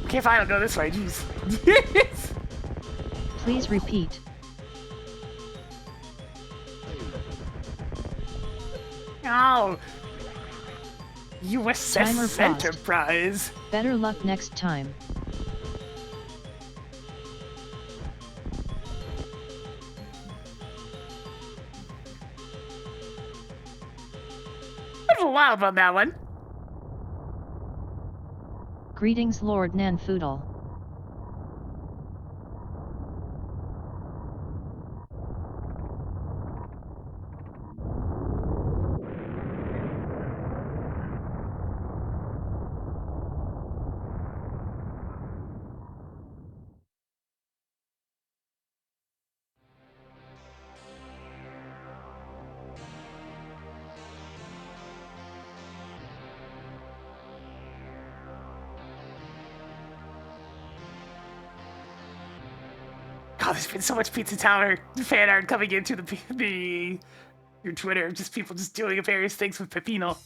Okay, fine, I'll go this way, jeez. Please repeat. Oh. USS Timer paused. Enterprise. Better luck next time. That's a loud on that one. Greetings, Lord Nanfoodle. God, there's been so much Pizza Tower fan art coming into your Twitter, just people just doing various things with Pepino.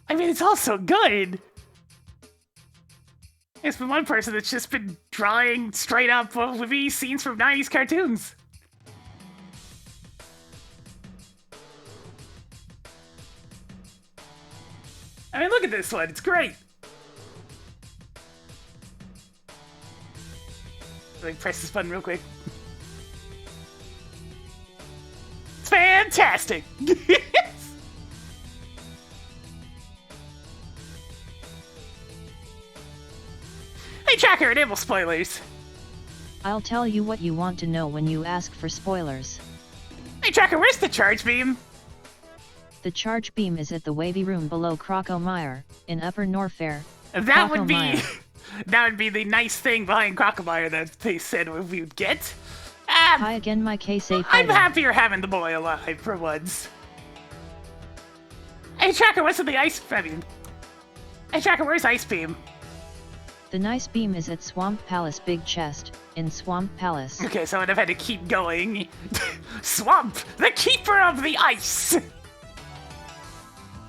I mean, it's all so good. There's been one person that's just been drawing straight up with me scenes from 90s cartoons. I mean, look at this one, it's great. Let me press this button real quick. It's fantastic! Hey Tracker, enable spoilers. I'll tell you what you want to know when you ask for spoilers. Hey Tracker, where's the charge beam? The charge beam is at the wavy room below Crocomire, in Upper Norfair. That would be... Crocomire. That would be the nice thing behind Crocomire that they said we would get. Hi again, my K-Safe. I'm happier having the boy alive for once. Hey Tracker, what's in the ice beam? Hey Tracker, where's Ice Beam? The nice beam is at Swamp Palace Big Chest, in Swamp Palace. Okay, so I'd have had to keep going. Swamp, the keeper of the ice!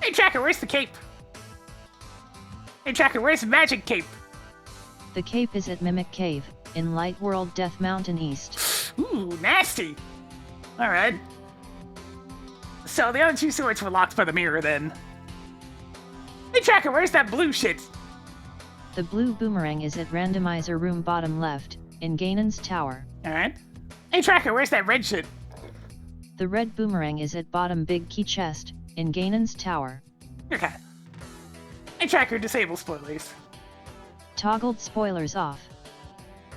Hey Tracker, where's the cape? Hey Tracker, where's the magic cape? The cape is at Mimic Cave, in Light World Death Mountain East. Ooh, nasty! Alright. So the other two swords were locked by the mirror then. Hey Tracker, where's that blue shit? The blue boomerang is at Randomizer room bottom left, in Ganon's tower. Alright. Hey Tracker, where's that red shit? The red boomerang is at bottom big key chest, in Ganon's tower. Okay. Hey Tracker, disable spoilers. Toggled spoilers off.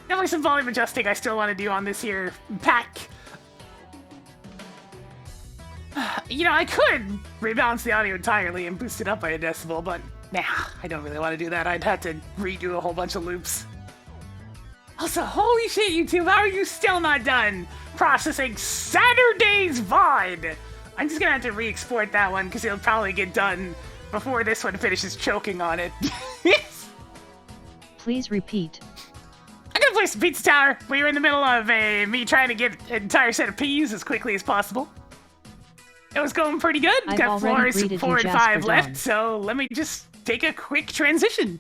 Definitely some volume adjusting I still want to do on this here pack. You know, I could rebalance the audio entirely and boost it up by a decibel, but nah, I don't really want to do that. I'd have to redo a whole bunch of loops. Also, holy shit, YouTube, how are you still not done processing Saturday's VOD? I'm just gonna have to re-export that one because it'll probably get done before this one finishes choking on it. Please repeat. I'm gonna play some Pizza Tower. We were in the middle of me trying to get an entire set of peas as quickly as possible. It was going pretty good. I've Got already floors greeted 4 you, and Jasper 5 left, Dawn. so let me just take a quick transition.